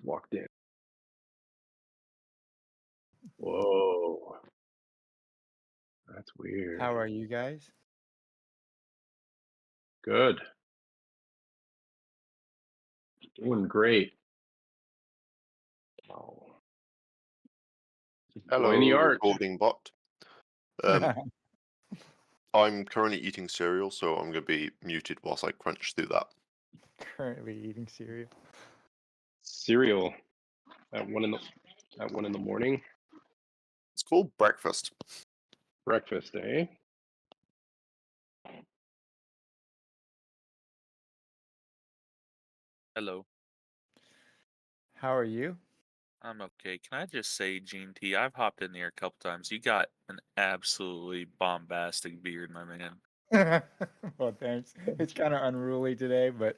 walked in. Whoa. That's weird. How are you guys? Good. Doing great. Oh. Enjoying the Hello, art. recording bot. Um, I'm currently eating cereal, so I'm going to be muted whilst I crunch through that. Currently eating cereal. Cereal at 1 in the morning. It's called breakfast. Breakfast, eh? Hello, How are you? I'm okay. Can I just say, Gene T, I've hopped in here a couple times. You got an absolutely bombastic beard, my man. Well, thanks. It's kind of unruly today, but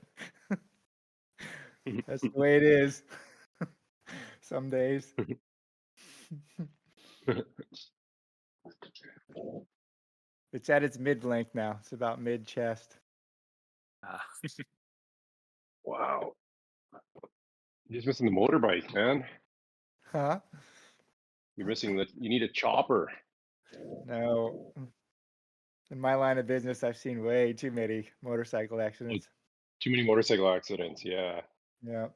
that's the way it is. Some days. It's at its mid length now. It's about mid chest. Ah, Wow. You're just missing the motorbike, man. Huh? You're missing you need a chopper. No. In my line of business, I've seen way too many motorcycle accidents. Too many motorcycle accidents, yeah. Yeah.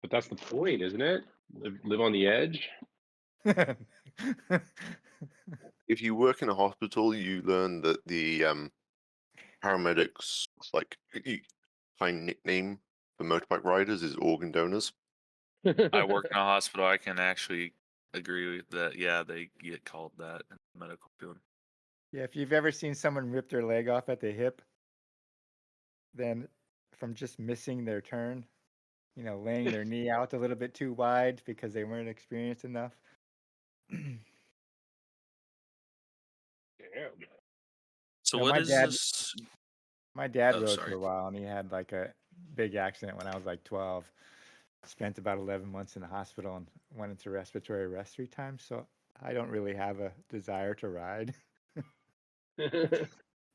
But that's the point, isn't it? Live on the edge. If you work in a hospital, you learn that the paramedics, kind nickname for motorbike riders is organ donors. I work in a hospital. I can actually agree with that. Yeah, they get called that in the medical field. Yeah, if you've ever seen someone rip their leg off at the hip, then from just missing their turn, laying their knee out a little bit too wide because they weren't experienced enough. Damn. So No, what my is dad this? my dad Oh, rode for sorry. a while and he had like a big accident when I was like 12. Spent about 11 months in the hospital and went into respiratory arrest 3 times, so I don't really have a desire to ride.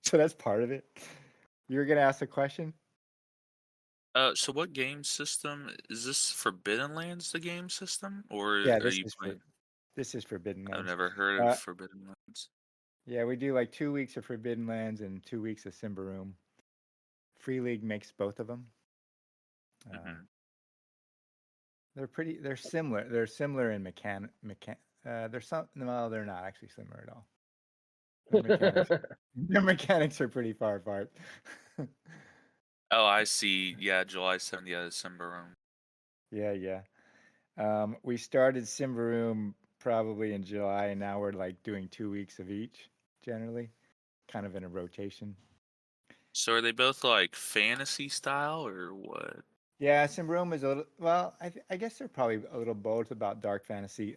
So that's part of it. You were gonna ask a question? So what game system is this? Forbidden Lands, the game system, or Yeah, are you playing? this is Forbidden I've Lands. never heard of Forbidden Lands. Yeah, we do like 2 weeks of Forbidden Lands and 2 weeks of Simbaroom. Free League makes both of them. Hmm. They're similar. They're similar in they're not actually similar at all. Their mechanics are pretty far apart. Oh, I see. Yeah, July 7th. Yeah, December. Yeah. We started Simbaroom probably in July, and now we're like doing 2 weeks of each, generally, kind of in a rotation. So are they both like fantasy style or what? Yeah, Simbaroom is a little, well, I guess they're probably a little both about dark fantasy.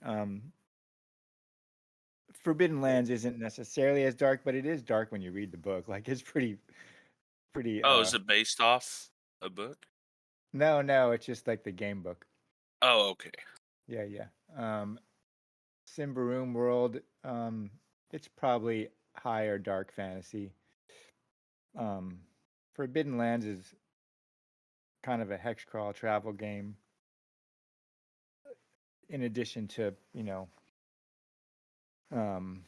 Forbidden Lands isn't necessarily as dark, but it is dark when you read the book. Like it's pretty. Oh, is it based off a book? No, it's just like the game book. Oh, okay. Yeah. Simbaroom World, it's probably higher dark fantasy. Forbidden Lands is kind of a hex crawl travel game. In addition to, um,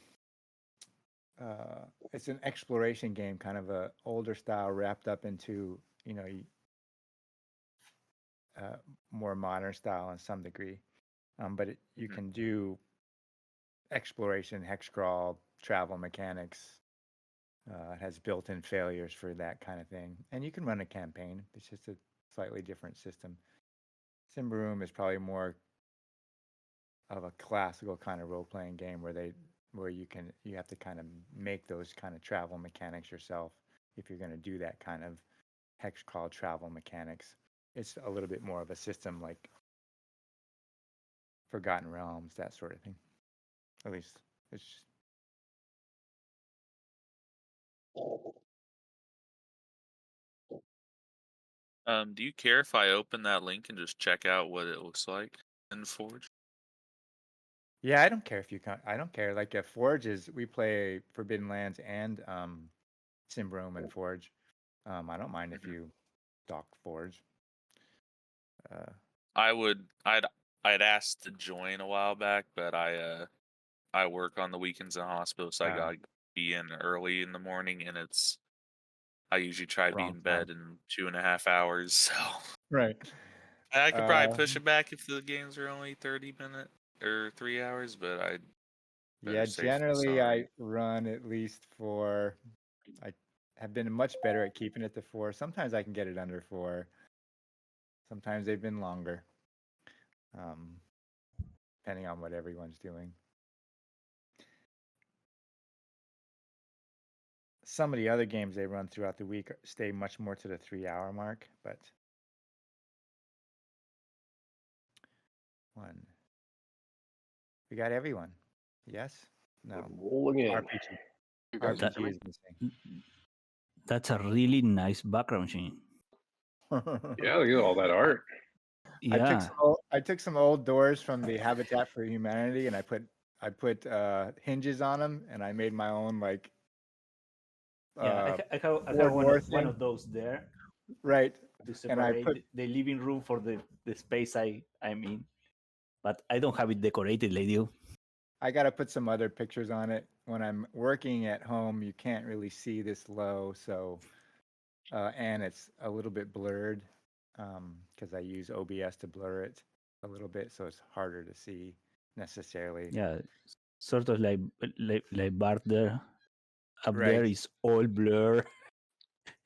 it's an exploration game, kind of a older style wrapped up into, more modern style in some degree. But you can do exploration, hex crawl, travel mechanics. It has built-in failures for that kind of thing, and you can run a campaign. It's just a slightly different system. Simbaroom is probably more of a classical kind of role-playing game where you have to kind of make those kind of travel mechanics yourself if you're going to do that kind of hex crawl travel mechanics. It's a little bit more of a system like Forgotten Realms, that sort of thing. At least it's just, Do you care if I open that link and just check out what it looks like in Forge? yeah, I don't care if you can. I don't care. Like at Forge is we play Forbidden Lands and Simbaroom and Forge. I don't mind if you dock Forge. I'd asked to join a while back, but I work on the weekends in the hospital, so I Ah. gotta be in early in the morning, and I usually try to be Wrong in bed in 2.5 hours. So Right. I could probably push it back if the games are only 30 minutes or 3 hours, but I'd better Yeah, safe than generally I sorry. run at least 4. I have been much better at keeping it to 4. Sometimes I can get it under 4. Sometimes they've been longer, depending on what everyone's doing. Some of the other games they run throughout the week stay much more to the 3-hour mark, but we got everyone. Yes? No. Rolling in. RPG. You guys That- RPG is missing. That's a really nice background, Shane. Yeah, look at all that art. Yeah. I took some old doors from the Habitat for Humanity and I put hinges on them and I made my own like Yeah, I have World War one thing. of those there right. to And I separate put the living room for the space I'm in. But I don't have it decorated like you. I got to put some other pictures on it. When I'm working at home, you can't really see this low, so and it's a little bit blurred because I use OBS to blur it a little bit, so it's harder to see necessarily. Yeah, sort of like Bart there. Up Right. there is all blur.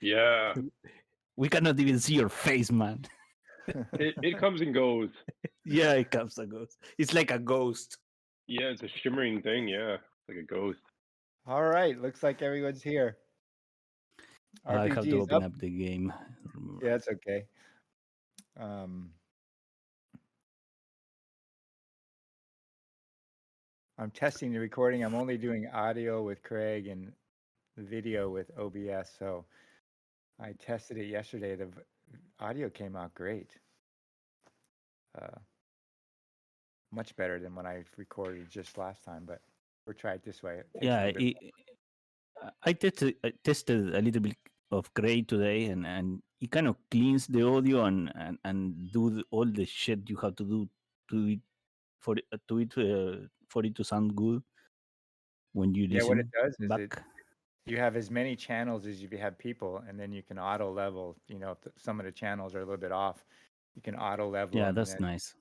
Yeah. We cannot even see your face, man. It comes and goes. Yeah, it comes and goes. It's like a ghost. Yeah, it's a shimmering thing. Yeah, like a ghost. All right, looks like everyone's here. I have RPG to is open up. up the game. Yeah, it's okay. I'm testing the recording. I'm only doing audio with Craig and video with OBS. So I tested it yesterday. The audio came out great. Much better than when I recorded just last time, but we'll try it this way. It takes a Yeah, little bit I tested a little bit of Gray today, and it kind of cleans the audio and do all the shit you have to do to it for it to sound good when you Yeah, what it listen does is back. you have as many channels as you have people, and then you can auto level. You know, if some of the channels are a little bit off, you can auto level Yeah, them that's and then nice.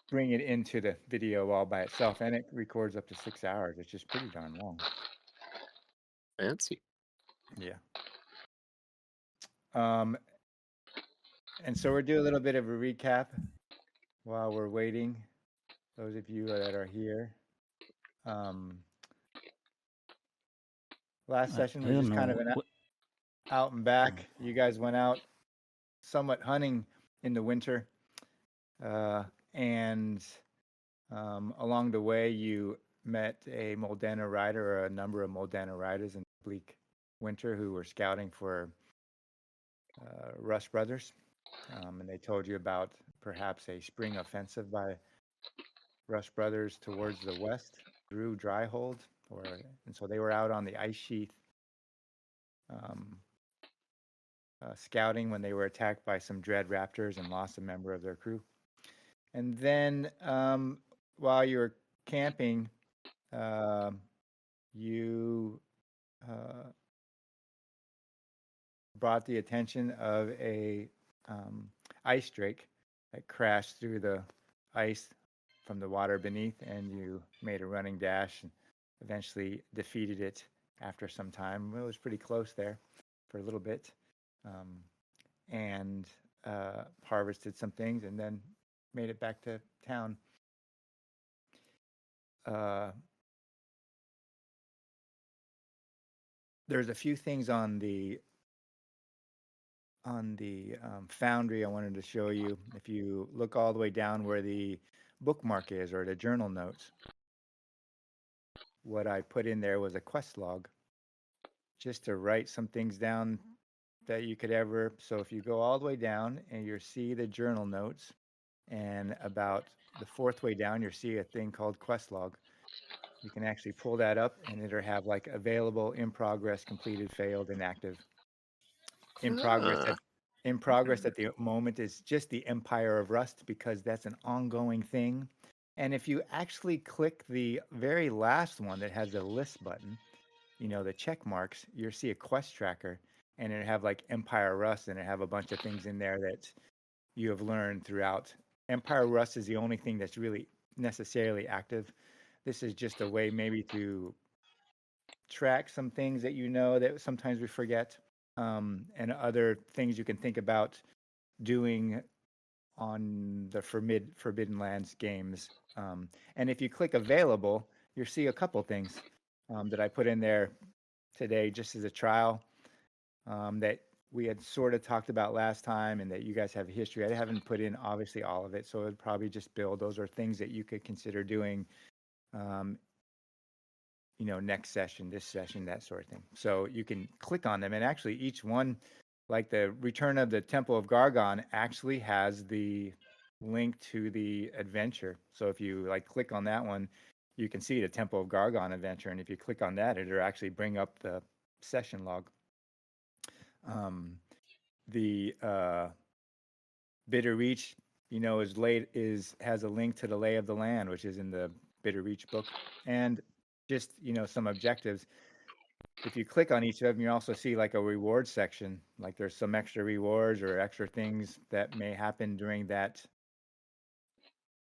bring it into the video all by itself, and it records up to 6 hours. It's just pretty darn long. Fancy. Yeah. And so we'll do a little bit of a recap while we're waiting. Those of you that are here. Last session I was don't just kind of know. an out and back. You guys went out somewhat hunting in the winter, and along the way you met a Moldana rider or a number of Moldana riders in bleak winter who were scouting for Rust Brothers, and they told you about perhaps a spring offensive by Rust Brothers towards the west through Dryhold, and so they were out on the ice sheath scouting when they were attacked by some Dread Raptors and lost a member of their crew. And then while you were camping, you brought the attention of a ice drake that crashed through the ice from the water beneath, and you made a running dash and eventually defeated it after some time. It was pretty close there for a little bit, and harvested some things and then made it back to town. There's a few things on the foundry I wanted to show you. If you look all the way down where the bookmark is, or the journal notes, what I put in there was a quest log just to write some things down that you could ever. So if you go all the way down and you see the journal notes, and about the 4th way down you see a thing called quest log. You can actually pull that up and it'll have like available, in progress, completed, failed, inactive. In progress, in progress at the moment is just the Empire of Rust, because that's an ongoing thing. And if you actually click the very last one that has a list button, the check marks, you'll see a quest tracker, and it have like Empire Rust, and it have a bunch of things in there that you have learned throughout. Empire Rust is the only thing that's really necessarily active. This is just a way maybe to track some things that that sometimes we forget, and other things you can think about doing on the Forbidden Lands games. And if you click available, you'll see a couple things that I put in there today just as a trial, that we had sort of talked about last time, and that you guys have a history. I haven't put in obviously all of it, so it'd probably just build. Those are things that you could consider doing, next session, this session, that sort of thing. So you can click on them, and actually each one, like the Return of the Temple of Gargon, actually has the link to the adventure. So if you click on that one, you can see the Temple of Gargon adventure, and if you click on that, it'll actually bring up the session log. The Bitter Reach, has a link to the Lay of the Land, which is in the Bitter Reach book, and just some objectives. If you click on each of them, you also see like a reward section. Like there's some extra rewards or extra things that may happen during that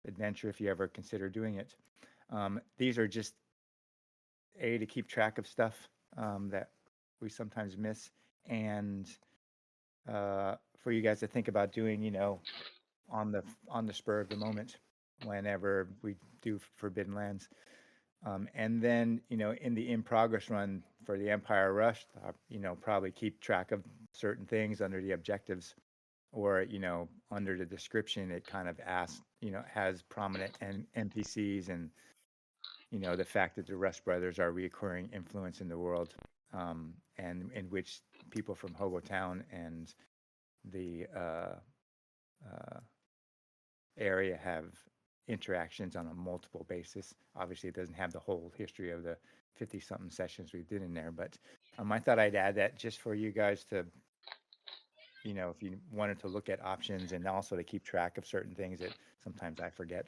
adventure if you ever consider doing it. These are just to keep track of stuff that we sometimes miss, and for you guys to think about doing, on the spur of the moment whenever we do Forbidden Lands. And then, in the in progress run for the Empire Rush, probably keep track of certain things under the objectives, or, under the description, it kind of asks, has prominent NPCs, and, the fact that the Rust Brothers are a recurring influence in the world, and in which people from Hobo Town and the area have interactions on a multiple basis. Obviously, it doesn't have the whole history of the 50-something sessions we did in there, but I thought I'd add that just for you guys to, if you wanted to look at options, and also to keep track of certain things that sometimes I forget.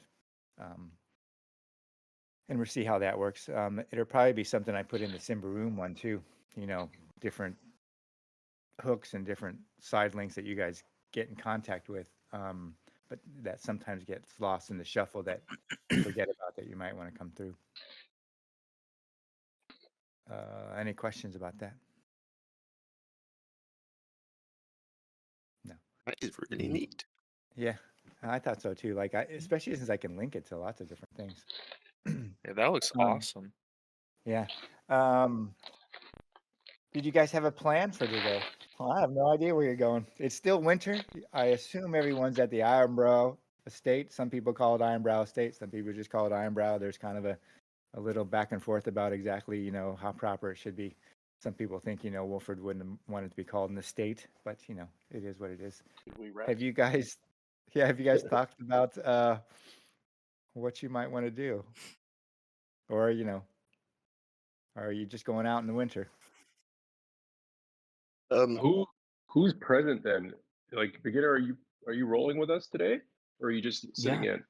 And we'll see how that works. It'll probably be something I put in the Simbaroom one too, different hooks and different side links that you guys get in contact with. But that sometimes gets lost in the shuffle, that you forget about, that you might want to come through. Any questions about that? No. That is really neat. Yeah, I thought so too. Especially since I can link it to lots of different things. Yeah, that looks awesome. Yeah. Did you guys have a plan for today? Well, I have no idea where you're going. It's still winter. I assume everyone's at the Ironbrow Estate. Some people call it Ironbrow Estate. Some people just call it Ironbrow. There's kind of a little back and forth about exactly, how proper it should be. Some people think, Wolford wouldn't want it to be called an estate, but it is what it is. Have you guys talked about what you might want to do? Or, are you just going out in the winter? Who's present then? Like, beginner, are you rolling with us today, or are you just sitting in?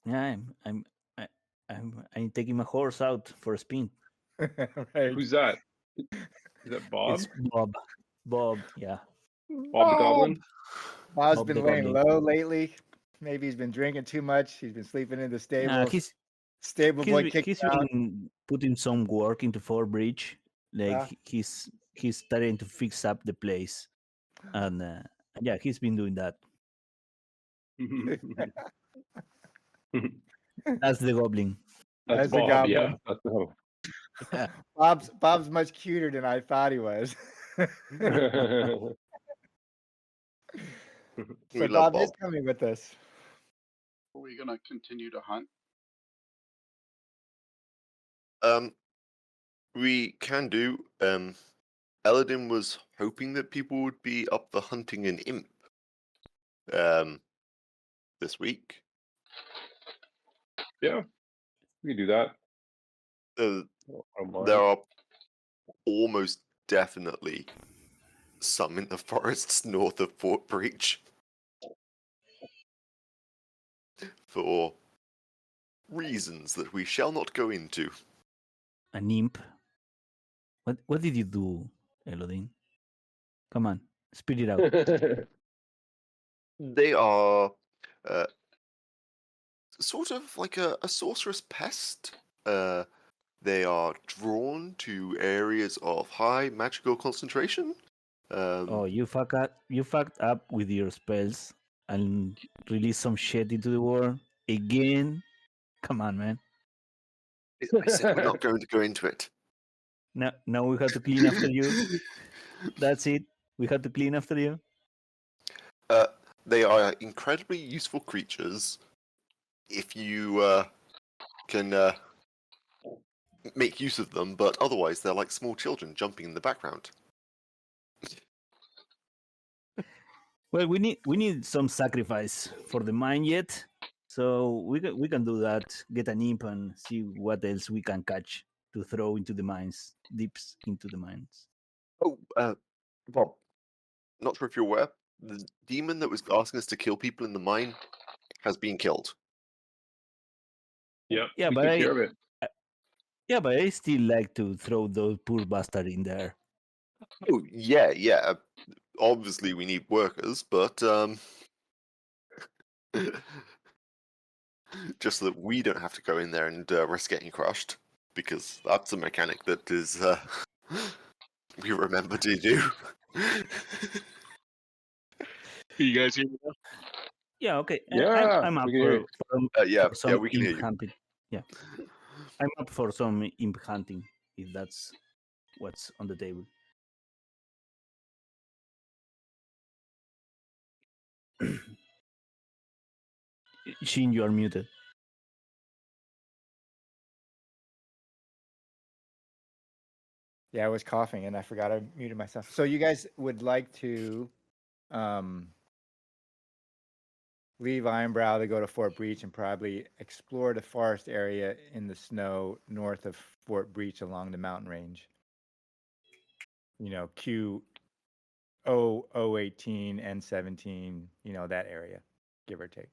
Yeah, I'm taking my horse out for a spin. Right. Who's that? Is that Bob? It's Bob. Bob, yeah. Bob the Goblin? Bob's Bob been the laying Goblin. low lately. Maybe he's been drinking too much. He's been sleeping in the stable. Stable boy kicked he's out. been putting some work into Fort Bridge. He's starting to fix up the place, and yeah, he's been doing that. That's the Goblin. That's the Bob, Goblin. yeah. That's Bob. Yeah. Bob's much cuter than I thought he was. So love Bob is Bob. coming with us. Are we going to continue to hunt? We can do. Eladin was hoping that people would be up for hunting an imp this week. Yeah, we can do that. There are almost definitely some in the forests north of Fort Breach for reasons that we shall not go into. An imp. What did you do, Elodin? Come on, spit it out. They are sort of like a sorceress pest. They are drawn to areas of high magical concentration. Oh, you fucked up with your spells and released some shit into the world again. Come on, man. I said we're not going to go into it. Now we have to clean after you. That's it. We have to clean after you. They are incredibly useful creatures if you can make use of them, but otherwise they're like small children jumping in the background. Well, we need some sacrifice for the mine yet, so we can do that. Get an imp and see what else we can catch to throw into the mines, dips into the mines. Oh, Bob, not sure if you're aware, the demon that was asking us to kill people in the mine has been killed. Yep. Yeah, we but took care of it. Yeah, but I still like to throw those poor bastard in there. Oh, yeah. Obviously, we need workers, but just so that we don't have to go in there and risk getting crushed, because that's a mechanic that is we remember to do. You guys hear me now? Yeah, okay. Yeah, I'm up we can hear you. Yeah, some we can hear imp you. hunting. Yeah, I'm up for some imp hunting if that's what's on the table. Shin, you are muted. Yeah, I was coughing and I forgot I muted myself. So you guys would like to leave Ironbrow to go to Fort Breach and probably explore the forest area in the snow north of Fort Breach along the mountain range. You know, Q018 and 17, you know, that area, give or take.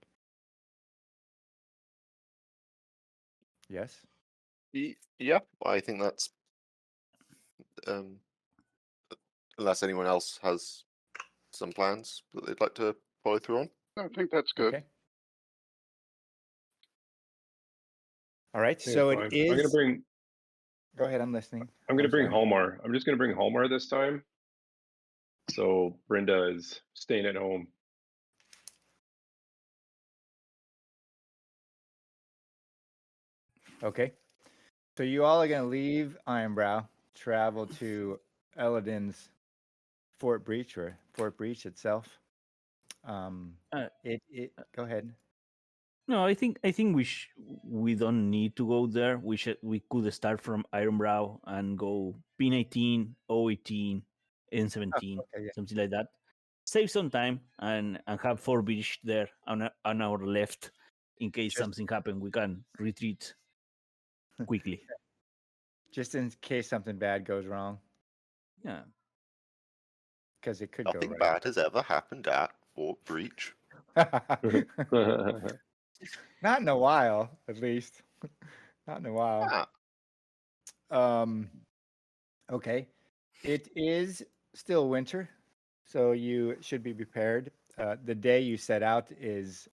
Yes? Yeah, I think that's unless anyone else has some plans that they'd like to follow through on. I think that's good. Okay. All right. Yeah, So fine. it is. I'm gonna bring. Go ahead. I'm listening. I'm gonna bring sorry. Halmar. I'm just gonna bring Halmar this time. So Brenda is staying at home. Okay. So you all are going to leave Ironbrow, travel to Eladin's Fort Breach or Fort Breach itself. Go ahead. No, I think we don't need to go there. We could start from Ironbrow and go P19, 018, N17, Okay, yeah. something like that. Save some time and have Fort Breach there on our left in case something happens. We can retreat quickly. Just in case something bad goes wrong, Yeah. because it could Nothing go right. bad has ever happened at Fort Breach. Not in a while, at least. Not in a while. Ah, Okay. It is still winter, so you should be prepared. The day you set out is,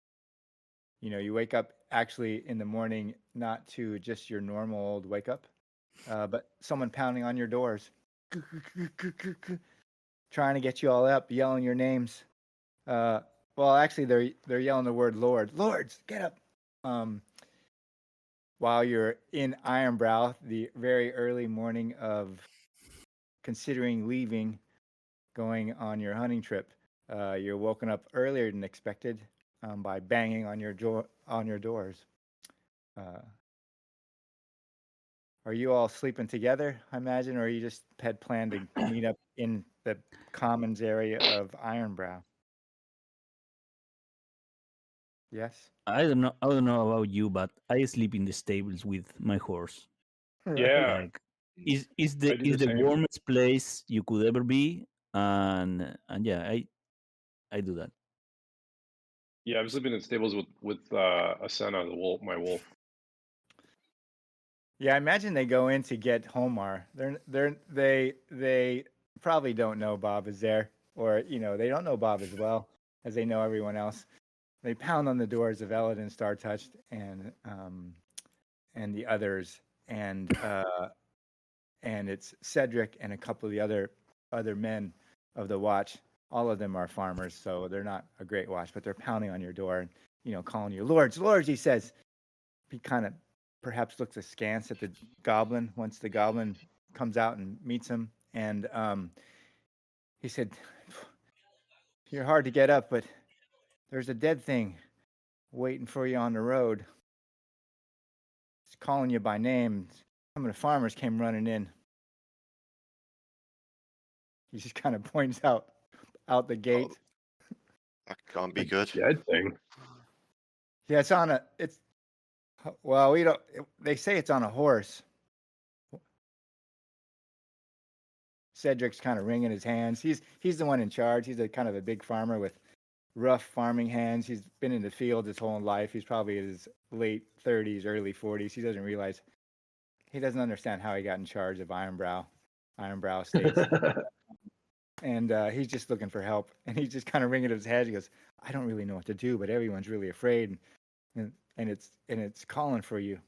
you know, you wake up actually in the morning, not to just your normal old wake up, but someone pounding on your doors, trying to get you all up, yelling your names. Well, actually, they're yelling the word "Lord." Lords, get up! While you're in Ironbrow, the very early morning of considering leaving, going on your hunting trip, you're woken up earlier than expected by banging on your doors. Are you all sleeping together, I imagine, or are you just had planned to meet up in the commons area of Ironbrow? Yes. I don't know about you, but I sleep in the stables with my horse. Yeah. Like, is I do the the same. warmest place you could ever be, and yeah, I do that. Yeah, I'm sleeping in stables with Asena, the wolf, my wolf. Yeah, I imagine they go in to get Homar. They probably don't know Bob is there, or they don't know Bob as well as they know everyone else. They pound on the doors of Eladin, Star Touched, and the others, and it's Cedric and a couple of the other men of the watch. All of them are farmers, so they're not a great watch, but they're pounding on your door and calling you lords, lords. He says. He kind of perhaps looks askance at the goblin once the goblin comes out and meets him, and he said, "You're hard to get up, but there's a dead thing waiting for you on the road. It's calling you by name. Some of the farmers came running in." He just kind of points out the gate. That can't be good. Dead thing. Yeah, well, we don't. They say it's on a horse. Cedric's kind of wringing his hands. He's the one in charge. He's a kind of a big farmer with rough farming hands. He's been in the field his whole life. He's probably in his late 30s, early 40s. He doesn't understand how he got in charge of Ironbrow Estate. And he's just looking for help. And he's just kind of wringing his head. He goes, "I don't really know what to do, but everyone's really afraid, and it's calling for you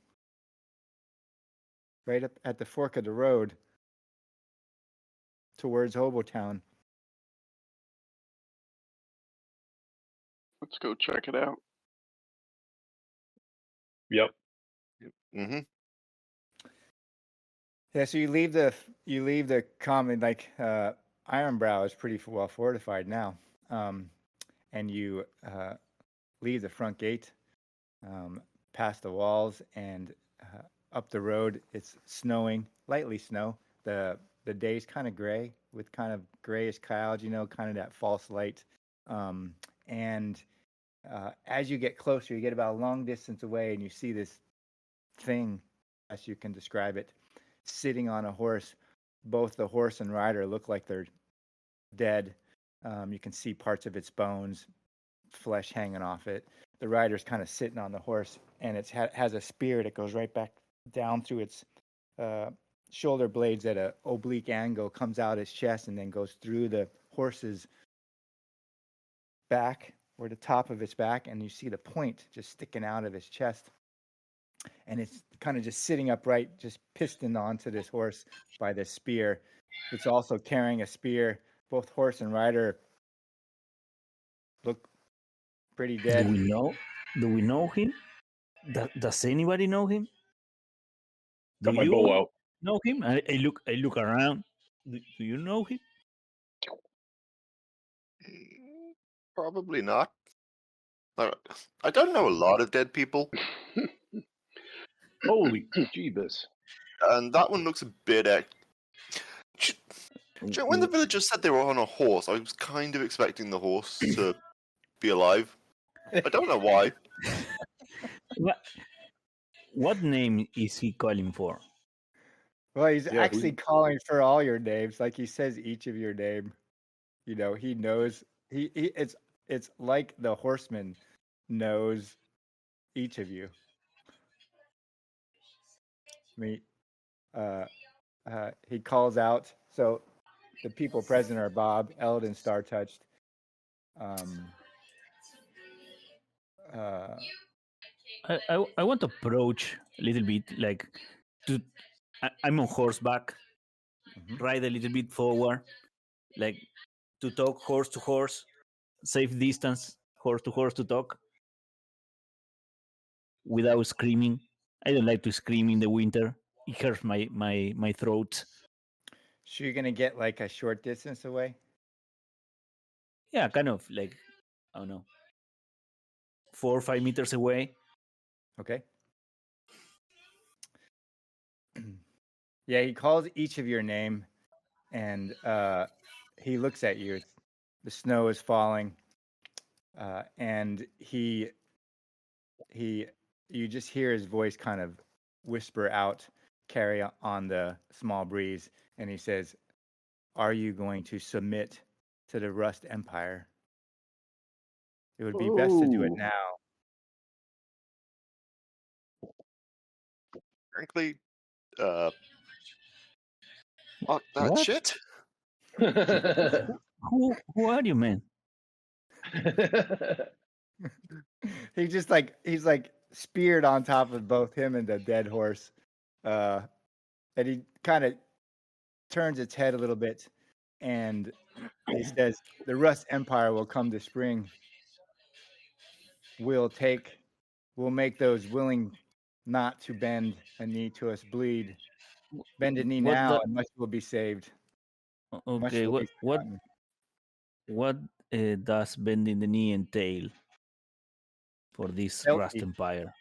right up at the fork of the road towards Hobotown." Let's go check it out. Yep. Mm-hmm. Yeah, so you leave the common, like Ironbrow is pretty well fortified now, and you leave the front gate, past the walls, and up the road. It's snowing, lightly snow. The day's kind of gray with kind of grayish clouds, kind of that false light. And as you get closer, you get about a long distance away, and you see this thing, as you can describe it, sitting on a horse. Both the horse and rider look like they're dead. You can see parts of its bones, flesh hanging off it. The rider's kind of sitting on the horse, and it has a spear that goes right back down through its shoulder blades at an oblique angle, comes out its chest, and then goes through the horse's back, or the top of its back, and you see the point just sticking out of its chest. And it's kind of just sitting upright, just pistoned onto this horse by this spear. It's also carrying a spear. Both horse and rider look pretty dead. Do we know him? Does anybody know him? Got my bow out. Know him? I look around. Do you know him? Probably not. I don't know a lot of dead people, Holy Jeebus. and that one looks a bit. When the villagers said they were on a horse, I was kind of expecting the horse to be alive. I don't know why. What name is he calling for? Well, he's actually calling for all your names. Like, he says each of your name. He knows. It's like the horseman knows each of you. He calls out. So the people present are Bob, Eldon, Star Touched. I want to approach a little bit, like I'm on horseback, ride a little bit forward, like to talk horse to horse, safe distance, horse to horse to talk, without screaming. I don't like to scream in the winter. It hurts my throat. So you're gonna get like a short distance away? Yeah, kind of like, I don't know, 4 or 5 meters away. Okay. Yeah, he calls each of your name, and he looks at you. The snow is falling, and you just hear his voice kind of whisper out, carry on the small breeze, and he says, are you going to submit to the Rust Empire? It would be best to do it Oh. now. Frankly, fuck that What? shit. Who are you, man? He's like speared on top of both him and the dead horse, and he kind of turns its head a little bit, and he says, "The Rust Empire will come to spring. We'll make those willing not to bend a knee to us bleed. Bend a knee What now, the? and much will be saved. Much Okay, will be what forgotten." does bending the knee entail for this Rust Healthy. Empire?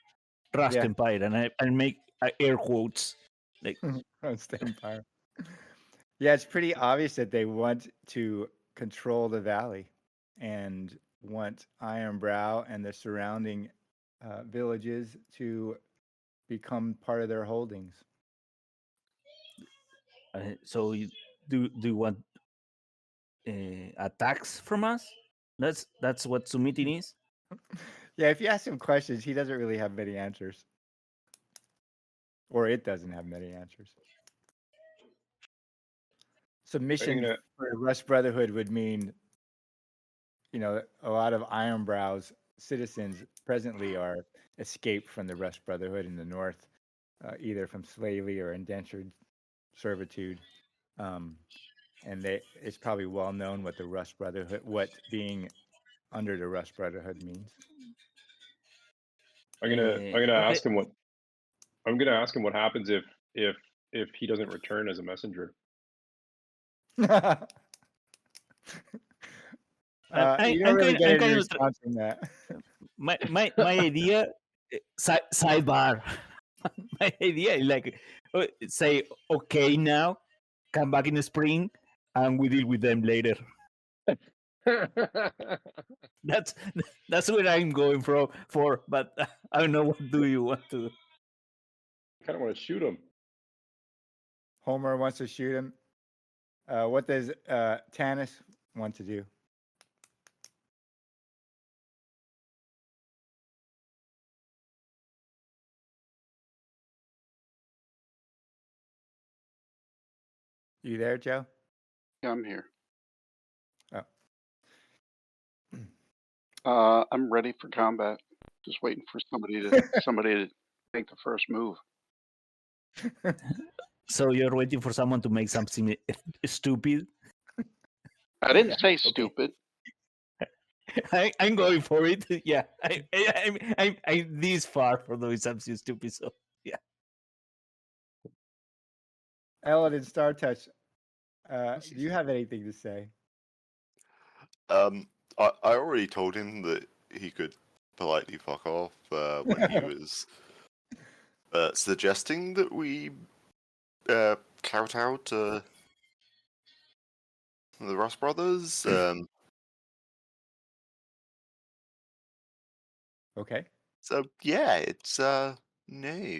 Rust Yeah. Empire, and I make air quotes. Like, Rust Empire. Yeah, it's pretty obvious that they want to control the valley and want Ironbrow and the surrounding villages to become part of their holdings. so do you want attacks from us? That's what submitting is. Yeah, if you ask him questions, he doesn't really have many answers. Or it doesn't have many answers. Submission gonna- for the Rust Brotherhood would mean, a lot of Ironbrow's citizens presently are escaped from the Rust Brotherhood in the north, either from slavery or indentured servitude. And it's probably well known what the Rust Brotherhood, what being under the Rust Brotherhood means. I'm gonna Okay. ask him what happens if he doesn't return as a messenger. You don't really get any response from that. My idea, sidebar. My idea is like say okay now, come back in the spring, and we deal with them later. That's what I'm going for. But I don't know, what do you want to? I kind of want to shoot him. Homer wants to shoot him. What does Tanis want to do? You there, Joe? Yeah, I'm here. Oh. I'm ready for combat. Just waiting for somebody to make the first move. So you're waiting for someone to make something stupid? I didn't say stupid. I'm going for it. Yeah, I'm this far from doing something stupid. So yeah. Ellen and Star Touch, do you have anything to say? I already told him that he could politely fuck off when he was suggesting that we clout out the Rust Brothers. Okay. So yeah, it's no.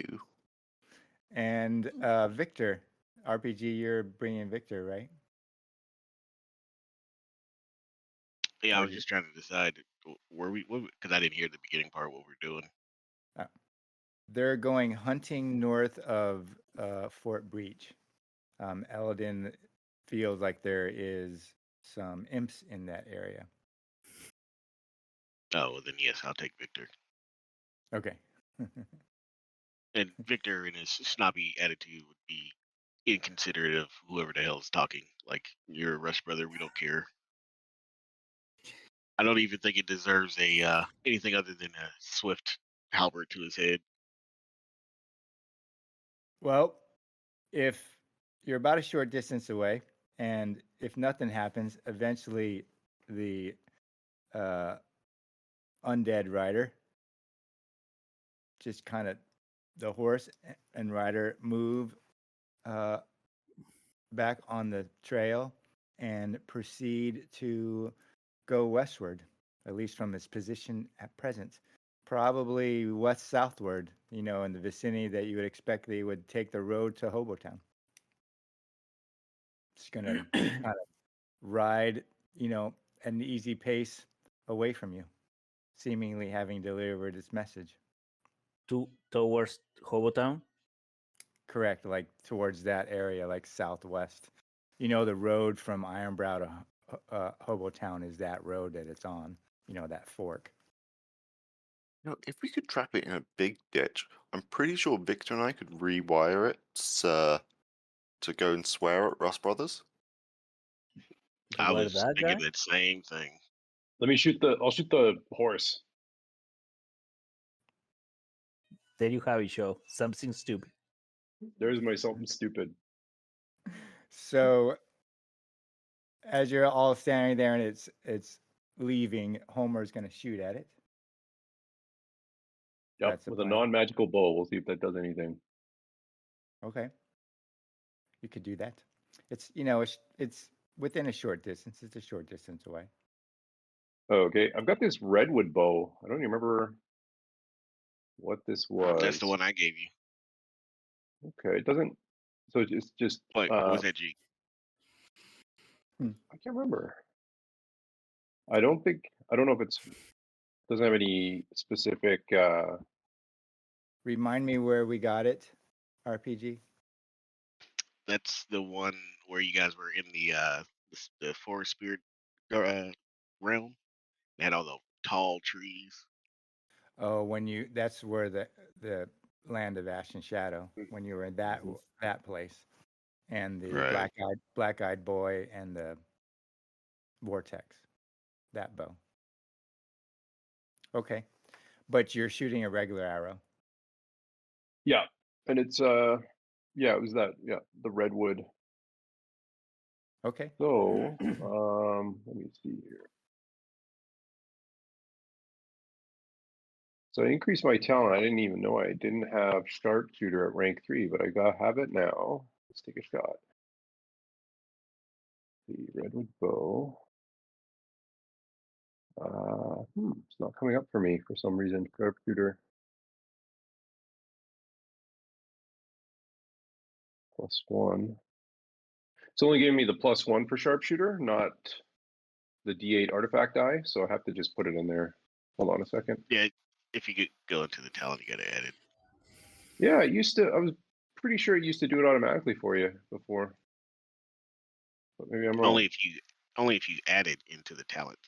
And Victor, RPG, you're bringing Victor, right? Yeah, I was just trying to decide where because I didn't hear the beginning part what we're doing. They're going hunting north of Fort Breach. Eladin feels like there is some imps in that area. Oh, well, then yes, I'll take Victor. Okay. And Victor, in his snobby attitude, would be inconsiderate of whoever the hell is talking. Like, you're a Rust brother, we don't care. I don't even think it deserves a anything other than a swift halberd to his head. Well, if you're about a short distance away, and if nothing happens, eventually the undead rider, just kind of the horse and rider move back on the trail and proceed to go westward, at least from its position at present. Probably west-southward, in the vicinity that you would expect they would take the road to Hobotown. It's gonna kind of ride, at an easy pace away from you, seemingly having delivered its message. Towards Hobotown. Correct, like towards that area, like southwest. The road from Ironbrow to Hobotown is that road that it's on. That fork. If we could trap it in a big ditch, I'm pretty sure Victor and I could rewire it to go and swear at Rust Brothers. I Where was that thinking guy? that same thing. Let me shoot the. I'll shoot the horse. There you have it, show. Something stupid. There's my something stupid. So as you're all standing there and it's leaving, Homer's gonna shoot at it. Yep, That's the with a plan. non-magical bow. We'll see if that does anything. Okay. You could do that. It's it's within a short distance. It's a short distance away. Oh, okay, I've got this redwood bow. I don't even remember what this was. That's the one I gave you. Okay, it doesn't. So it's just. Wait, what was that, G? I can't remember. I don't know if it's doesn't have any specific. Remind me where we got it, RPG. That's the one where you guys were in the forest spirit realm. They had all the tall trees. Oh, that's where the land of ash and shadow, when you were in that place, and the Right. black-eyed boy and the vortex, that bow. Okay, but you're shooting a regular arrow. Yeah, and it's yeah, it was that, yeah, the redwood. Okay. So let me see here. So I increased my talent. I didn't even know I didn't have sharpshooter at rank 3, but I have it now. Let's take a shot. The redwood bow. It's not coming up for me for some reason. Sharpshooter. +1. It's only giving me the +1 for sharpshooter, not the D8 artifact die, so I have to just put it in there. Hold on a second. Yeah, if you could go into the talent, you gotta add it. Yeah, it used to. I was pretty sure it used to do it automatically for you before, but maybe I'm wrong. Only if you add it into the talent.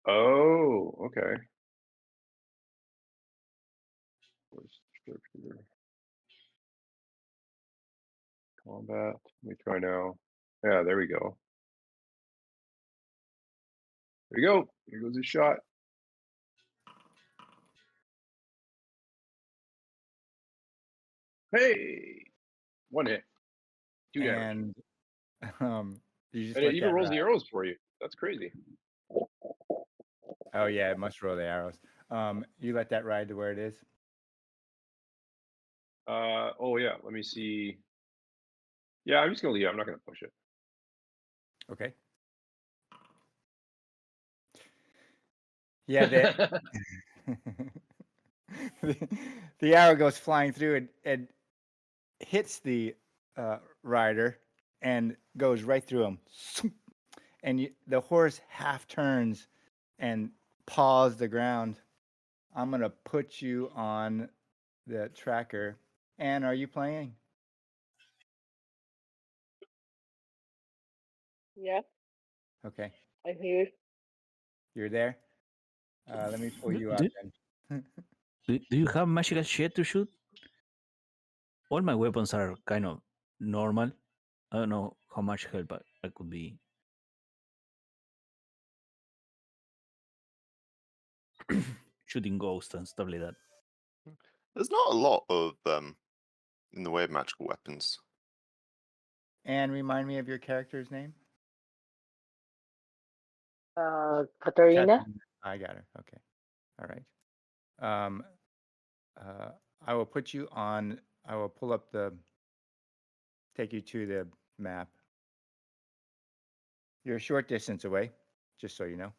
Oh, okay. Where's sharpshooter? Combat. Let me try now. Yeah, there we go. There you go. Here goes his shot. Hey, 1 hit. 2 damage. And you just And it let even that rolls ride. the arrows for you. That's crazy. Oh yeah, it must roll the arrows. You let that ride to where it is. Oh yeah, let me see. Yeah, I'm just gonna leave it. I'm not gonna push it. Okay. Yeah, the arrow goes flying through and hits the rider and goes right through him. And the horse half turns and paws the ground. I'm gonna put you on the tracker. Anne, are you playing? Yeah, Okay, I'm here. you're there. Let me pull Do, you up do, then. do you have magical shit to shoot? All my weapons are kind of normal. I don't know how much help I could be. Shooting ghosts and stuff like that. There's not a lot of in the way of magical weapons. Anne, remind me of your character's name. Katarina. Catherine. I got her. Okay. All right. I will put you on. I will pull up take you to the map. You're a short distance away, just so you know.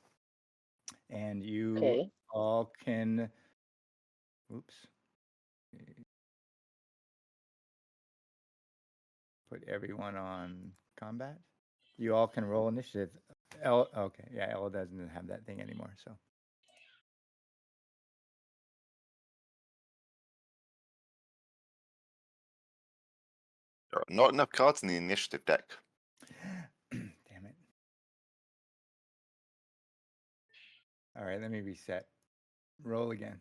And you Okay. all can. Oops. put everyone on combat. You all can roll initiative. Okay, yeah, Ella doesn't have that thing anymore, so. There are not enough cards in the initiative deck. Damn it. All right, let me reset. Roll again.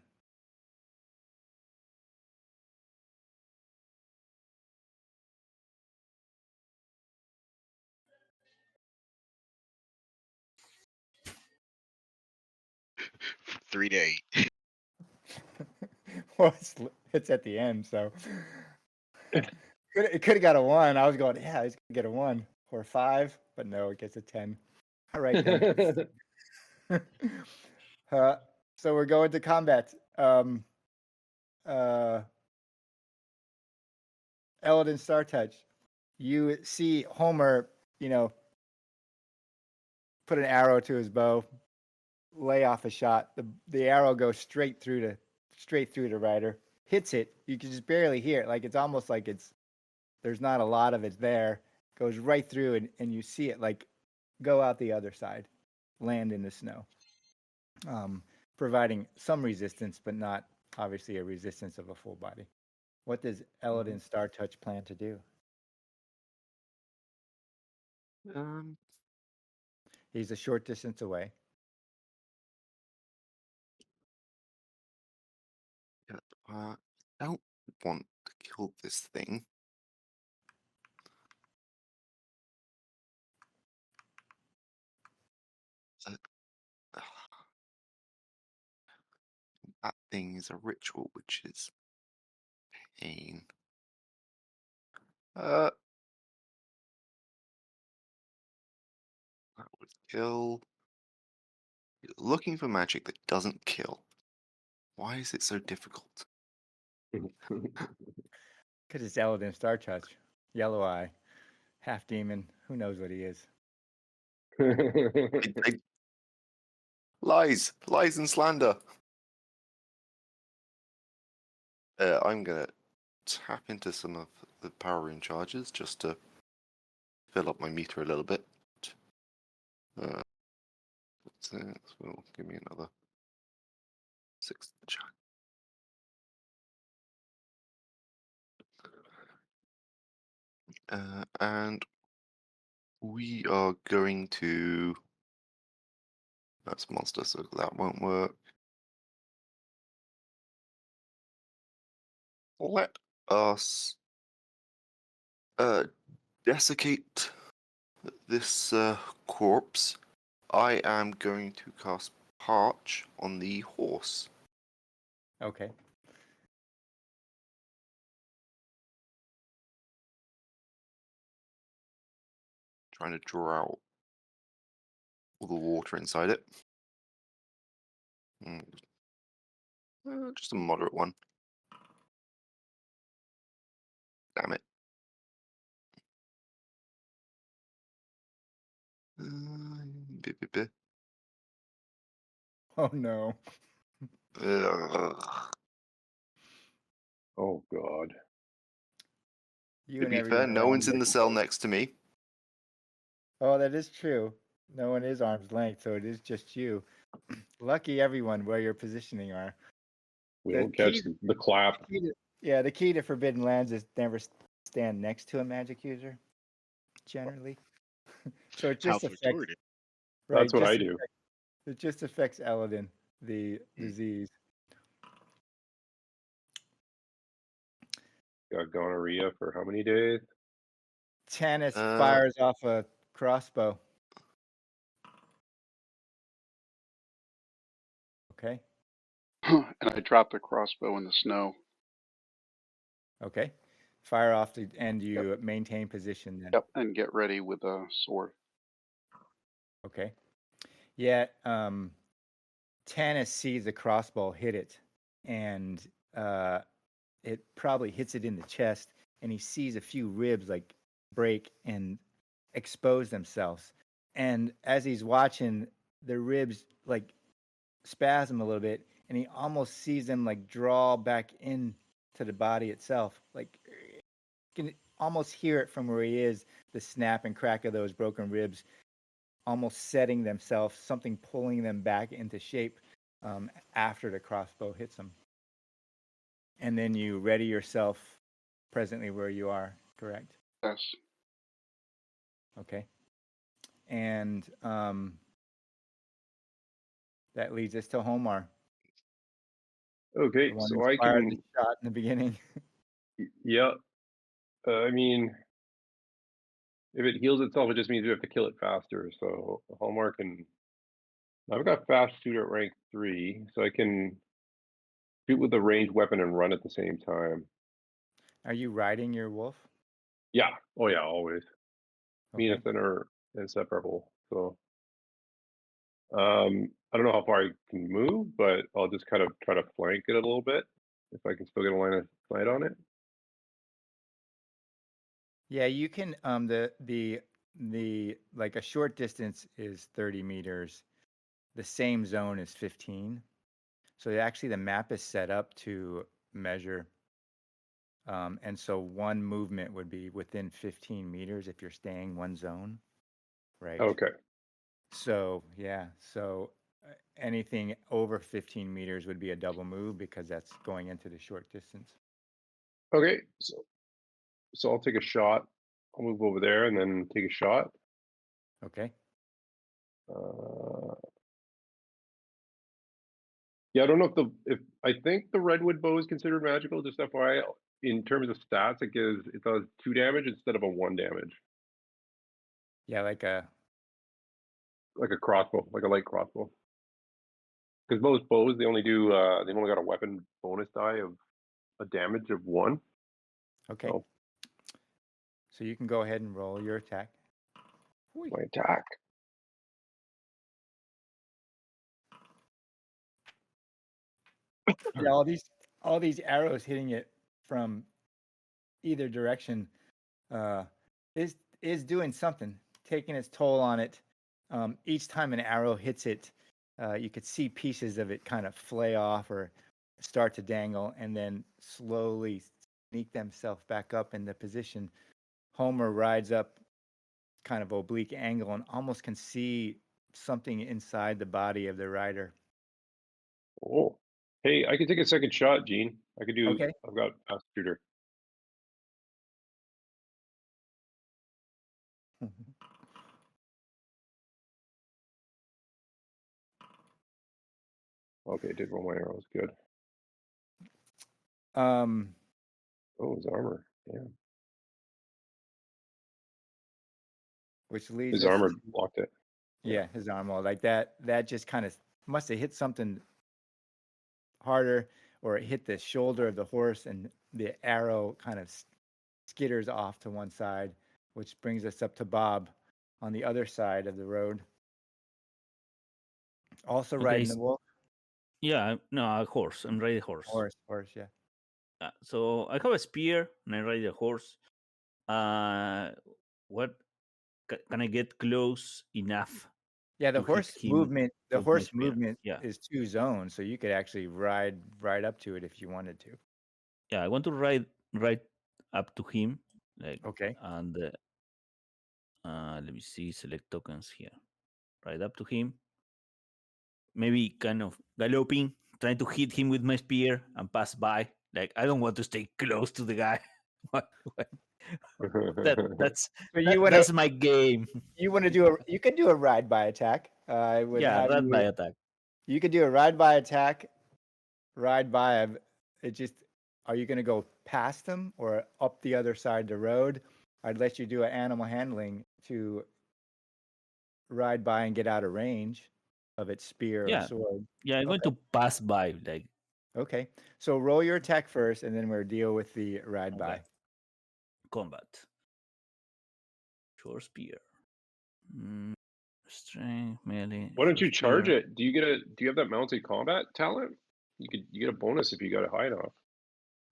From 3 to 8. Well, it's at the end, so it could have got a 1. I was going, yeah, he's gonna get a 1 or a 5, but no, it gets a 10. All right then. So we're going to combat. Eldon Star Touch. You see Homer, put an arrow to his bow, lay off a shot. The arrow goes straight through the rider, hits it. You can just barely hear it. Like it's almost like there's not a lot of it there. Goes right through, and you see it like go out the other side, land in the snow, providing some resistance, but not obviously a resistance of a full body. What does Eldon Star Touch plan to do? He's a short distance away. I don't want to kill this thing. That thing is a ritual, which is pain. That would kill. You're looking for magic that doesn't kill. Why is it so difficult? Because it's Eldon Star Touch, yellow eye, half demon. Who knows what he is? Lies and slander. I'm gonna tap into some of the power rune charges just to fill up my meter a little bit. This will give me another 6 check. And we are going to. That's monster, so that won't work. Let us desiccate this corpse. I am going to cast Parch on the horse. Okay. Trying to draw out all the water inside it. Just a moderate one. Damn it. Oh no. Oh God. To be fair, no one's in the cell next to me. Oh, that is true. No one is arm's length, so it is just you. Lucky everyone where your positioning are. We don't catch the clap. The key to Forbidden Lands is never stand next to a magic user, generally. So it just affects. Right, that's what I do. It just affects Eladin, the disease. Got gonorrhea for how many days? Tannis fires off a crossbow. Okay. And I drop the crossbow in the snow. Okay. Fire off and you maintain position then. Yep, and get ready with a sword. Okay. Yeah, Tannis sees the crossbow hit it, and it probably hits it in the chest, and he sees a few ribs like break and expose themselves. And as he's watching, the ribs like spasm a little bit, and he almost sees them like draw back into the body itself. Like you can almost hear it from where he is, the snap and crack of those broken ribs, almost setting themselves, something pulling them back into shape after the crossbow hits them. And then you ready yourself presently where you are, correct? Yes. Okay. And that leads us to Homar, Okay, the one so who I fired can. the shot in the beginning. Yeah. I mean, if it heals itself, it just means we have to kill it faster. So Hallmark and I've got fast shoot at rank 3, so I can shoot with a ranged weapon and run at the same time. Are you riding your wolf? Yeah. Oh yeah, always. Me and Okay. a center inseparable. So I don't know how far I can move, but I'll just kind of try to flank it a little bit if I can still get a line of sight on it. Yeah, you can. The like a short distance is 30 meters. The same zone is 15. So actually, the map is set up to measure. And so one movement would be within 15 meters if you're staying one zone, right? Okay. So yeah, so anything over 15 meters would be a double move because that's going into the short distance. Okay. So I'll take a shot. I'll move over there and then take a shot. Okay. Yeah, I don't know if I think the redwood bow is considered magical. Just FYI, in terms of stats, it does 2 damage instead of a 1 damage, Yeah, like a crossbow, like a light crossbow. Because most bows they only got a weapon bonus die of a damage of 1. okay. So So you can go ahead and roll your attack. my attack. Yeah, all these arrows hitting it from either direction is doing something, taking its toll on it. Each time an arrow hits it, you could see pieces of it kind of flay off or start to dangle, and then slowly sneak themselves back up into position. Homer rides up, kind of oblique angle, and almost can see something inside the body of the rider. Oh, hey, I can take a second shot, Gene. I could do. Okay. I've got fast shooter. Okay, did roll my arrows. Good. Oh, his armor. Yeah. Which leads His us armor to- blocked it. Yeah, his armor like that. That just kind of must have hit something harder, or it hit the shoulder of the horse, and the arrow kind of skitters off to one side, which brings us up to Bob on the other side of the road. Also Okay, riding the wolf. Yeah, no, a horse. I'm riding a horse. Horse, yeah. So I have a spear and I ride a horse. What can I get close enough? Yeah, the to hit horse him movement. The with my horse spear? movement Yeah, is 2 zones, so you could actually ride up to it if you wanted to. yeah. I want to ride right up to him, like Okay. and let me see. Select tokens here. Right up to him. Maybe kind of galloping, trying to hit him with my spear and pass by. Like I don't want to stay close to the guy. That's So you want to that's my game. you want to do a you can do a ride by attack. I would Yeah, have run you. by attack. You could do a ride by attack. Ride by. It just. Are you going to go past them or up the other side of the road? I'd let you do an animal handling to ride by and get out of range of its spear or Yeah. sword. Yeah, I'm going Okay. to pass by. Like Okay. So roll your attack first, and then we'll deal with the ride by. Okay. Combat. Short spear. Strength, melee. Why don't short you charge spear. it? Do you have that mounted combat talent? You get a bonus if you got a high enough.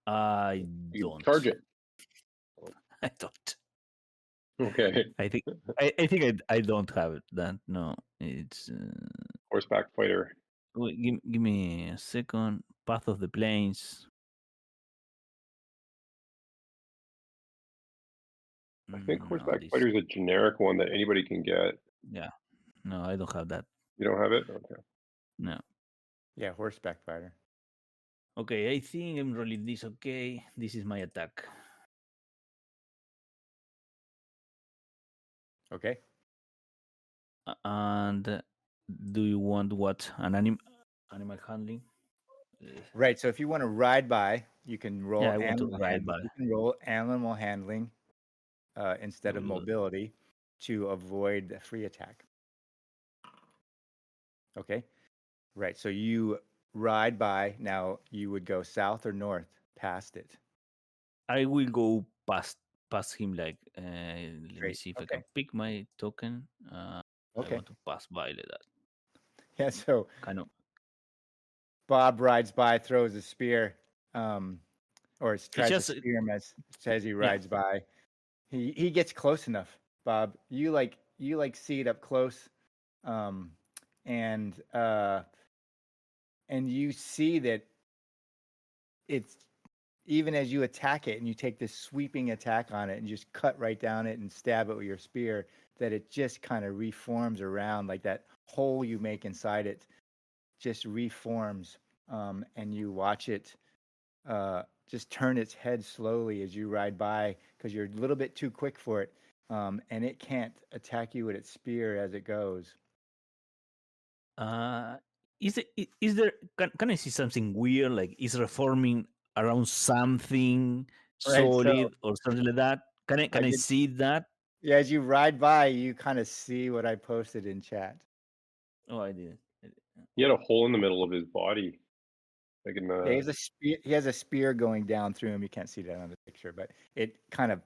I You don't. charge it. I don't. Okay. I think I don't have that. No, it's Horseback fighter. wait, give me a second. Path of the Plains. I think No, horseback this. fighter is a generic one that anybody can get. Yeah. No, I don't have that. You don't have it? Okay. No. Yeah, horseback fighter. Okay, I think I'm rolling this. Okay, this is my attack. Okay. And do you want what? An animal handling? Right. So if you want to ride by, you can roll I want to animal ride handling. by. You can roll animal handling instead of Uh, mobility to avoid the free attack. Okay. Right. So you ride by. Now you would go south or north past it. I will go past him. Like, let me Great. see if I Okay. can pick my token. I Okay. want to pass by like that. Yeah. So Kind of. Bob rides by, throws a spear, or tries just to spear him as he yeah. rides by. He gets close enough, Bob. You see it up close, um, and you see that it's even as you attack it and you take this sweeping attack on it and just cut right down it and stab it with your spear, that it just kind of reforms around, like that hole you make inside it just reforms, and you watch it just turn its head slowly as you ride by because you're a little bit too quick for it, and it can't attack you with its spear as it goes. Is there? Can I see something weird? Like, is reforming around something Right. So solid or something like that? Can I did. see that? Yeah, as you ride by, you kind of see what I posted in chat. Oh, I didn't. He had a hole in the middle of his body. Like in Yeah, he has a spear going down through him. You can't see that on the picture, but it kind of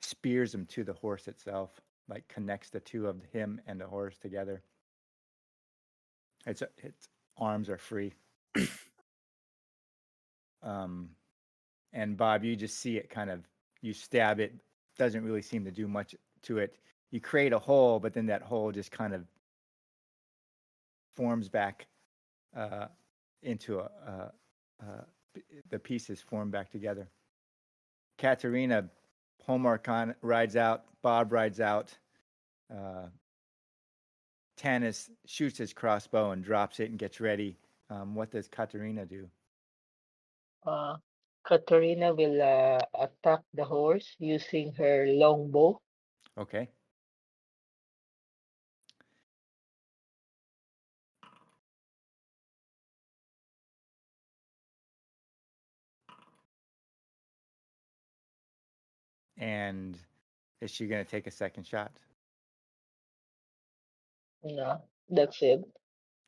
spears him to the horse itself, like connects the two of him and the horse together. Its arms are free. And Bob, you just see it kind of, you stab it, doesn't really seem to do much to it. You create a hole, but then that hole just kind of forms back into the pieces form back together. Katerina, Homarkon rides out, Bob rides out. Tanis shoots his crossbow and drops it and gets ready. What does Katerina do? Katarina will attack the horse using her longbow. Okay. And is she going to take a second shot? No, that's it.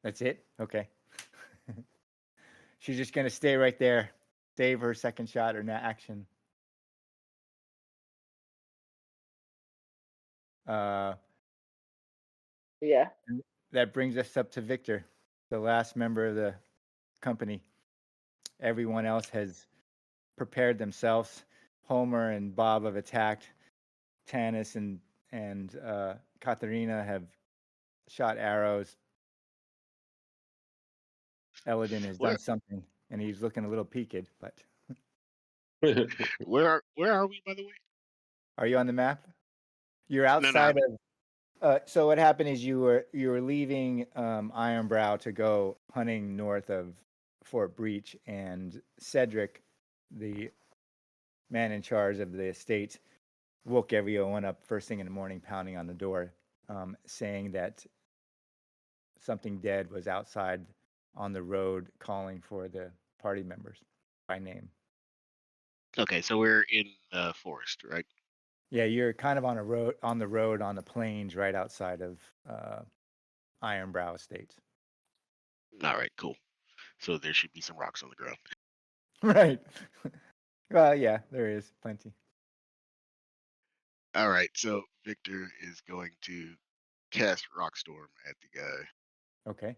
That's it? Okay. She's just going to stay right there, save her second shot or action. Yeah. That brings us up to Victor, the last member of the company. Everyone else has prepared themselves. Homer and Bob have attacked. Tanis and Katharina have shot arrows. Eladin has done something, and he's looking a little peaked. But Where are we, by the way? are you on the map? You're outside of. So what happened is you were leaving Ironbrow to go hunting north of Fort Breach, and Cedric, the man in charge of the estate, woke everyone up first thing in the morning, pounding on the door, saying that something dead was outside on the road, calling for the party members by name. Okay, so we're in the forest, right? Yeah, you're kind of on the road on the plains right outside of Ironbrow Estate. All right, cool. So there should be some rocks on the ground. Right. Well, yeah, there is plenty. All right, so Victor is going to cast Rockstorm at the guy. Okay.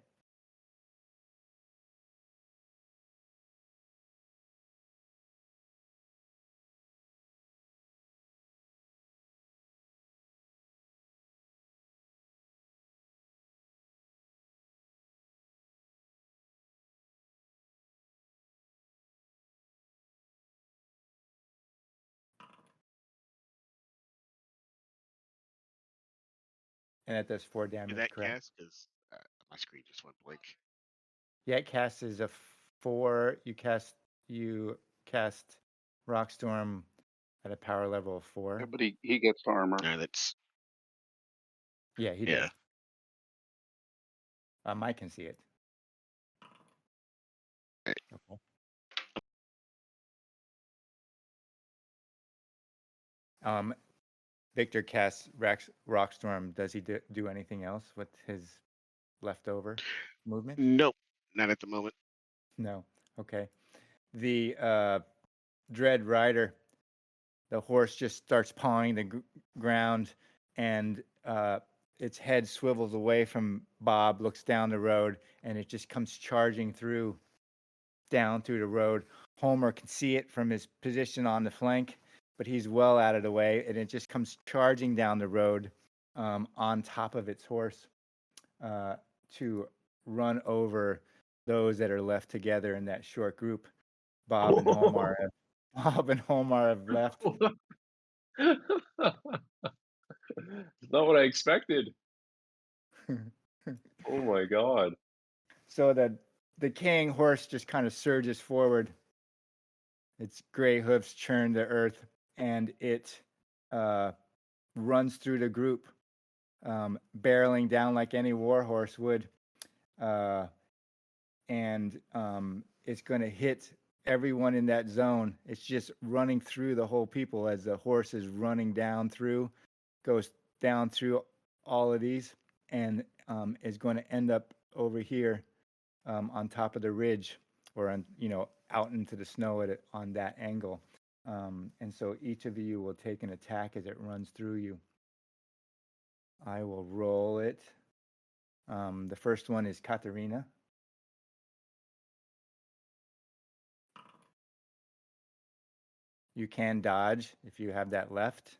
and it does 4 Did damage. that Correct. cast? Because my screen just went blank. Yeah, it casts as a 4. You cast Rockstorm at a power level of 4. Yeah, but he gets armor. No, that's Yeah, he yeah. does. Mike can see it. Right. Okay. Victor casts Rockstorm. Does he do anything else with his leftover movement? Nope, not at the moment. No. Okay. The Dread Rider, the horse just starts pawing the ground, and its head swivels away from Bob, looks down the road, and it just comes charging down through the road. Homer can see it from his position on the flank, but he's well out of the way, and it just comes charging down the road on top of its horse to run over those that are left together in that short group. Bob and Homer have left. It's not what I expected. Oh my god. So the king horse just kind of surges forward. Its gray hoofs churn the earth, and it runs through the group, barreling down like any war horse would. And it's going to hit everyone in that zone. It's just running through the whole people as the horse is running down through, goes down through all of these, and is going to end up over here on top of the ridge, or on, out into the snow on that angle. And so each of you will take an attack as it runs through you. I will roll it. The first one is Katarina. You can dodge if you have that left.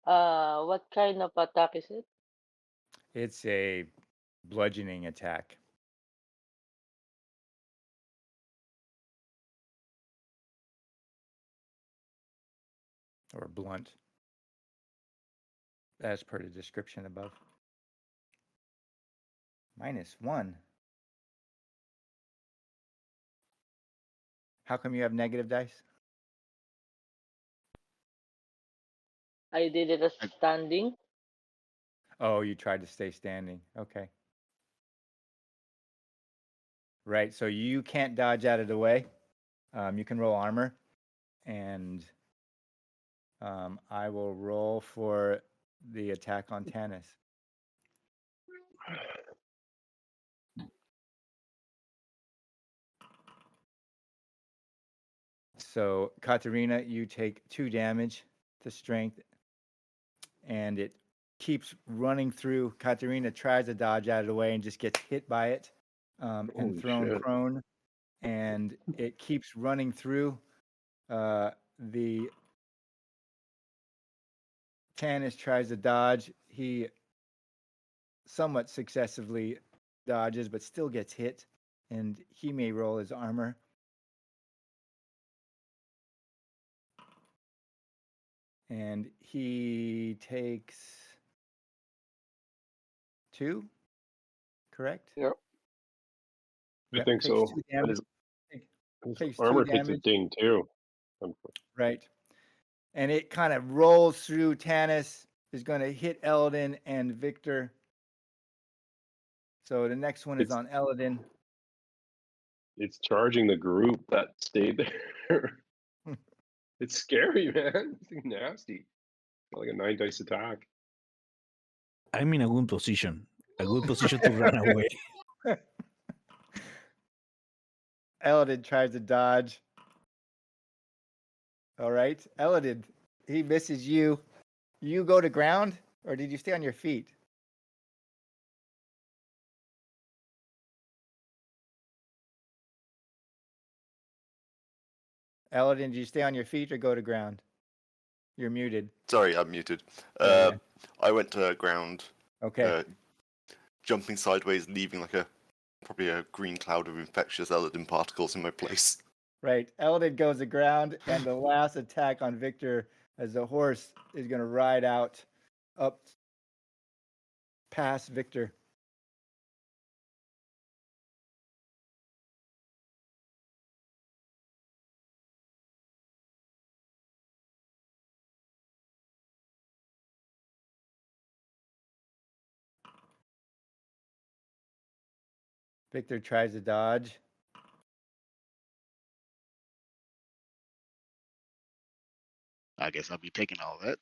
What kind of attack is it? It's a bludgeoning attack. Or blunt, as per the description above. -1. How come you have negative dice? I did it as standing. Oh, you tried to stay standing. Okay. Right, so you can't dodge out of the way. You can roll armor, and I will roll for the attack on Tanis. So, Katarina, you take 2 damage to strength, and it keeps running through. Katarina tries to dodge out of the way and just gets hit by it and Holy thrown shit. prone. And it keeps running through. The Tanis tries to dodge. He somewhat successively dodges, but still gets hit, and he may roll his armor. And he takes 2, correct? Yep. I think takes so. 2 But damage. his Takes 2 armor takes a damage. ding too. Right. And it kind of rolls through. Tanis is going to hit Eldon and Victor. So the next one is on Eldon. It's charging the group that stayed there. It's scary, man. It's nasty. Like a 9 dice attack. I'm in a good position. A good position to run away. Eldon tries to dodge. All right. Eldon, he misses you. You go to ground, or did you stay on your feet? Eladin, did you stay on your feet or go to ground? You're muted. Sorry, I'm muted. Yeah. I went to ground, Okay. jumping sideways, leaving like probably a green cloud of infectious Eladin particles in my place. Right. Eldon goes to ground, and the last attack on Victor as the horse is going to ride out up past Victor. Victor tries to dodge. I guess I'll be taking all that.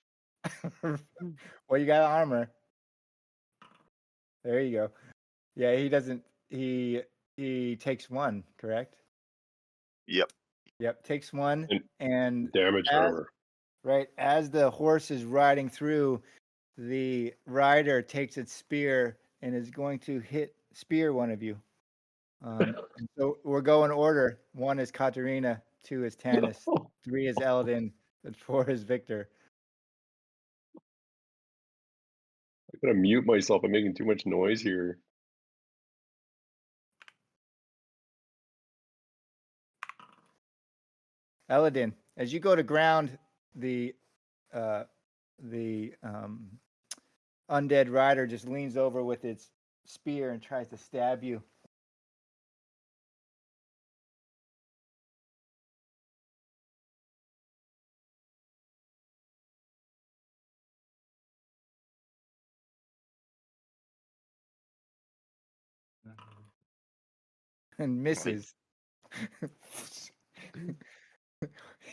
Well, you got armor. There you go. Yeah, he doesn't. He takes one, correct? Yep. Yep, takes one, and Damage armor. right as the horse is riding through, the rider takes its spear and is going to spear one of you. And so we'll go in order. 1 is Katarina, 2 is Tanis, 3 is Eldin, and 4 is Victor. I'm gonna mute myself. I'm making too much noise here. Eladin, as you go to ground, the undead rider just leans over with its spear and tries to stab you. And misses.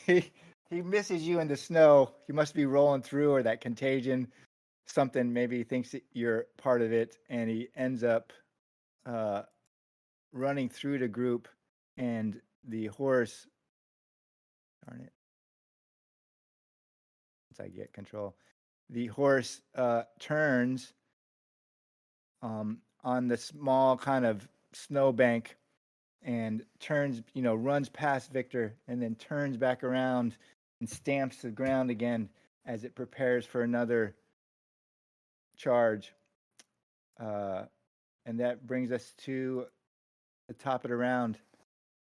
he misses you in the snow. You must be rolling through, or that contagion, something. Maybe he thinks that you're part of it, and he ends up running through the group, and the horse. Darn it! Once I get control, the horse turns on the small kind of snowbank and turns, runs past Victor and then turns back around and stamps the ground again as it prepares for another charge. And that brings us to the top of the round.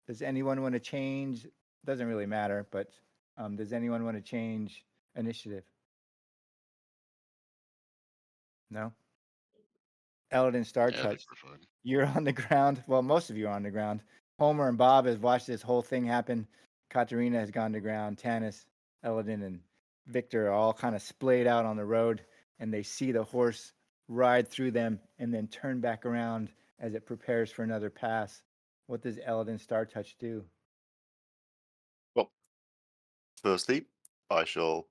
Does anyone want to change? Doesn't really matter, but does anyone want to change initiative? No? Eldon Star Yeah, Touch. that's for fun. You're on the ground. Well, most of you are on the ground. Homer and Bob has watched this whole thing happen. Katarina has gone to ground. Tanis, Eladin, and Victor are all kind of splayed out on the road, and they see the horse ride through them and then turn back around as it prepares for another pass. What does Eladin Star Touch do? Well, firstly, I shall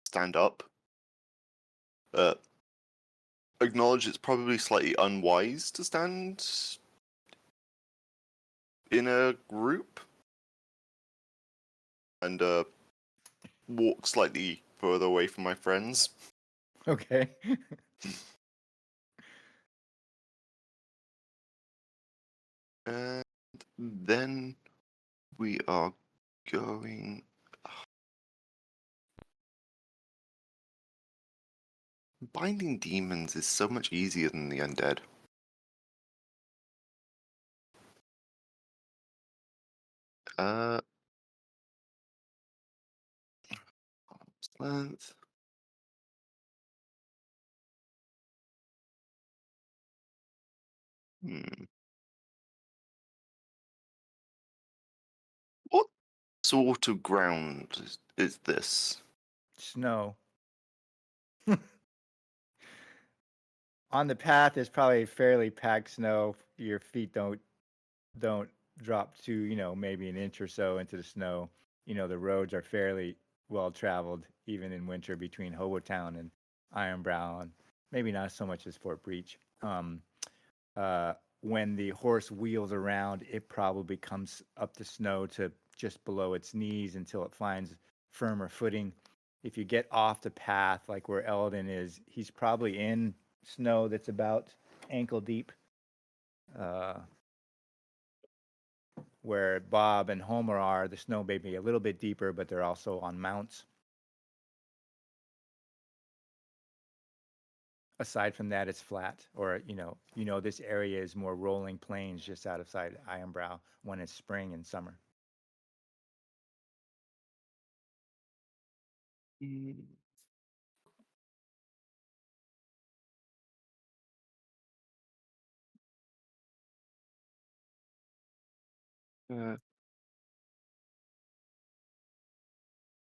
stand up. Acknowledge it's probably slightly unwise to stand in a group, and walk slightly further away from my friends. Okay. And then we are going. Binding demons is so much easier than the undead. Arm's length. What sort of ground is this? Snow. On the path is probably fairly packed snow. Your feet don't drop to, maybe an inch or so into the snow. The roads are fairly well traveled, even in winter, between Hobotown and Ironbrow, and maybe not so much as Fort Breach. When the horse wheels around, it probably comes up the snow to just below its knees until it finds firmer footing. If you get off the path, like where Eldon is, he's probably in snow that's about ankle deep. where Bob and Homer are, the snow may be a little bit deeper, but they're also on mounts. Aside from that, it's flat, or this area is more rolling plains just outside Ironbrow when it's spring and summer.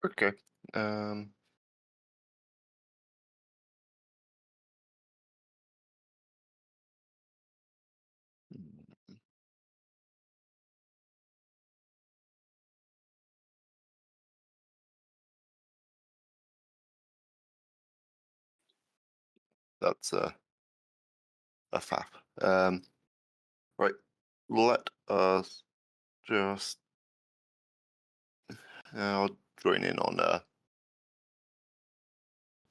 Okay. That's a faff. Right. Let us just. I'll join in on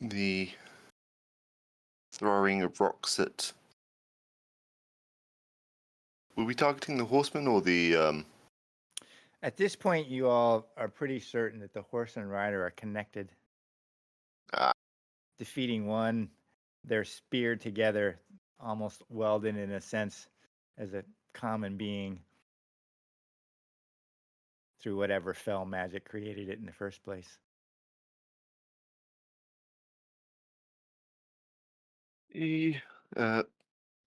the throwing of rocks at. Were we targeting the horseman or the? At this point, you all are pretty certain that the horse and rider are connected. Defeating one, they're speared together, almost welded in a sense as a common being through whatever fell magic created it in the first place.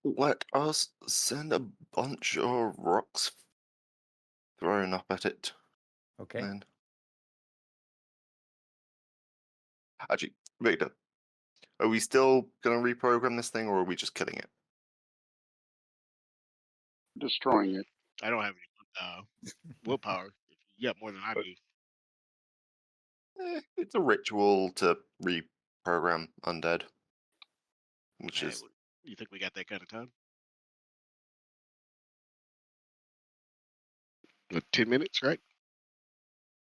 Let us send a bunch of rocks thrown up at it. Okay. And actually, Victor, are we still going to reprogram this thing, or are we just killing it? Destroying it. I don't have any willpower. You got more than I do. It's a ritual to reprogram undead, which Hey, is. you think we got that kind of time? 10 minutes, right?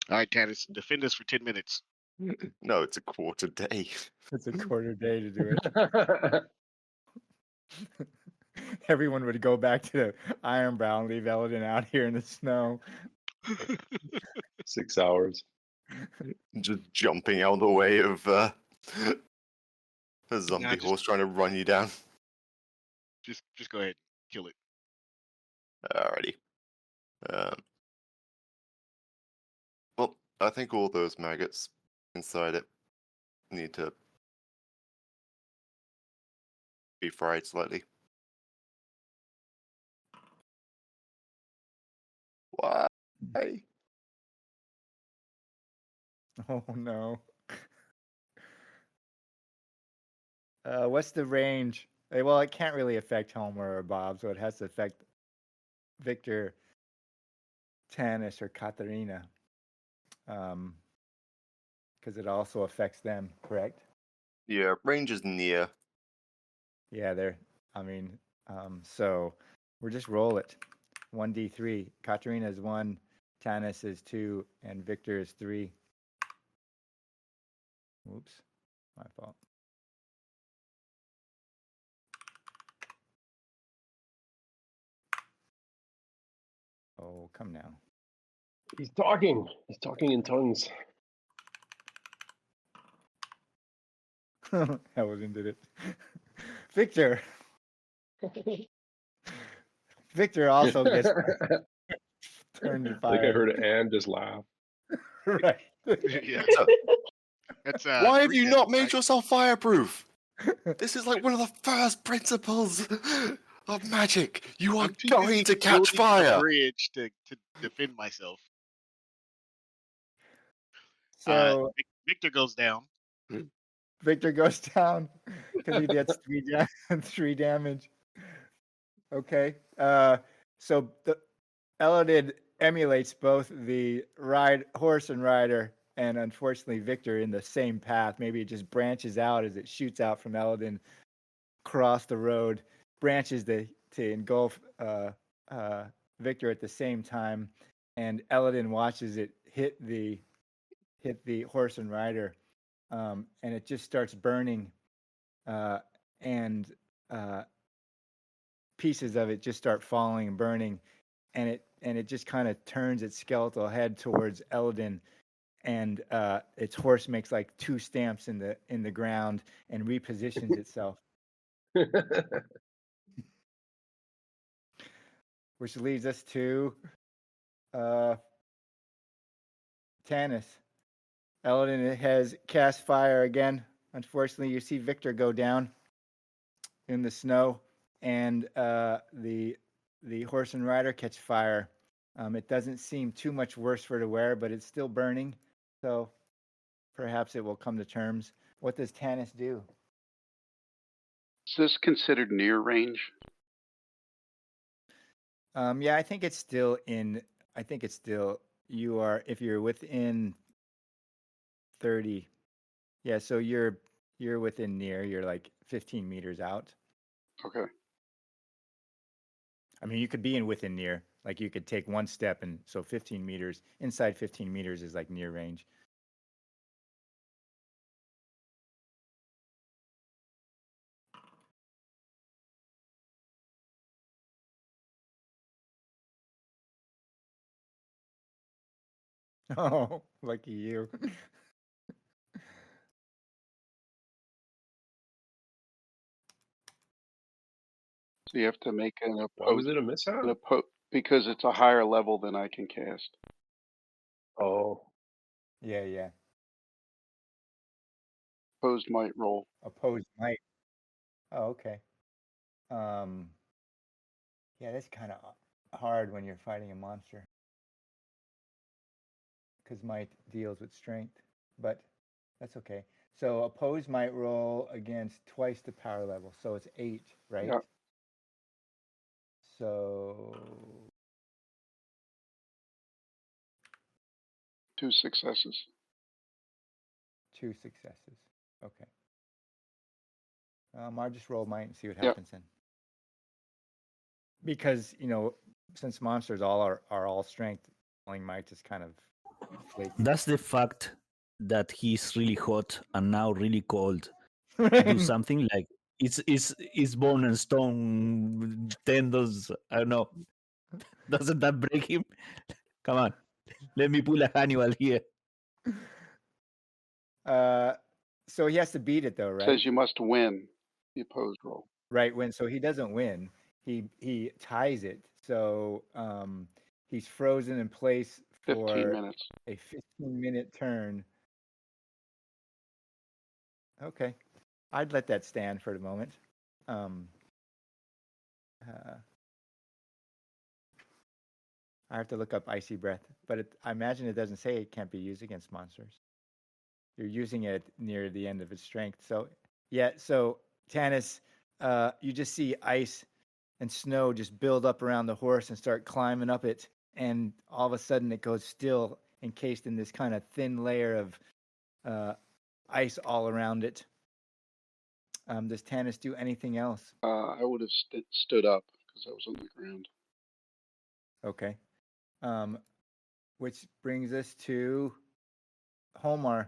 All right, Tannis, defend us for 10 minutes. No, it's a quarter day. It's a quarter day to do it. Everyone would go back to Ironbrow and leave Eldon out here in the snow. 6 hours. Just jumping out of the way of a zombie horse trying to run you down. Just go ahead, kill it. Alrighty. Well, I think all those maggots inside it need to be fried slightly. Why? Oh no. What's the range? Well, it can't really affect Homer or Bob, so it has to affect Victor, Tanis, or Katarina. Because it also affects them, correct? Yeah, range is near. Yeah, so we'll just roll it. 1d3. Katarina is 1, Tanis is 2, and Victor is 3. Oops, my fault. Oh, come now. He's talking. He's talking in tongues. Eldon did it. Victor. Victor also gets turned to I think I fire. heard Anne just laugh. Right. Yeah. That's Why have 3 you hits, not made right? yourself fireproof? This is like one of the first principles of magic. You are I'm too going busy to catch building a fire. bridge to defend myself. So Victor goes down. Victor goes down because he gets 3 damage. Okay. So the Eladin emulates both the horse and rider, and unfortunately Victor in the same path. Maybe it just branches out as it shoots out from Eladin, across the road, branches to engulf Victor at the same time, and Eladin watches it hit the horse and rider, and it just starts burning, and pieces of it just start falling and burning, and and it just kind of turns its skeletal head towards Eldon, and its horse makes like 2 stamps in the ground and repositions itself, which leads us to Tanis. Eldon has cast fire again. Unfortunately, you see Victor go down in the snow, and the horse and rider catch fire. It doesn't seem too much worse for the wearer, but it's still burning. So perhaps it will come to terms. What does Tanis do? Is this considered near range? Yeah, I think it's still in. I think it's still. You are, if you're within 30. Yeah, so you're within near. You're like 15 meters out. Okay. I mean, you could be in within near. Like you could take 1 step, and so 15 meters. Inside 15 meters is like near range. Oh, lucky you. So you have to make an Why was oppose, it a mishap? because it's a higher level than I can cast. Oh, Yeah. Opposed might roll. Opposed might. Oh, okay. Yeah, that's kind of hard when you're fighting a monster, because might deals with strength, but that's okay. So opposed might roll against twice the power level, so it's 8, right? Yeah. So 2 successes. 2 successes. Okay. I'll just roll might and see what Yep. happens then. Because, since monsters all are all strength, rolling might is kind of flaky. Does the fact that he's really hot and now really cold do something like it's bone and stone tendons? I don't know. Doesn't that break him? Come on, let me pull a Hannibal here. So he has to beat it though, right? Says you must win the opposed roll. Right, so he doesn't win. He ties it. So he's frozen in place 15 for minutes. a 15-minute turn. Okay. I'd let that stand for the moment. I have to look up Icy Breath, but I imagine it doesn't say it can't be used against monsters. You're using it near the end of its strength. So, yeah, so Tanis, you just see ice and snow just build up around the horse and start climbing up it, and all of a sudden it goes still, encased in this kind of thin layer of ice all around it. Does Tanis do anything else? I would have stood up because I was on the ground. Okay. Which brings us to Homar.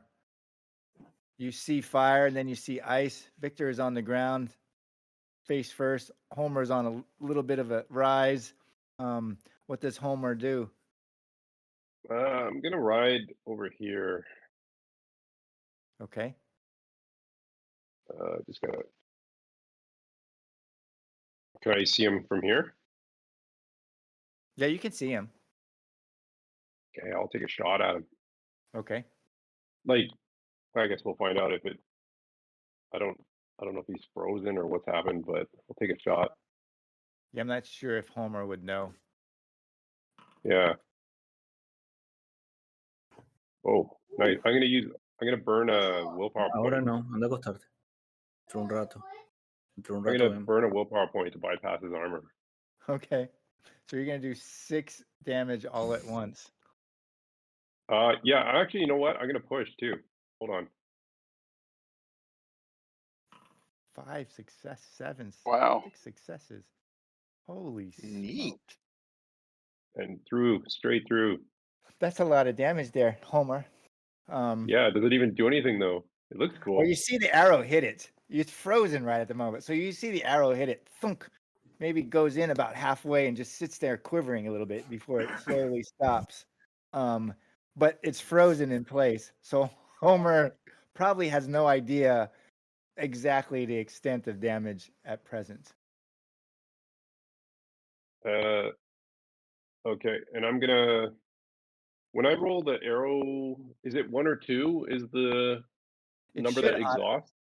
You see fire, and then you see ice. Victor is on the ground, face first. Homer's on a little bit of a rise. What does Homer do? I'm gonna ride over here. Okay. Just gotta. Can I see him from here? Yeah, you can see him. Okay, I'll take a shot at him. Okay. Like, I guess we'll find out if it. I don't know if he's frozen or what's happened, but I'll take a shot. Yeah, I'm not sure if Homer would know. Yeah. Oh, nice. I'm gonna burn a willpower Ahora point. no, anda a acostarte. Entre un rato. Entre un I'm rato gonna vemos. burn a willpower point to bypass his armor. Okay. So you're going to do 6 damage all at once. Yeah, actually, you know what? I'm gonna push too. Hold on. 5 success, 7. Wow. 6 successes. Holy Neat. smoke. And straight through. That's a lot of damage there, Homer. Yeah, does it even do anything though? It looks cool. Well, you see the arrow hit it. It's frozen right at the moment. So you see the arrow hit it. Thunk. maybe goes in about halfway and just sits there quivering a little bit before it slowly stops. But it's frozen in place. So Homer probably has no idea exactly the extent of damage at present. Okay, and I'm gonna. When I roll the arrow, is it 1 or 2? Is the It number should that exhausts?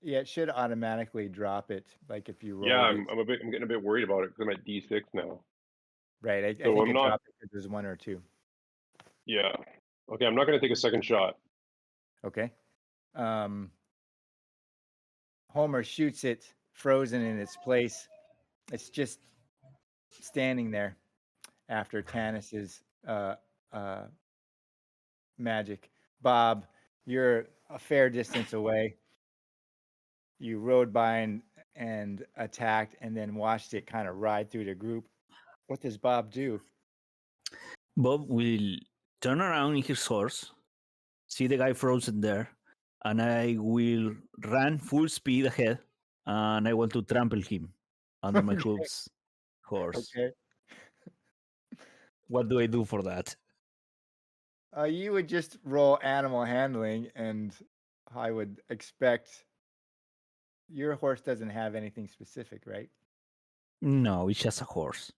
Yeah, it should automatically drop it. Like if you roll Yeah, it. I'm getting a bit worried about it because I'm at D6 now. Right. I So think I'm it not. dropped it because there's 1 or 2. Yeah. Okay, I'm not gonna take a second shot. Okay. Homer shoots it frozen in its place. It's just standing there after Tanis's magic. Bob, you're a fair distance away. You rode by and attacked and then watched it kind of ride through the group. What does Bob do? Bob will turn around in his horse, see the guy frozen there, and I will run full speed ahead, and I want to trample him under my Okay. group's horse. Okay. What do I do for that? You would just roll animal handling, and I would expect your horse doesn't have anything specific, right? No, it's just a horse.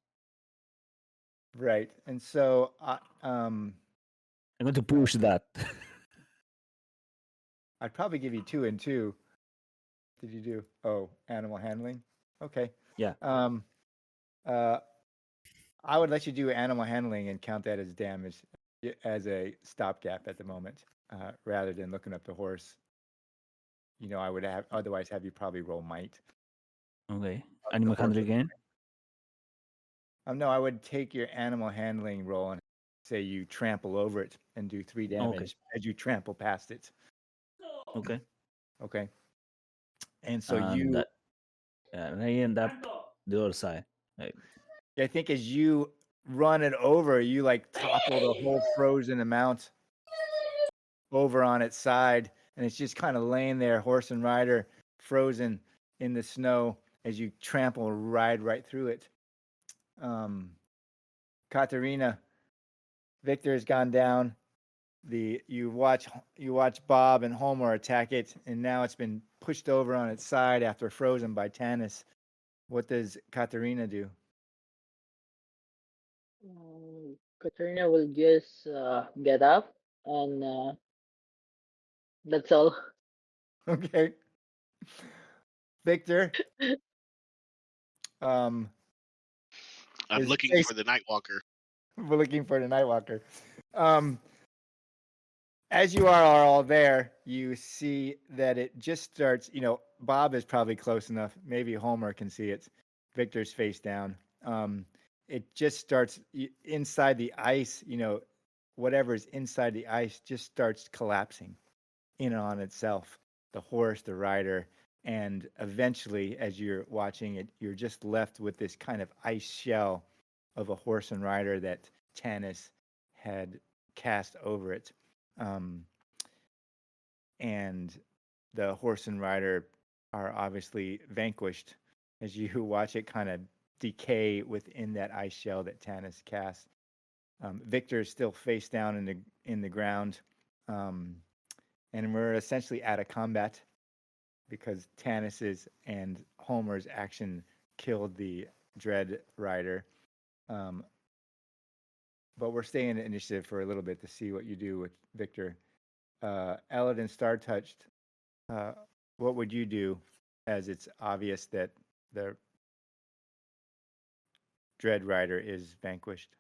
Right. And so, I'm going to push that. I'd probably give you 2 and 2. Did you do? Oh, animal handling. Okay. Yeah. I would let you do animal handling and count that as damage as a stopgap at the moment, rather than looking up the horse. You know, I would otherwise have you probably roll might. Okay. Animal handling again? No, I would take your animal handling roll and say you trample over it and do 3 damage as you trample past it. Okay. Okay. And so And and I end up the other side. I think as you run it over, you like topple the whole frozen amount over on its side, and it's just kind of laying there, horse and rider, frozen in the snow as you trample right through it. Katerina, Victor has gone down. You watch Bob and Homer attack it, and now it's been pushed over on its side after frozen by Tanis. What does Katerina do? Katrina will just get up and that's all. Okay. Victor. I'm is looking face- for the Nightwalker. We're looking for the Nightwalker. As you are all there, you see that it just starts. You know, Bob is probably close enough. Maybe Homer can see it. Victor's face down. It just starts inside the ice. You know, whatever's inside the ice just starts collapsing in on itself. The horse, the rider, and eventually, as you're watching it, you're just left with this kind of ice shell of a horse and rider that Tanis had cast over it. And the horse and rider are obviously vanquished as you watch it kind of decay within that ice shell that Tanis cast. Victor is still face down in the ground, and we're essentially out of combat because Tanis's and Homer's action killed the Dread Rider. But we're staying in initiative for a little bit to see what you do with Victor. Eladin Star-Touched, what would you do as it's obvious that the Dread Rider is vanquished?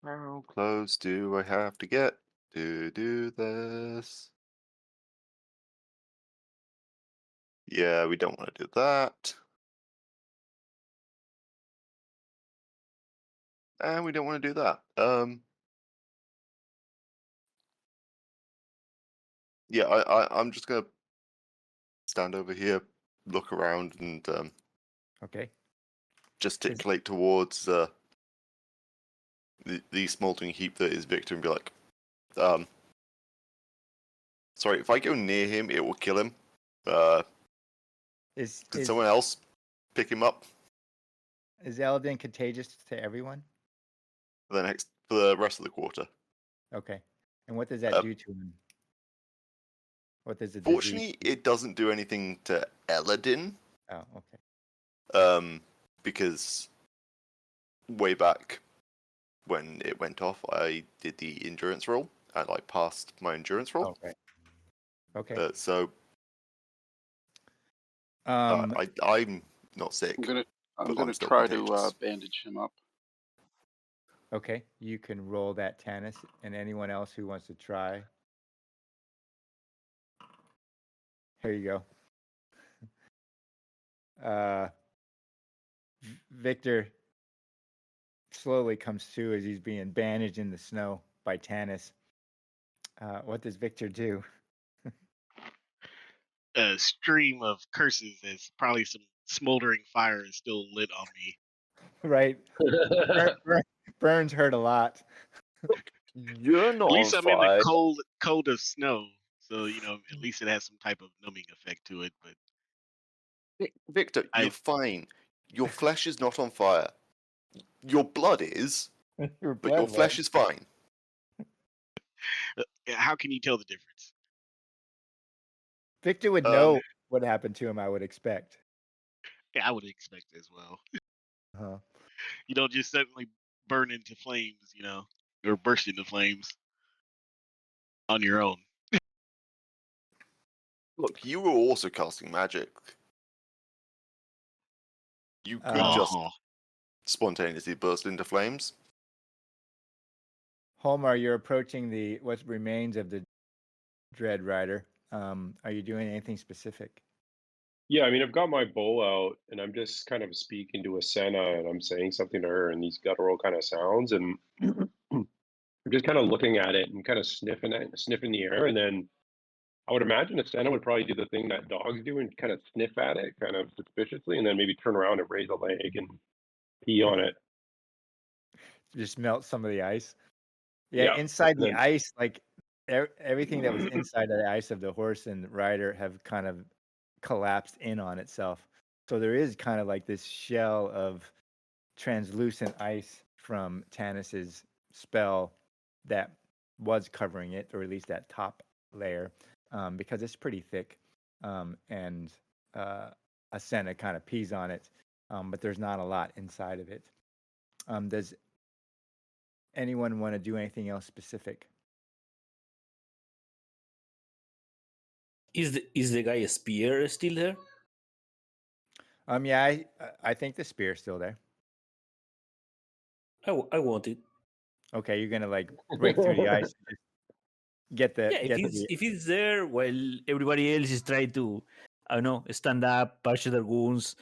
How close do I have to get to do this? Yeah, we don't want to do that. And we don't want to do that. Yeah, I'm just gonna stand over here, look around, and Okay. gesticulate towards the smoldering heap that is Victor, and be like, sorry, if I go near him, it will kill him. Is Did is someone else pick him up is Eldin contagious to everyone? for the rest of the quarter? Okay. And what does that Uh, do to him? What does the disease? Fortunately, it doesn't do anything to Eladin. Oh, okay. Because way back when it went off, I did the endurance roll and I passed my endurance roll. Okay. Okay. So Um, I'm not sick. I'm but gonna still try to contagious. bandage him up. okay. You can roll that, Tanis, and anyone else who wants to try. Here you go. Victor slowly comes to as he's being bandaged in the snow by Tanis. What does Victor do? A stream of curses as probably some smoldering fire is still lit on me. Right. Burns hurt a lot. You're not At least on I'm in fire. the cold of snow, so at least it has some type of numbing effect to it. But Victor, you're fine. Your flesh is not on fire. Your blood is, but your flesh is fine. how can you tell the difference? Victor would know what happened to him, I would expect. Yeah, I would expect as well. Uh-huh. You don't just suddenly burn into flames, or burst into flames on your own. Look, you were also casting magic. You could just spontaneously burst into flames. Holmar, you're approaching what remains of the Dread Rider. Are you doing anything specific? Yeah, I mean, I've got my bow out, and I'm just kind of speaking to Asena, and I'm saying something to her in these guttural kind of sounds, and I'm just kind of looking at it and kind of sniffing the air, and then I would imagine Asena would probably do the thing that dogs do and kind of sniff at it, kind of suspiciously, and then maybe turn around and raise a leg and pee on it. Just melt some of the ice. Yeah, inside the ice, like everything that was inside of the ice of the horse and rider have kind of collapsed in on itself. So there is kind of like this shell of translucent ice from Tanis's spell that was covering it, or at least that top layer, because it's pretty thick. And Asena kind of pees on it, but there's not a lot inside of it. Does anyone want to do anything else specific? Is the guy spear still there? Yeah, I think the spear's still there. I want it. Okay, you're gonna like break through the ice, and just if it's there while everybody else is trying to, I don't know, stand up, patch their wounds,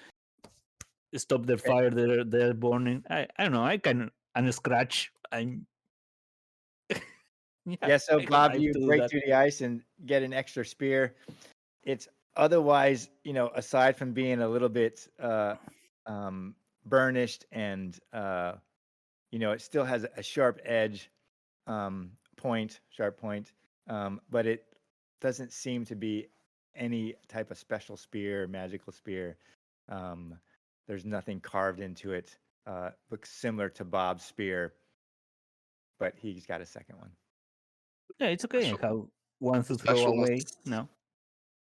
stop their fire they're burning. I don't know. I can unscratch and. So Bob, you break through the ice and get an extra spear. It's otherwise, aside from being a little bit burnished and it still has a sharp edge, sharp point, but it doesn't seem to be any type of special spear or magical spear. There's nothing carved into it. Looks similar to Bob's spear, but he's got a second one. Yeah, it's okay. I have one to throw away. No.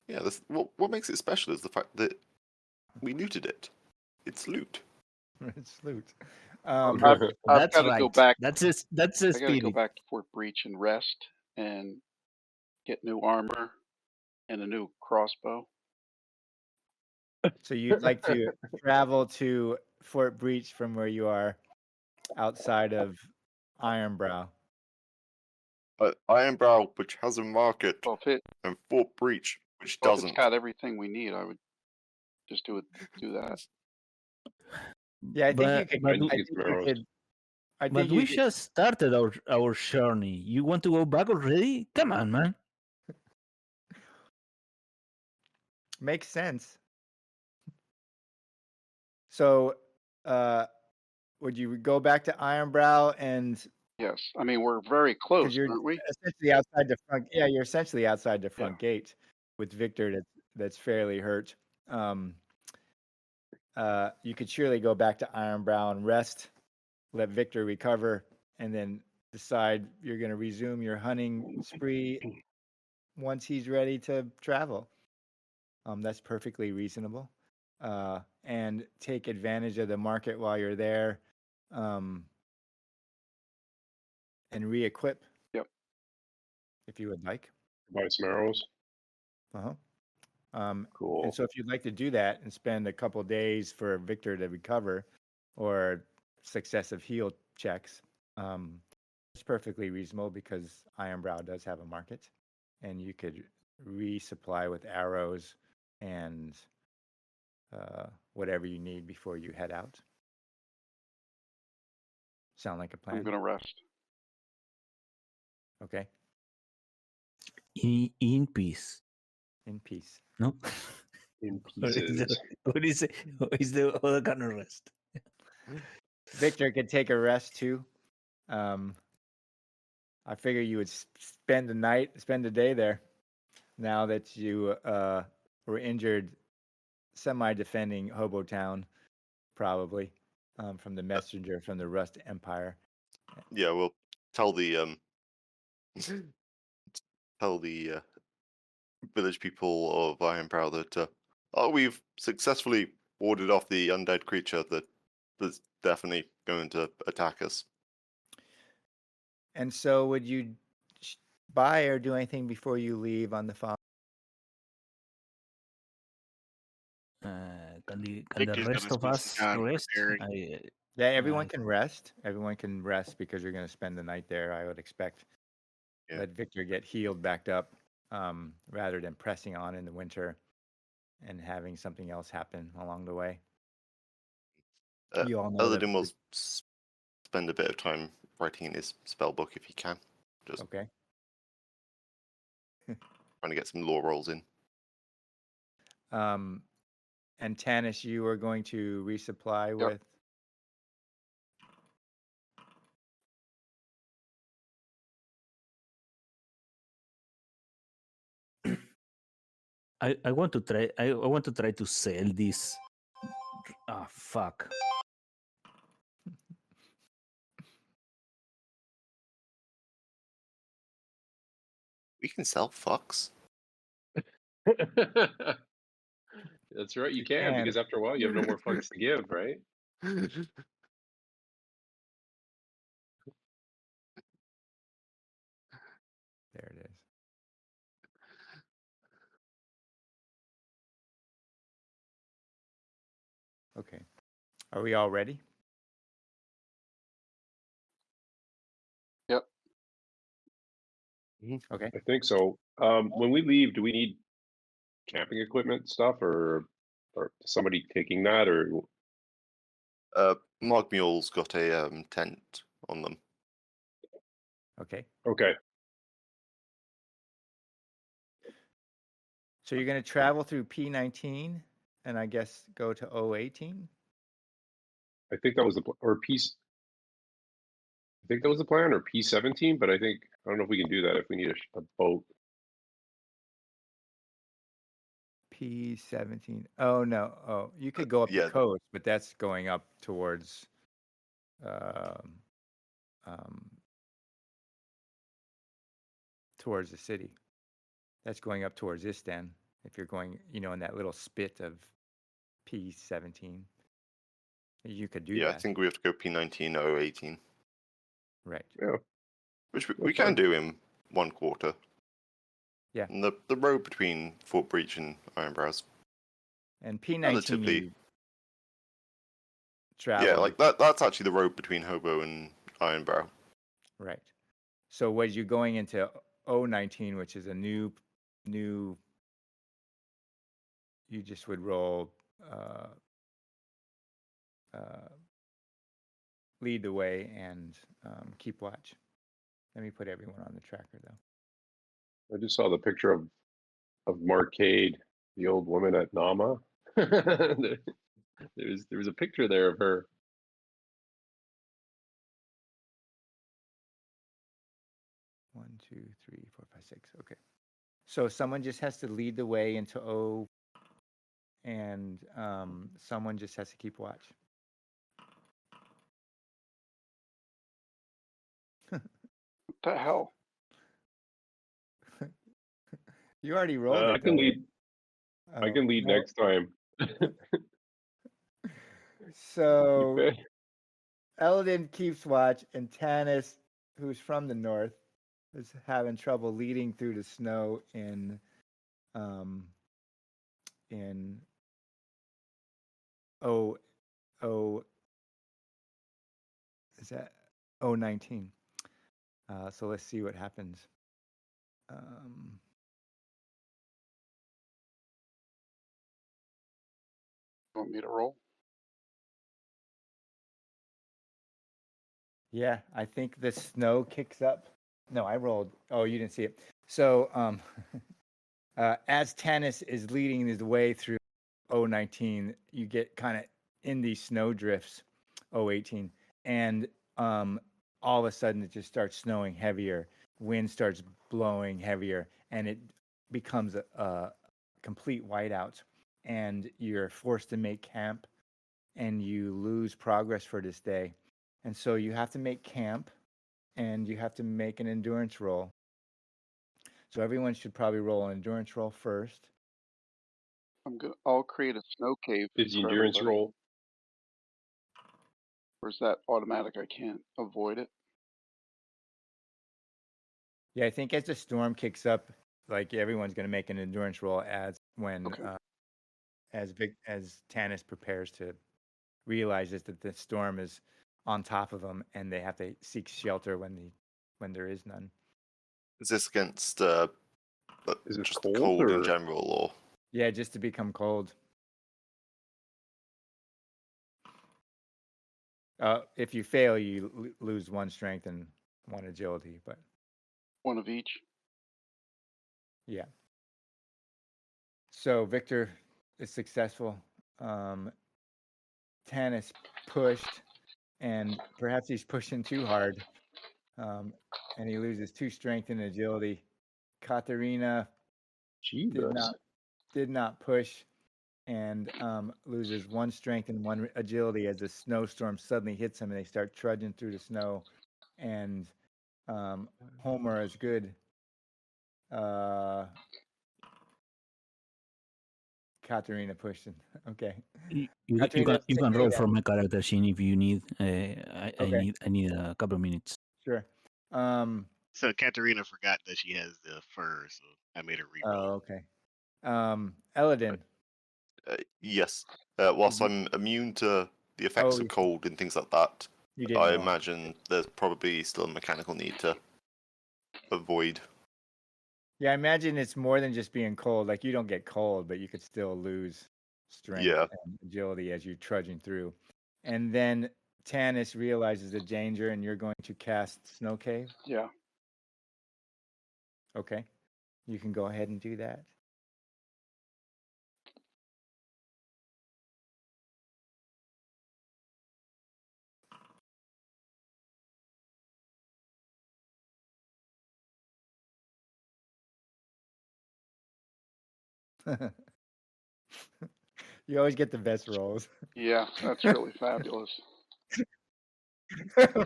Yeah, what makes it special is the fact that we looted it. It's loot. It's loot. I've got to go back. That's I got to go back to Fort Breach and rest and get new armor and a new crossbow. So you'd like to travel to Fort Breach from where you are outside of Ironbrow. Ironbrow, which has a market, and Fort Breach, which doesn't. If it's got everything we need, I would just do that. Yeah, I think you could. But we just started our journey. You want to go back already? Come on, man. Makes sense. So, would you go back to Ironbrow and? Yes, I mean we're very close, aren't we? Essentially outside the front. Yeah, you're essentially outside the front gate with Victor that's fairly hurt. You could surely go back to Ironbrow and rest, let Victor recover, and then decide you're going to resume your hunting spree once he's ready to travel. That's perfectly reasonable. And take advantage of the market while you're there, and re-equip. Yep. If you would like. Buy some arrows. Cool. And so if you'd like to do that and spend a couple days for Victor to recover or successive heal checks, it's perfectly reasonable because Ironbrow does have a market, and you could resupply with arrows and whatever you need before you head out. Sound like a plan? I'm gonna rest. Okay. In peace. In peace. No? In Or is pieces. the- What is it? What is the other kind of rest? Victor could take a rest too. I figure you would spend the day there. Now that you were injured, semi-defending Hobo Town, probably from the messenger from the Rust Empire. Yeah, we'll tell the village people of Ironbrow that we've successfully warded off the undead creature that was definitely going to attack us. And so, would you buy or do anything before you leave on the farm? Can the Victor's rest gonna of spend some us time rest? preparing. Yeah, everyone I- can rest. Everyone can rest because you're going to spend the night there. I would expect. Yeah. Let Victor get healed back up, rather than pressing on in the winter and having something else happen along the way. You all know that. Elodin will spend a bit of time writing in his spell book if he can. Just Okay. trying to get some lore rolls in. And Tanis, you are going to resupply with. I want to try. I want to try to sell this. Ah, fuck. We can sell fucks. That's right, you You can, can. because after a while you have no more fucks to give, right? There it is. Okay. Are we all ready? Yep. Okay. I think so. When we leave, do we need camping equipment stuff or somebody taking that, or Mog Mule's got a tent on them. Okay. okay? So you're going to travel through P19 and I guess go to O18? I think that was the or piece. I think that was the plan, or P17, but I don't know if we can do that if we need a boat. P17. Oh, no. Oh, you could go up the yeah. coast, but that's going up towards towards the city. That's going up towards Istan. If you're going, in that little spit of P17, you could do Yeah, that. I think we have to go P19 or 18. Right. Yeah. Which we That's can fine. do in 1 quarter. Yeah. And the road between Fort Breach and Ironbrow's And P19 relatively. you travel. Yeah, like that's actually the road between Hobo and Ironbrow. Right. So was you going into O19, which is a new you just would roll lead the way and keep watch. Let me put everyone on the tracker though. I just saw the picture of Marcade, the old woman at Nama. there was a picture there of her. One, two, three, four, five, six. Okay. So someone just has to lead the way into O, and someone just has to keep watch. What the hell? You already rolled it. I can though. lead. I Oh, can lead no. next time. So You bet. Eldon keeps watch, and Tanis, who's from the north, is having trouble leading through the snow in O is that 019. So let's see what happens. Want me to roll? Yeah, I think the snow kicks up. No, I rolled. Oh, you didn't see it. So as Tanis is leading his way through 019, you get kind of in these snow drifts, 018, and all of a sudden it just starts snowing heavier. Wind starts blowing heavier, and it becomes a complete whiteout. And you're forced to make camp, and you lose progress for this day. And so you have to make camp, and you have to make an endurance roll. So everyone should probably roll an endurance roll first. I'll create a snow cave Is the for endurance everybody. roll? Or is that automatic? I can't avoid it. Yeah, I think as the storm kicks up, like everyone's going to make an endurance roll as when Okay. as Tanis prepares to realizes that the storm is on top of them, and they have to seek shelter when there is none. Is this against Is it just cold, cold in or- general, or Yeah, just to become cold. If you fail, you lose 1 strength and 1 agility, but One of each. yeah. So Victor is successful. Tanis pushed, and perhaps he's pushing too hard, and he loses 2 strength and agility. Katerina Jesus. did not push, and loses 1 strength and 1 agility as the snowstorm suddenly hits him, and they start trudging through the snow. And Homer is good. Katerina pushed him. Okay. You Katerina, can take care roll of that. for my character sheet if you need. I Okay. need a couple of minutes. Sure. So Katerina forgot that she has the fur, so I made her Oh, reroll. okay. Eladin. yes. Whilst you- I'm immune to the effects Oh, of cold and things like that, You didn't I roll. imagine there's probably still a mechanical need to avoid. Yeah, I imagine it's more than just being cold. Like you don't get cold, but you could still lose strength Yeah. and agility as you're trudging through. And then Tanis realizes the danger, and you're going to cast Snow Cave. Yeah. Okay. You can go ahead and do that. You always get the best rolls. Yeah, that's really fabulous.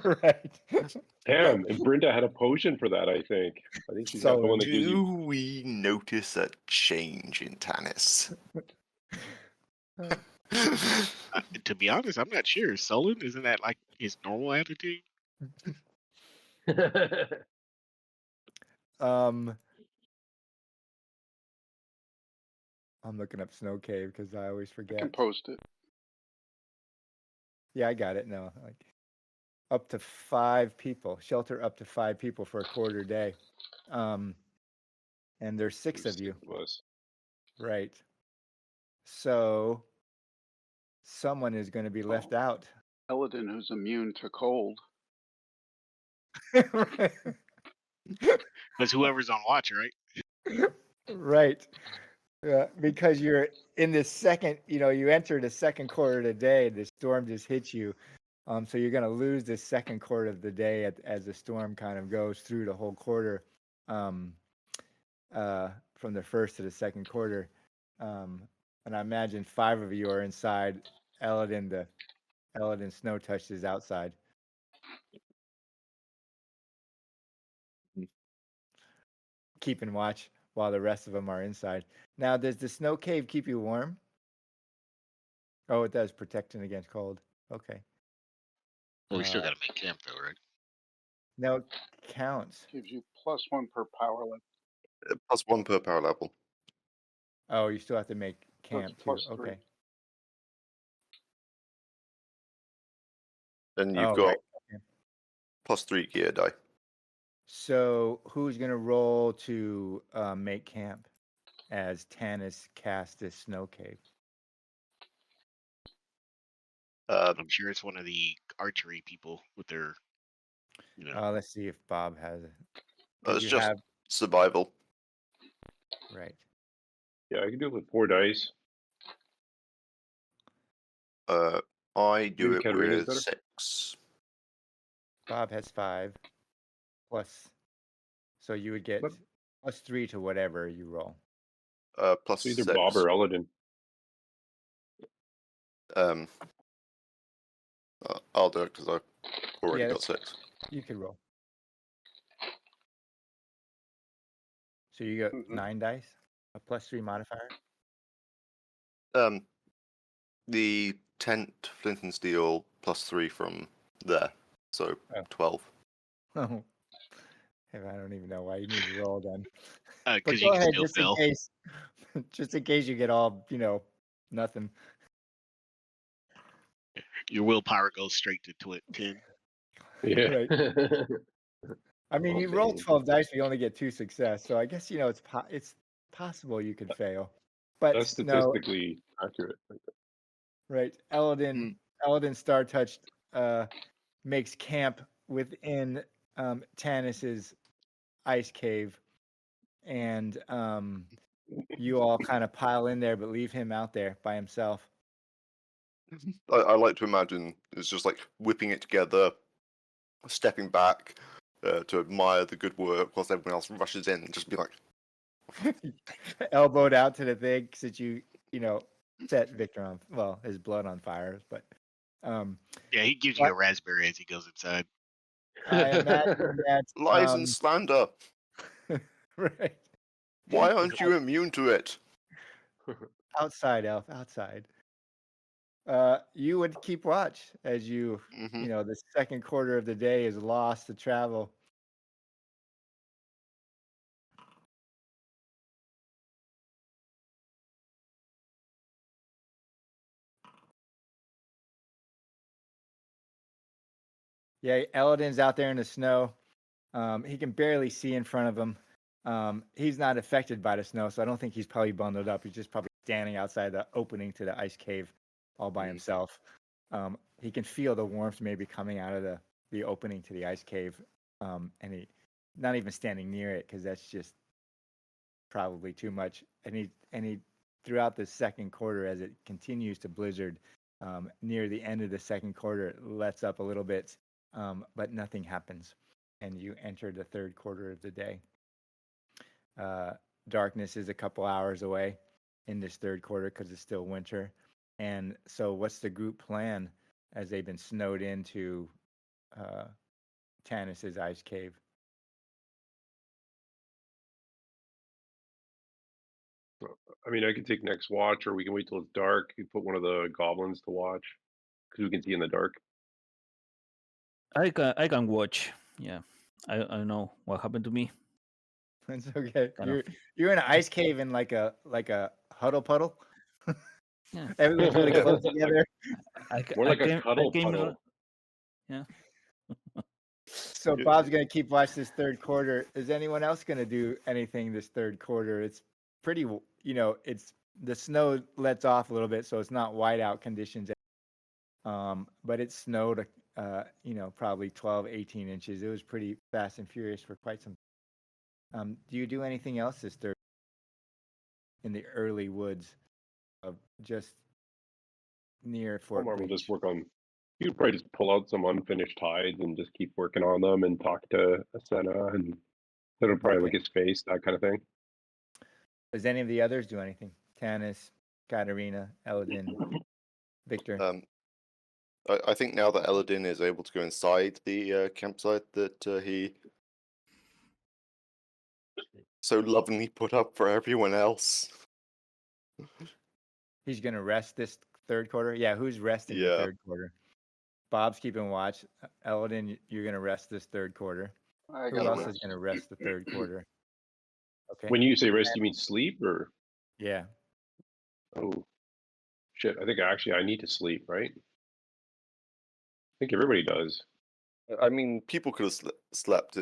Right. Damn, and Brenda had a potion for that, I think. I think she's got the So one that gives Do you. we notice a change in Tanis? To be honest, I'm not sure. Sullen, isn't that like his normal attitude? I'm looking up Snow Cave because I always I forget. can post it. Yeah, I got it. No, like up to 5 people. Shelter up to 5 people for a quarter day. And there's 6 of you. Was. Right. So someone is going to be left out. Eladin, who's immune to cold. Because whoever's on watch, right? Right. Yeah, because you're in this second, you enter the second quarter of the day, the storm just hits you. So you're going to lose the second quarter of the day as the storm kind of goes through the whole quarter. from the first to the second quarter. And I imagine 5 of you are inside. Eladin Snow Touch is outside. Keeping watch while the rest of them are inside. Now, does the snow cave keep you warm? Oh, it does. Protection against cold. Okay. Well, we still got to make camp though, right? No, it counts. Gives you +1 per power level. +1 per power level. Oh, you still have to make So it's camp too. +3. Okay. Then you've Oh, got right. Okay. +3 gear die. So who's gonna roll to make camp as Tanis casts this snow cave? I'm sure it's one of the archery people with their, you know. Let's see if Bob has it. 'Cause It's you just have survival. right. Yeah, I can do it with 4 dice. I do Maybe it Katarina's with better? 6. Bob has 5 plus, so you would get What? +3 to whatever you roll. Plus So either 6. Bob or Eladin. I'll do it because I've already Yeah, got 6. you could roll. So you got 9 dice, a +3 modifier. The tent, flint and steel, +3 from there, so Oh. 12. Oh, I don't even know why you need to roll then. But Because go you can ahead, still just in fail. case. Just in case you get all, nothing. Your willpower goes straight to 10. Yeah. Right. I mean, Oh, you roll man. 12 dice, but you only get 2 success. So I guess it's possible you could fail. But That's no, statistically accurate. right? Eladin Star Touched makes camp within Tanis's ice cave, and you all kind of pile in there, but leave him out there by himself. I like to imagine it's just like whipping it together, stepping back to admire the good work whilst everyone else rushes in and just be like, Elbowed out to the thing since you set Victor on, his blood on fire. But Yeah, he gives you a raspberry as he goes inside. I imagine that lies and slander. right. Why aren't you immune to it? Outside, Elf, outside. You would keep watch as you the second quarter of the day is lost to travel. Yeah, Eladin's out there in the snow. He can barely see in front of him. He's not affected by the snow, so I don't think he's probably bundled up. He's just probably standing outside the opening to the ice cave all by himself. He can feel the warmth maybe coming out of the opening to the ice cave, and he not even standing near it because that's just probably too much. And he throughout the second quarter, as it continues to blizzard, near the end of the second quarter, it lets up a little bit, but nothing happens, and you enter the third quarter of the day. Darkness is a couple hours away in this third quarter because it's still winter. And so what's the group plan as they've been snowed into Tanis's ice cave? I mean, I can take next watch, or we can wait till it's dark. You put one of the goblins to watch because we can see in the dark. I can watch. Yeah, I don't know what happened to me. It's okay. Kind You're in an ice cave in like a huddle puddle. Yeah. Everyone's really close together. More like a cuddle puddle. Yeah. So Bob's gonna keep watch this third quarter. Is anyone else gonna do anything this third quarter? It's pretty, it's the snow lets off a little bit, so it's not whiteout conditions. But it snowed, probably 12, 18 inches. It was pretty fast and furious for quite some time. Do you do anything else this third in the early woods of just near Fort Omar will Breach? just work on. You could probably just pull out some unfinished hides and just keep working on them and talk to Asena, and it'll probably look his face, that kind of thing. Does any of the others do anything? Tanis, Katarina, Eladin, Victor. I think now that Eladin is able to go inside the campsite that he so lovingly put up for everyone else. He's gonna rest this third quarter. Yeah, who's resting the Yeah. third quarter? Bob's keeping watch. Eladin, you're gonna rest this third quarter. I Who got else rest. is gonna rest the third quarter? Okay. When you say rest, you mean sleep or? Yeah. Oh, shit. I think actually I need to sleep, right? I think everybody does. I mean, people could have slept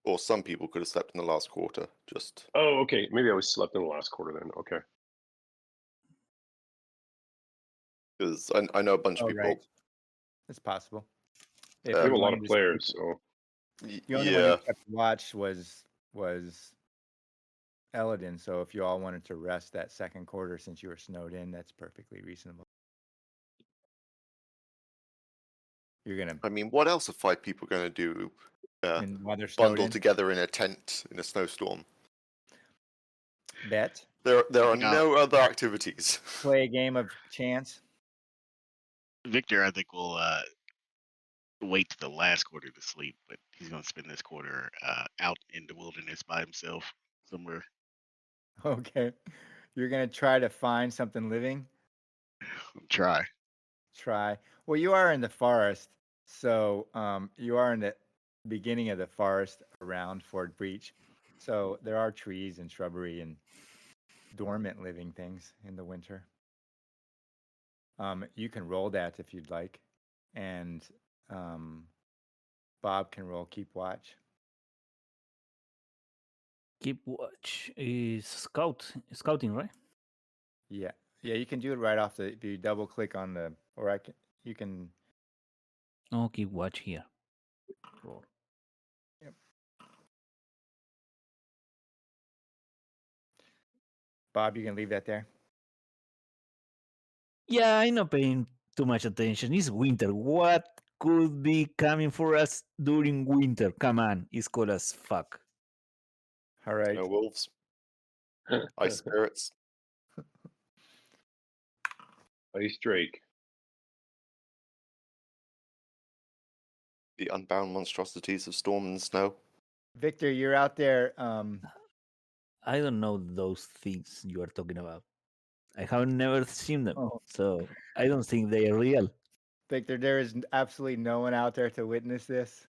or some people could have slept in the last quarter. Just Oh, okay. Maybe I was slept in the last quarter then. Okay. because I know a bunch of Oh, people. right. It's possible. If We have you a lot wanted of to players, sleep. so The only one who Yeah, kept watch was Eladin. So if you all wanted to rest that second quarter since you were snowed in, that's perfectly reasonable. You're gonna I mean, what else are 5 people going to do? and while they're snowed Bundle in, together in a tent in a snowstorm. bet, There are No. no other activities. play a game of chance. Victor, I think, will wait to the last quarter to sleep, but he's going to spend this quarter out in the wilderness by himself somewhere. Okay. You're gonna try to find something living. Try. Try. Well, you are in the forest, so you are in the beginning of the forest around Fort Breach. So there are trees and shrubbery and dormant living things in the winter. You can roll that if you'd like, and Bob can roll keep watch. Keep watch is scouting, right? Yeah, yeah, you can do it right off the. If you double click on the, or I can, you can. Oh, keep watch here. Roll. Yep. Bob, you can leave that there. Yeah, I'm not paying too much attention. It's winter. What could be coming for us during winter? Come on, it's cold as fuck. All right. No wolves, ice spirits. Ice Drake. The unbound monstrosities of storm and snow. Victor, you're out there. I don't know those things you are talking about. I have never seen them, Oh. so I don't think they are real. Victor, there is absolutely no one out there to witness this.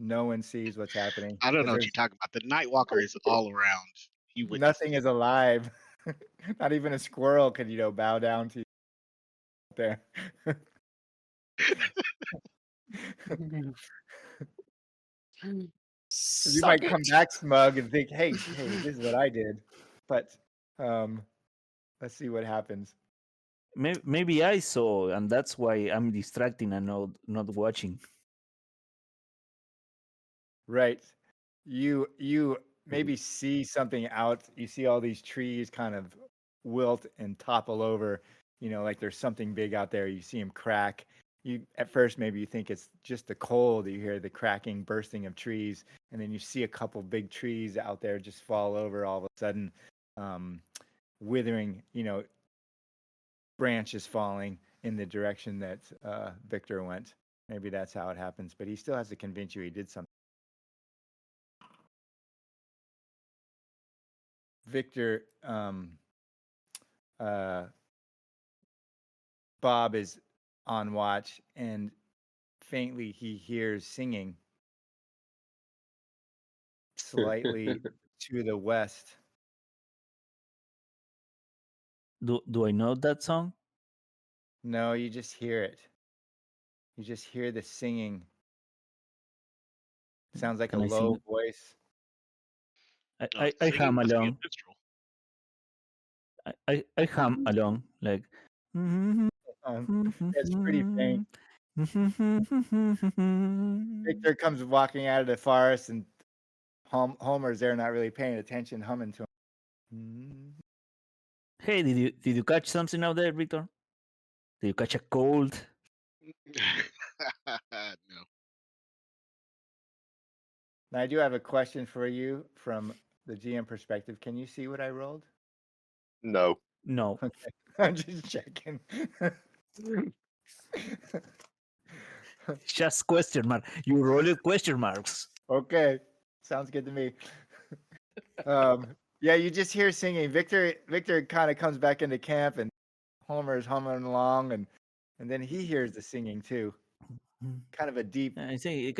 No one sees what's happening. I don't know what There's you're talking about. The Nightwalker is all around. He witnessed nothing is alive. Not even a squirrel could, bow down to you out there. You might come back smug and think, hey, this is what I did. But let's see what happens. Maybe I saw, and that's why I'm distracting and not watching. Right. You maybe see something out. You see all these trees kind of wilt and topple over, like there's something big out there. You see them crack. You at first maybe you think it's just the cold. You hear the cracking, bursting of trees, and then you see a couple big trees out there just fall over all of a sudden, withering, branches falling in the direction that Victor went. Maybe that's how it happens, but he still has to convince you he did something. Victor, Bob is on watch, and faintly he hears singing slightly to the west. Do I know that song? No, you just hear it. You just hear the singing. Sounds like Can a I low sing? voice. I singing hum must be a along. minstrel. I hum along like. It's pretty faint. Victor comes walking out of the forest, and Homer's there, not really paying attention, humming to him. Hey, did you catch something out there, Victor? Did you catch a cold? No. Now, I do have a question for you from the GM perspective, can you see what I rolled? No. No. Okay, I'm just checking. Just question mark. You rolled question marks. Okay, sounds good to me. Yeah, you just hear singing. Victor kind of comes back into camp, and Homer's humming along, and then he hears the singing too. Kind of a deep. I say,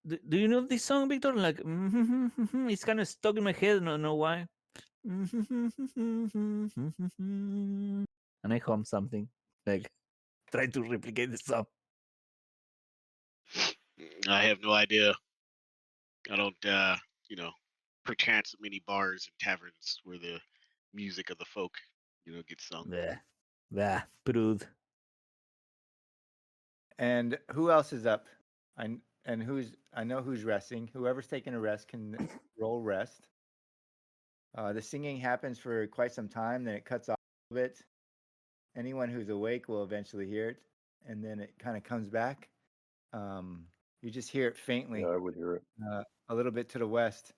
do you know this song, Victor? Like, it's kind of stuck in my head. No, know why. And I hum something, like try to replicate the song. I have no idea. I don't, perchance at many bars and taverns where the music of the folk, gets sung. Prude. And who else is up? I know who's resting. Whoever's taking a rest can roll rest. The singing happens for quite some time, then it cuts off a bit. Anyone who's awake will eventually hear it, and then it kind of comes back. You just hear it faintly, Yeah, I would hear it. a little bit to the west.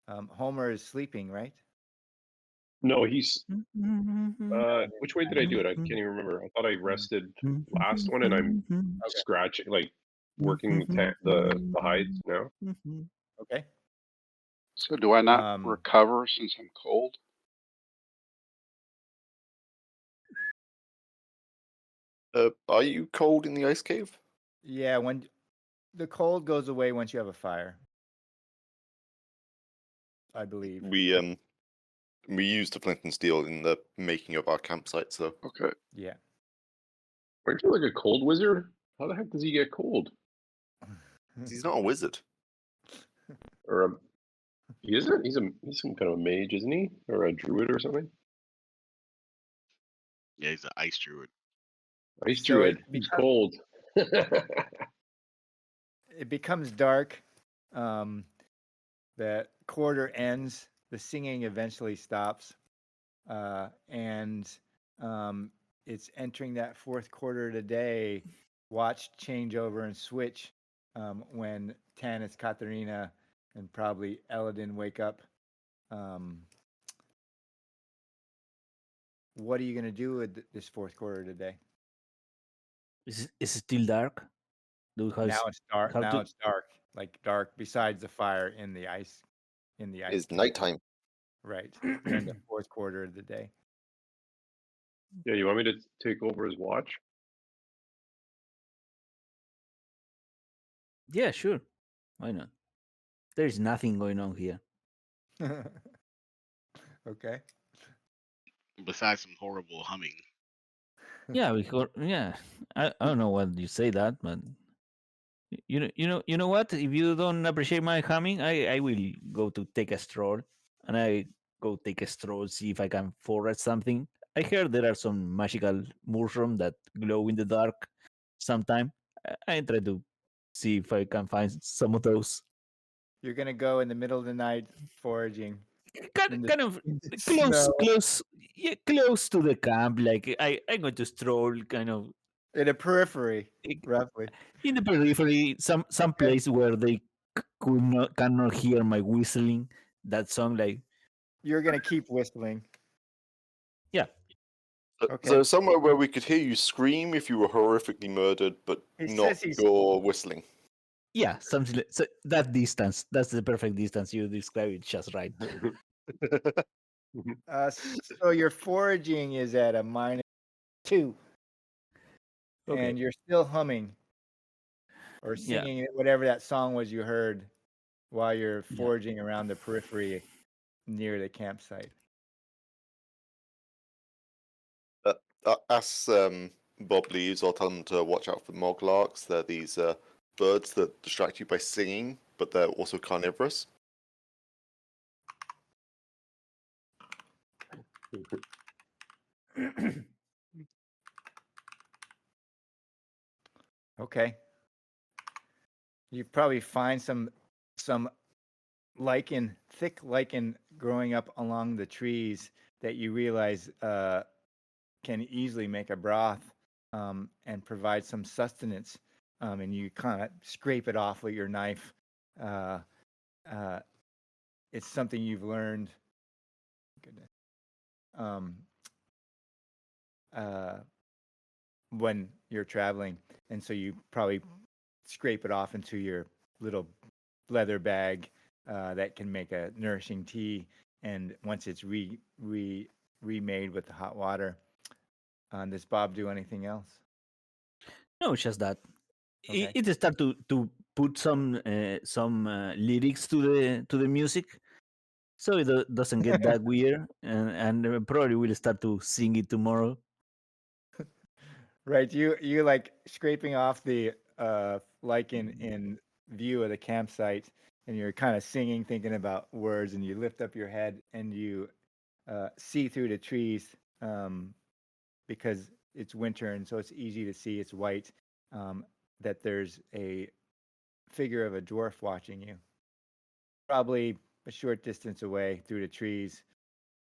Homer is sleeping, right? No, he's. Which way did I do it? I can't even remember. I thought I rested last one, and I'm scratching, like working the hides now. Okay. So do I not recover since I'm cold? Are you cold in the ice cave? Yeah, when the cold goes away once you have a fire, I believe. We used the flint and steel in the making of our campsite, so Okay. Yeah. Aren't you like a cold wizard? How the heck does he get cold? he's not a wizard. Or he isn't? He's some kind of a mage, isn't he? Or a druid or something? Yeah, he's an ice druid. Ice So druid. He's cold. It becomes dark. The quarter ends. The singing eventually stops, and it's entering that fourth quarter of the day. Watch change over and switch when Tanis, Katarina, and probably Eladin wake up. What are you going to do with this fourth quarter today? Is it still dark? Now it's dark. Now it's dark, like dark. Besides the fire in the ice, It's cave. nighttime. Right. We're in the fourth quarter of the day. Yeah, you want me to take over his watch? Yeah, sure. Why not? There's nothing going on here. Okay. Besides some horrible humming. Yeah, I don't know why you say that, but you know what? If you don't appreciate my humming, I will go to take a stroll, and I go take a stroll, see if I can forage something. I heard there are some magical mushrooms that glow in the dark. Sometime I try to see if I can find some of those. You're gonna go in the middle of the night foraging. Kind of Snow. close to the camp. Like I'm going to stroll, kind of In the periphery, roughly. in the periphery, some place where they cannot hear my whistling. That song, like You're gonna keep whistling. yeah. Okay. So somewhere where we could hear you scream if you were horrifically murdered, but not your whistling. Yeah, something like, so that distance. That's the perfect distance. You describe it just right. So your foraging is at a -2, Okay. and you're still humming or singing whatever that song was you heard while you're foraging around the periphery near the campsite. As Bob leaves, I'll tell him to watch out for moglarks. They're these birds that distract you by singing, but they're also carnivorous. Okay. You probably find some lichen, thick lichen growing up along the trees that you realize can easily make a broth and provide some sustenance. And you kind of scrape it off with your knife. it's something you've learned. Goodness. When you're traveling, and so you probably scrape it off into your little leather bag that can make a nourishing tea. And once it's remade with the hot water, does Bob do anything else? No, it's just that. Okay. It start to put some lyrics to the music, so it doesn't get that weird, and probably will start to sing it tomorrow. Right, you like scraping off the lichen in view of the campsite, and you're kind of singing, thinking about words, and you lift up your head and you see through the trees because it's winter, and so it's easy to see. It's white. That there's a figure of a dwarf watching you, probably a short distance away through the trees.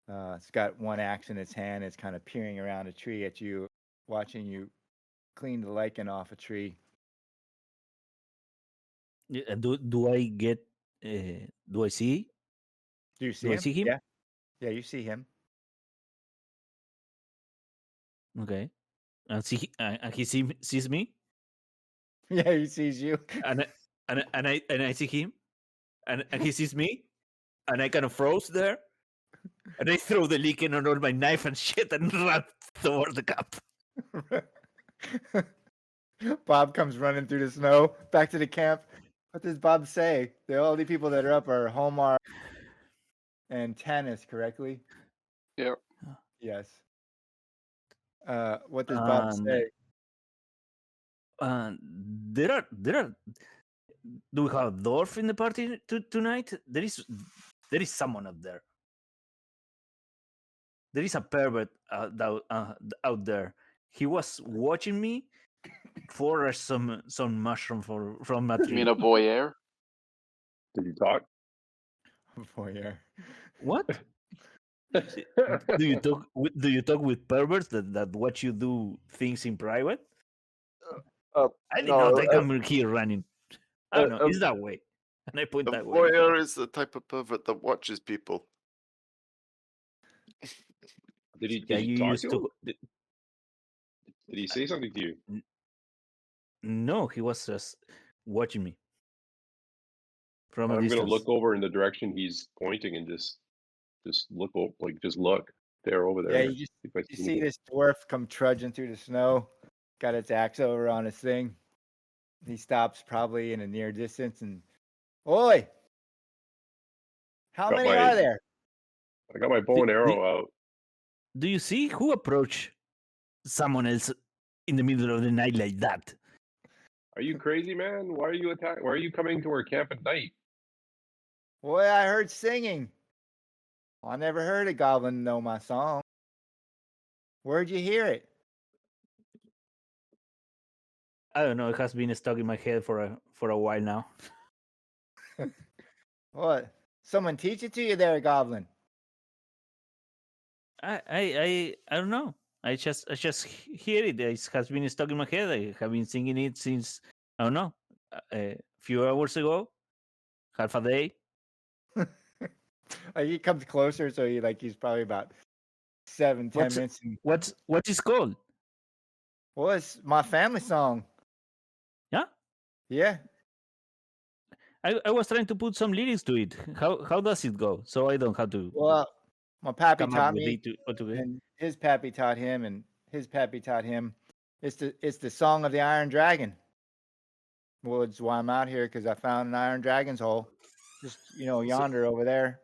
It's got one axe in its hand. It's kind of peering around a tree at you, watching you clean the lichen off a tree. Do I get? Do I see? Do you see Do I him? see him? Yeah, you see him. Okay, and he sees me, Yeah, he sees you. and I see him, and he sees me, and I kind of froze there, and I throw the lichen on all my knife and shit and run towards the camp. Bob comes running through the snow back to the camp. What does Bob say? The only people that are up are Homar and Tanis, correctly? Yeah. Yes. What does Bob say? There are. Do we have a dwarf in the party tonight? There is someone up there. There is a pervert out there. He was watching me for some mushroom from a You tree. mean a voyeur? Did you talk? Voyeur. What? Do you talk with perverts that watch you do things in private? I did not think I'm here running. I don't know. It's that way, and I point A that way. voyeur is the type of pervert that watches people. Did he Yeah, talk you to used him? to. Did he say something to you? No, he was just watching me from a I'm gonna distance. look over in the direction he's pointing and just look over, just look there over there. Yeah, you if I see anything. this dwarf come trudging through the snow, got its axe over on his thing. He stops probably in a near distance and, Oi! How Got many my- are there? I got my bow and arrow out. Do you see who approached someone else in the middle of the night like that? Are you crazy, man? Why are you attacking? Why are you coming to our camp at night? Boy, I heard singing. I never heard a goblin know my song. Where'd you hear it? I don't know. It has been stuck in my head for a while now. What? Someone teach it to you there, goblin. I don't know. I just hear it. It has been stuck in my head. I have been singing it since, I don't know, a few hours ago, half a day. He comes closer, so he's probably about 7-10 What's- minutes. And, What is called? well, it's my family song. Yeah? Yeah. I was trying to put some lyrics to it. How does it go? So I don't have to Well, my pappy come up taught with me, it to it. and his pappy taught him, and his pappy taught him. It's the song of the Iron Dragon. Well, it's why I'm out here, because I found an Iron Dragon's hole, just yonder over there.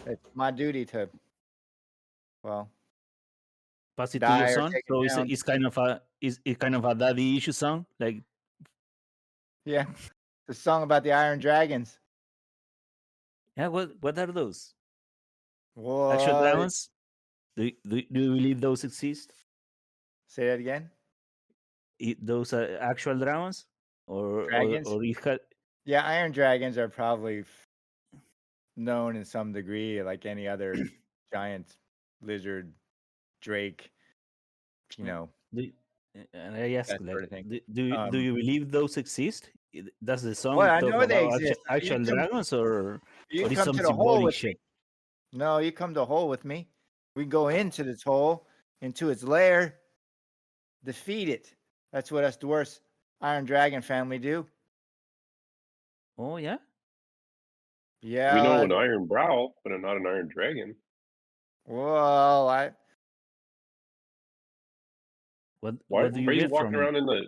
It's my duty to, well, Pass it to die your or son. take it So down. it's kind of a daddy issue song. Like, Yeah, the song about the Iron Dragons. yeah, what are those? What? Actual dragons? Do you believe those exist? Say that again. Those are actual dragons, or Dragons? Yeah, Iron Dragons are probably known in some degree, like any other giant lizard, drake. And I ask, that sort of thing. do you believe those exist? Does the song Well, I talk know they about exist. actual dragons, or You can it's come some to the hole symbolic with shit? me. No, you come to the hole with me. We go into this hole, into its lair, defeat it. That's what us dwarfs, Iron Dragon family do. Oh yeah. Yeah. We know an Iron Brow, but not an Iron Dragon. Well, What Why do you are you get walking from it? around in the?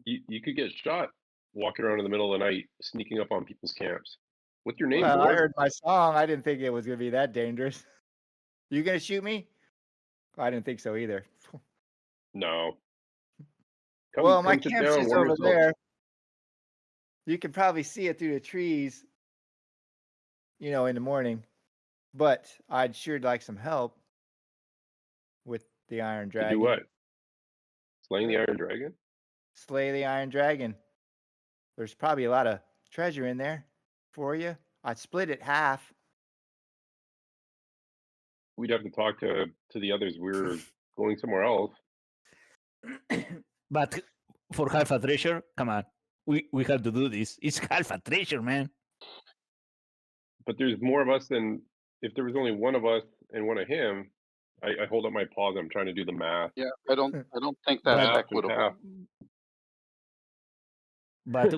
You could get shot walking around in the middle of the night, sneaking up on people's camps. What's your name, well, I dwarf? heard my song. I didn't think it was gonna be that dangerous. You gonna shoot me? I didn't think so either. No. Well, my come sit camp's down, just warm over yourself. there. You can probably see it through the trees, in the morning. But I'd sure like some help with the Iron To Dragon. do what? Slaying the Iron Dragon? Slay the Iron Dragon. There's probably a lot of treasure in there for you. I'd split it half. We'd have to talk to the others. We're going somewhere else. But for half a treasure, come on, we have to do this. It's half a treasure, man. But there's more of us than if there was only one of us and one of him. I hold up my paws. I'm trying to do the math. Yeah, I don't think that's Half and equitable. half. But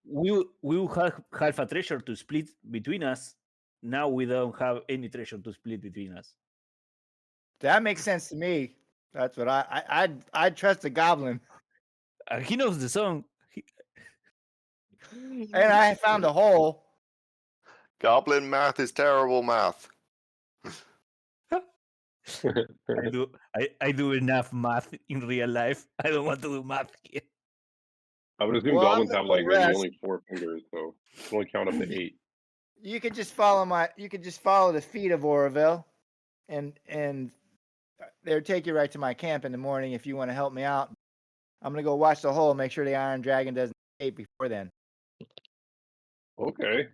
we will have half a treasure to split between us. Now we don't have any treasure to split between us. That makes sense to me. That's what I'd trust the goblin. He knows the song. And I found a hole. Goblin math is terrible math. I do enough math in real life. I don't want to do math here. I would assume Well, I'm goblins have gonna like maybe rest. only 4 fingers, so you can only count up to 8. You could just follow the feet of Oroville, and they'll take you right to my camp in the morning if you want to help me out. I'm gonna go watch the hole, make sure the Iron Dragon doesn't escape before then. Okay.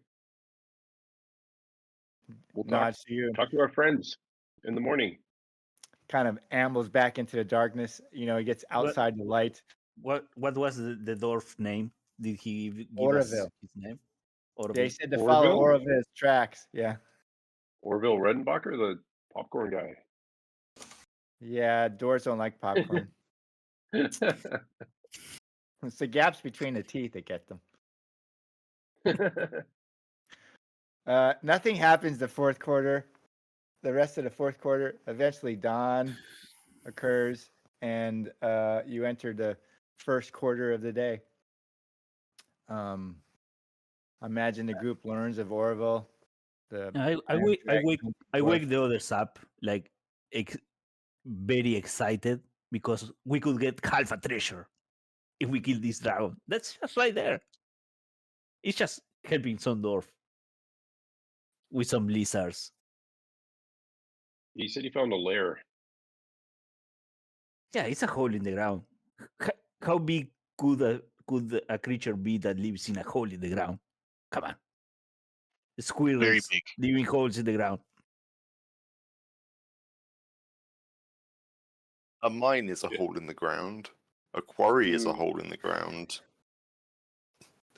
We'll Nods to you. talk to our friends in the morning. Kind of ambles back into the darkness. He gets outside the light. What was the dwarf name? Did he give us Oroville. his name? They Oroville. said to follow Orville? Oroville's tracks. Yeah. Orville Redenbacher, the popcorn guy. Yeah, doors don't like popcorn. It's the gaps between the teeth that get them. Nothing happens the fourth quarter. The rest of the fourth quarter, eventually dawn occurs, and you enter the first quarter of the day. I imagine the group learns of Orville. I wake the others up like very excited because we could get half a treasure if we kill this dragon. That's just right there. It's just helping some dwarf with some lizards. He said he found a lair. Yeah, it's a hole in the ground. How big could a creature be that lives in a hole in the ground? Come on. Squirrels Very big. living holes in the ground. A mine is a hole in the ground. A quarry is a hole in the ground.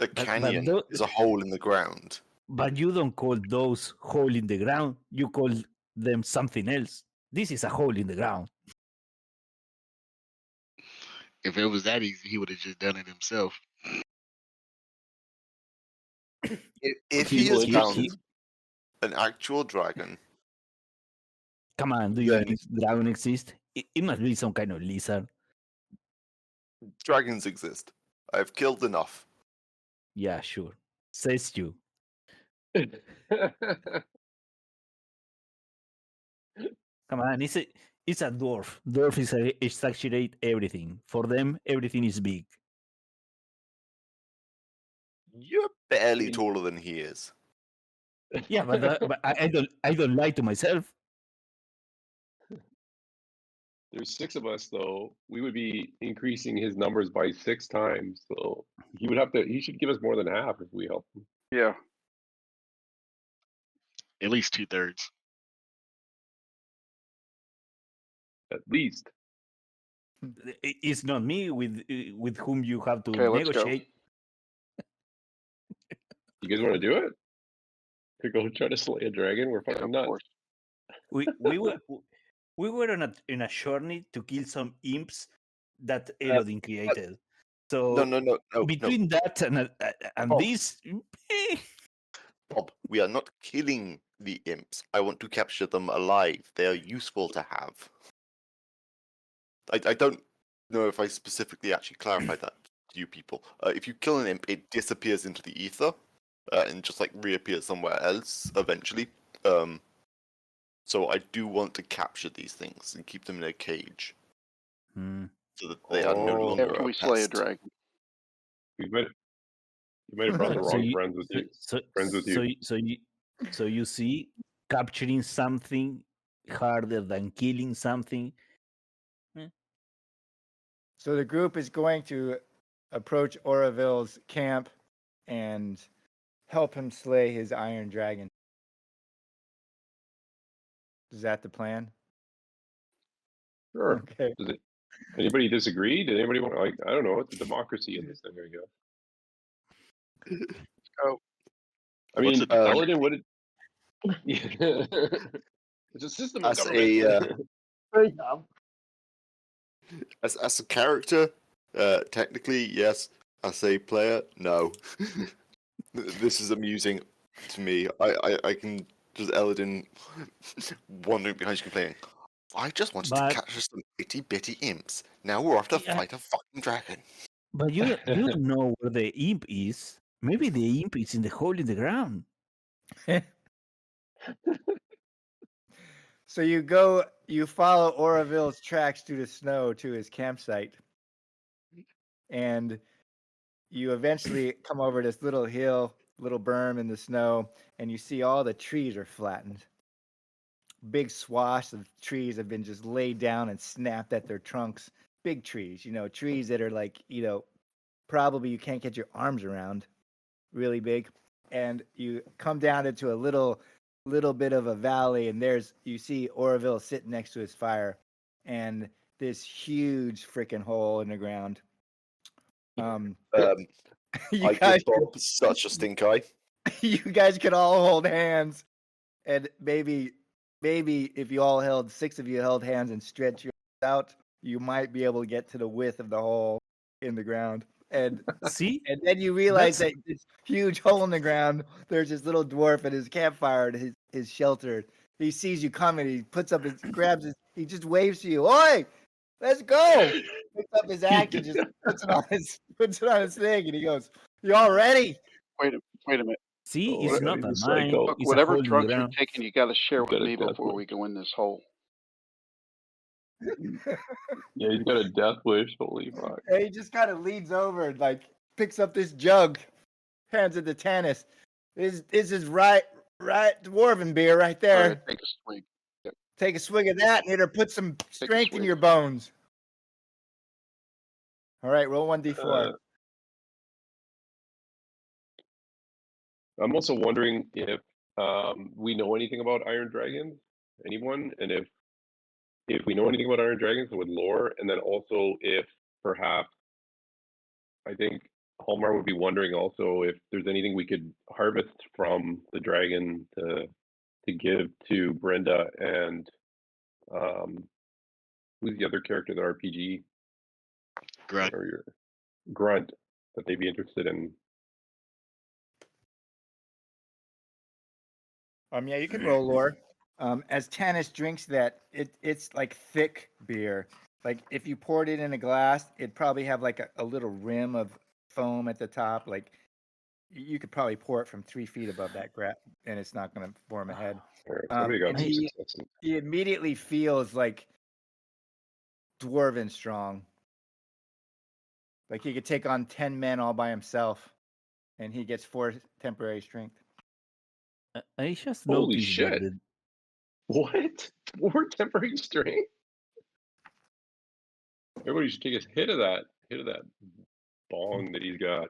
A canyon is a hole in the ground. But you don't call those hole in the ground. You call them something else. This is a hole in the ground. If it was that easy, he would have just done it himself. If he has found an actual dragon. Come on, do you think dragon exist? It must be some kind of lizard. Dragons exist. I've killed enough. Yeah, sure. Says you. Come on, it's a dwarf. Dwarf exaggerate everything. For them, everything is big. You're barely taller than he is. Yeah, but I don't lie to myself. There's 6 of us, though. We would be increasing his numbers by 6 times. So he should give us more than half if we help him. Yeah. At least 2/3. At least. It's not me with whom you have to Okay, let's go. negotiate. You guys want to do it? To go try to slay a dragon? We're Yeah, fucking of nuts. course. We were in a journey to kill some imps that Elodin created. So No. between that and Oh. this, Bob, we are not killing the imps. I want to capture them alive. They are useful to have. I don't know if I specifically actually clarified that to you people. If you kill an imp, it disappears into the ether and just like reappears somewhere else eventually. So I do want to capture these things and keep them in a cage so that they are no Oh. longer After a we slay a pest. dragon. You might have brought the wrong friends with you. Friends with you. So you see, capturing something harder than killing something. So the group is going to approach Oroville's camp and help him slay his iron dragon. Is that the plan? Sure. Okay. Does it? Anybody disagree? Did anybody want? Like, I don't know. It's a democracy in this thing, I guess. Oh. I mean, it? Paladin would. It's a system of As government. as a character, technically yes. As a player, no. This is amusing to me. I can just Elodin wandering behind you complaining. I just wanted to capture some itty bitty imps. Now we're off to fight a fucking dragon. But you don't know where the imp is. Maybe the imp is in the hole in the ground. So you follow Oroville's tracks through the snow to his campsite. And you eventually come over this little hill, little berm in the snow, and you see all the trees are flattened. Big swaths of trees have been just laid down and snapped at their trunks. Big trees, trees that are like, probably you can't get your arms around, really big. And you come down into a little bit of a valley, and you see Oroville sitting next to his fire, and this huge freaking hole in the ground. You I guys, give Bob such a stink eye. you guys could all hold hands, and maybe if you all held 6 of you held hands and stretch your out, you might be able to get to the width of the hole in the ground. And See, and then you realize that this huge hole in the ground, there's this little dwarf at his campfire, and his shelter. He sees you coming, he puts up he just waves to you. Oi, let's go! Picks up his axe and just puts it on his thing, and he goes, "You all ready?" Wait a minute. see, Oh, it's yeah, not he's a a mine. psycho. Look, It's a whatever hole in the drugs you're ground. taking, you got to share He's with got a me death before wish. we go in this hole. Yeah, he's got a death wish. Holy fuck. And he just kind of leans over and like picks up this jug, hands it to Tanis. This is right dwarven beer right All there. right, take a swig. Take a swig of that, and it'll put some strength in your bones. All right, roll 1d4. I'm also wondering if we know anything about Iron Dragons. Anyone? And if we know anything about Iron Dragons with lore, and then also if perhaps, I think Hallmark would be wondering also if there's anything we could harvest from the dragon to give to Brenda and who's the other character in the RPG? Grunt. Or your Grunt that they'd be interested in. Yeah, you can roll lore. As Tanis drinks that, it's like thick beer. Like if you poured it in a glass, it'd probably have like a little rim of foam at the top. Like you could probably pour it from 3 feet above that and it's not going to form a head. Somebody got some he success. immediately feels like dwarven strong. Like he could take on 10 men all by himself, and he gets 4 temporary strength. I just Holy noticed shit. that What? 4 temporary strength? Everybody should take a hit of that bong that he's got.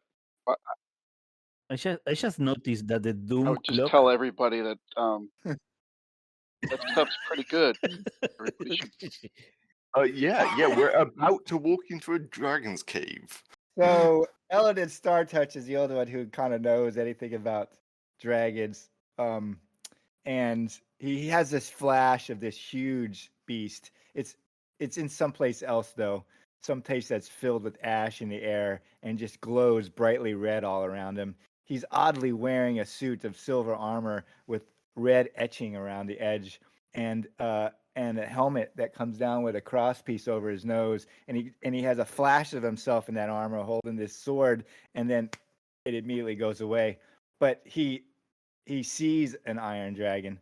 I just noticed that the Doom I would just clock. tell everybody that that stuff's pretty good. Everybody should. Yeah, we're about to walk into a dragon's cave. So Eladin Startouch is the only one who kind of knows anything about dragons. And he has this flash of this huge beast. It's in someplace else though, someplace that's filled with ash in the air and just glows brightly red all around him. He's oddly wearing a suit of silver armor with red etching around the edge, and a helmet that comes down with a cross piece over his nose, and he has a flash of himself in that armor holding this sword, and then it immediately goes away. But he sees an iron dragon,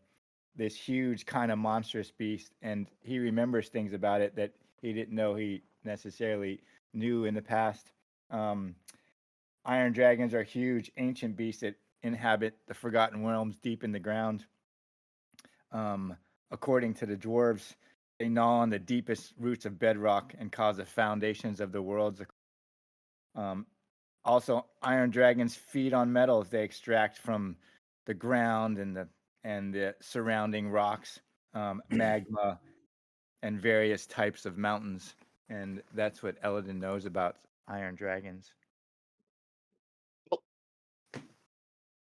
this huge kind of monstrous beast, and he remembers things about it that he didn't know he necessarily knew in the past. Iron dragons are huge, ancient beasts that inhabit the Forgotten Realms deep in the ground. According to the dwarves, they gnaw on the deepest roots of bedrock and cause the foundations of the worlds. Also, iron dragons feed on metals they extract from the ground and the surrounding rocks, magma, and various types of mountains. And that's what Eladin knows about iron dragons.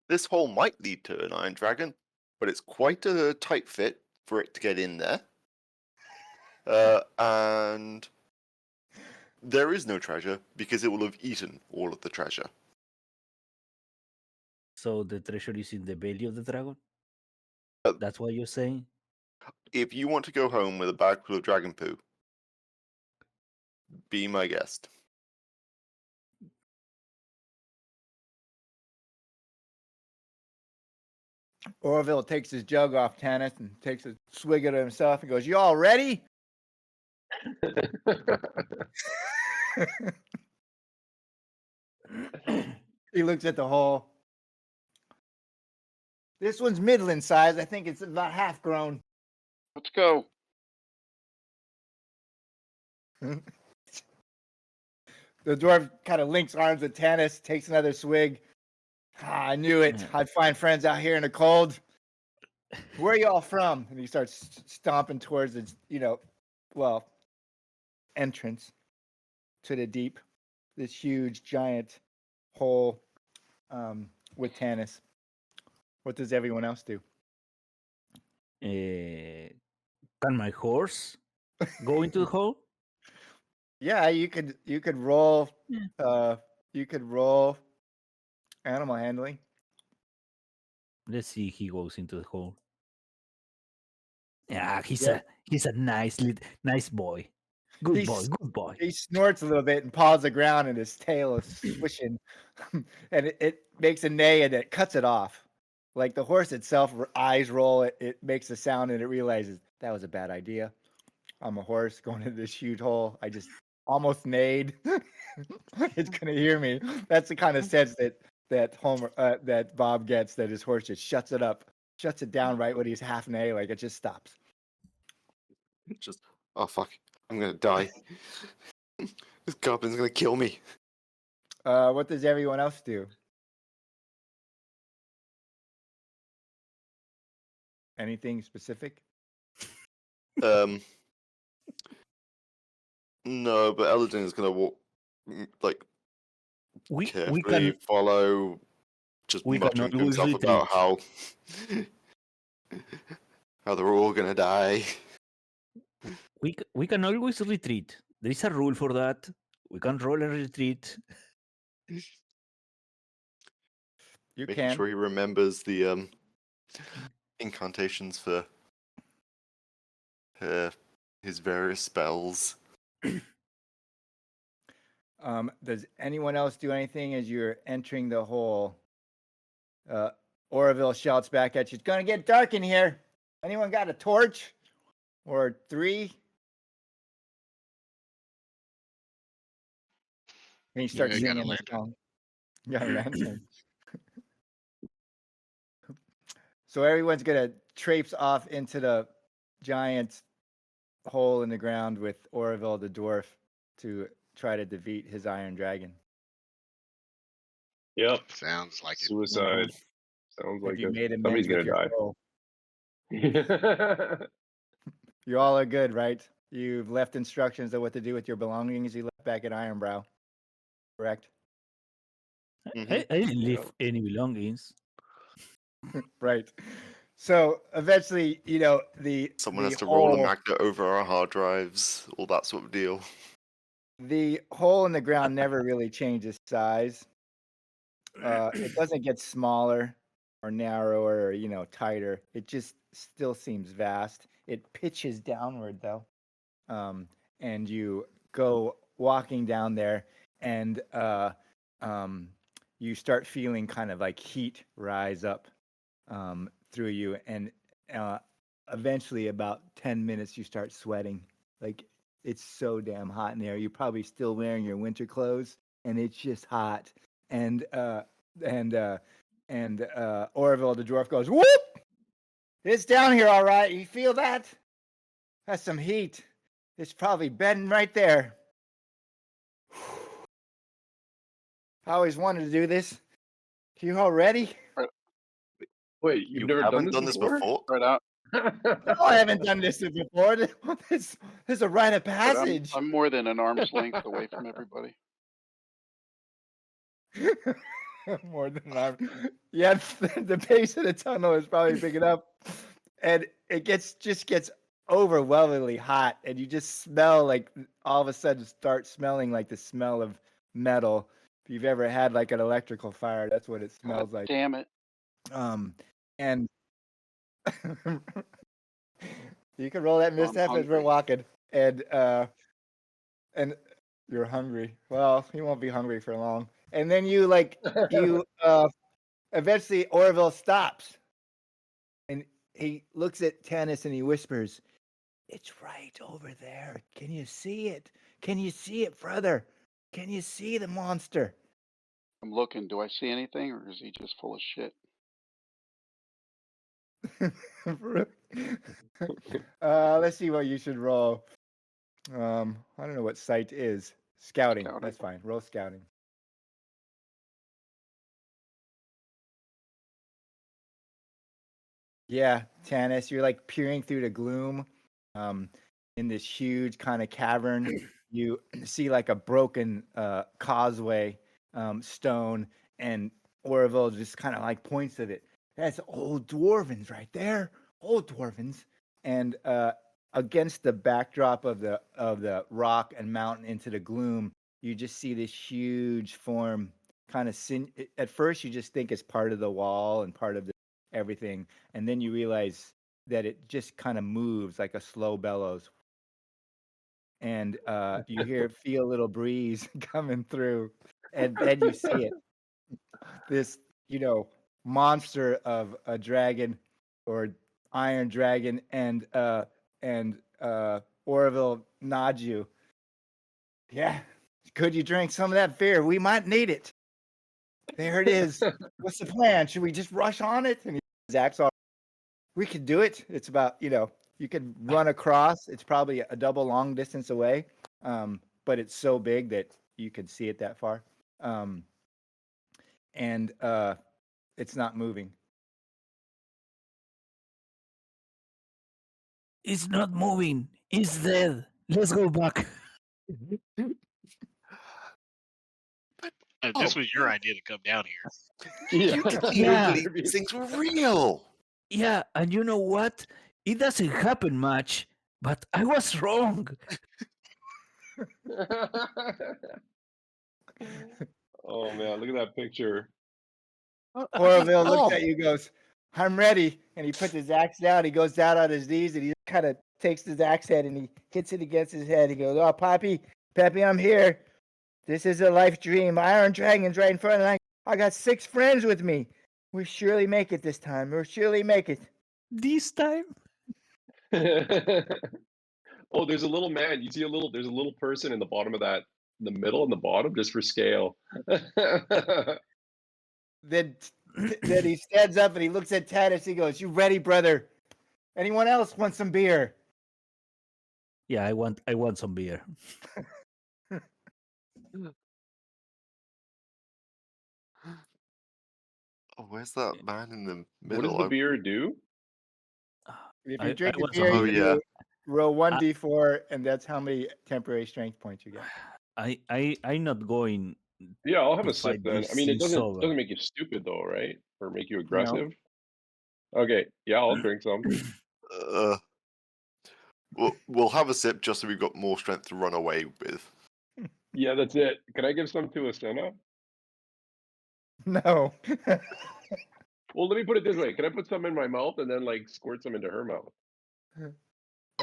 This hole might lead to an iron dragon, but it's quite a tight fit for it to get in there. And there is no treasure because it will have eaten all of the treasure. So the treasure is in the belly of the dragon? Uh, That's what you're saying? If you want to go home with a bag full of dragon poo, be my guest. Orville takes his jug off Tannis and takes a swig at it himself and goes, "You all ready?" He looks at the hole. This one's middling size. I think it's about half grown. Let's go. The dwarf kind of links arms with Tannis, takes another swig. I knew it. I'd find friends out here in the cold. Where are y'all from? And he starts stomping towards the, entrance to the deep. This huge, giant hole with Tannis. What does everyone else do? Can my horse go into the hole? Yeah, you could roll. You could roll animal handling. Let's see if he goes into the hole. Yeah, he's Yeah. a nice boy. Good boy. He snorts a little bit and paws the ground, and his tail is swishing, and it makes a neigh, and it cuts it off. Like the horse itself, eyes roll. It makes a sound, and it realizes that was a bad idea. I'm a horse going into this huge hole. I just almost neighed. It's gonna hear me. That's the kind of sense that Bob gets, that his horse just shuts it down right when he's half neigh. Like it just stops. Just, oh fuck, I'm gonna die. This goblin's gonna kill me. What does everyone else do? Anything specific? No, but Eladin is gonna walk, carefully follow, just muttering to himself about how they're all gonna die. We can always retreat. There is a rule for that. We can roll and retreat. Making sure he remembers the incantations for his various spells. Does anyone else do anything as you're entering the hole? Oroville shouts back at you, "It's gonna get dark in here. Anyone got a torch? Or 3?" And he starts Yeah, I got singing a the lantern. song. You got a lantern. So everyone's gonna traipse off into the giant hole in the ground with Oroville the dwarf to try to defeat his iron dragon. Yep. Sounds like it. Suicide. Sounds Have like you made somebody's amends with gonna your die. soul? You all are good, right? You've left instructions on what to do with your belongings you left back at Ironbrow. correct? I didn't leave Yeah. any belongings. Right. So eventually, the Someone has to hole, roll a magnet over our hard drives, all that sort of deal. the hole in the ground never really changes size. It doesn't get smaller or narrower or tighter. It just still seems vast. It pitches downward though, and you go walking down there, and you start feeling kind of like heat rise up through you, and eventually, about 10 minutes, you start sweating. Like it's so damn hot in there. You're probably still wearing your winter clothes, and it's just hot. And Orville the dwarf goes, "Whoop! It's down here, all right. You feel that? That's some heat. It's probably bedding right there. I always wanted to do this. You all ready?" Wait, you've You never haven't done this before? Right out. No, I haven't done this before. This is a rite of But passage. I'm more than an arm's length away from everybody. More than I'm. Yeah, the base of the tunnel is probably big enough, and it just gets overwhelmingly hot, and you just smell like all of a sudden start smelling like the smell of metal. If you've ever had like an electrical fire, that's what it smells like. Damn it. And you can roll that mishap as we're hungry. walking, and you're hungry. Well, you won't be hungry for long. And then you eventually Orville stops, and he looks at Tannis and he whispers, "It's right over there. Can you see it? Can you see it, brother? Can you see the monster?" I'm looking. Do I see anything, or is he just full of shit? Let's see what you should roll. I don't know what sight is. Scouting. Scouting. That's fine. Roll scouting. Yeah, Tannis, you're like peering through the gloom in this huge kind of cavern. You see like a broken causeway stone, and Orville just kind of like points at it. That's old dwarvens right there. Old dwarvens. And against the backdrop of the rock and mountain into the gloom, you just see this huge form kind of at first you just think it's part of the wall and part of everything, and then you realize that it just kind of moves like a slow bellows, and you feel a little breeze coming through, and then you see it, this monster of a dragon or iron dragon, and Orville nods you. "Yeah, could you drink some of that beer? We might need it. There it is. What's the plan? Should we just rush on it?" And his axe off. "We could do it. It's about, you could run across. It's probably a double long distance away. But it's so big that you can see it that far. And it's not moving." It's not moving. It's dead. Let's go back. This was your idea to come down here. You didn't even Yeah. believe these things were real. Yeah, and you know what? It doesn't happen much, but I was wrong. Oh man, look at that picture. Orville looks at you, goes, "I'm ready." And he puts his axe down. He goes down on his knees, and he kind of takes his axe head and he hits it against his head. He goes, "Oh, Peppy, I'm here. This is a life dream. Iron Dragon's right in front of me. I got 6 friends with me. We surely make it this time. We'll surely make it." This time? Oh, there's a little man. You see there's a little person in the bottom of that, in the middle and the bottom, just for scale. Then he stands up and he looks at Tannis. He goes, "You ready, brother? Anyone else want some beer?" Yeah, I want some beer. Oh, where's that man in the What middle? does the beer do? If I- you drink I the want some beer, beer. you Oh, yeah. roll 1d4, and that's how many temporary strength points you get. I'm not going Yeah, I'll have to a sip fight then. this I mean, it sea sober. doesn't make you stupid though, right? Or make you No. aggressive. Okay, yeah, I'll drink some. Uh, we'll have a sip just so we've got more strength to run away with. Yeah, that's it. Can I give some to Asena? No. Well, let me put it this way. Can I put some in my mouth and then like squirt some into her mouth?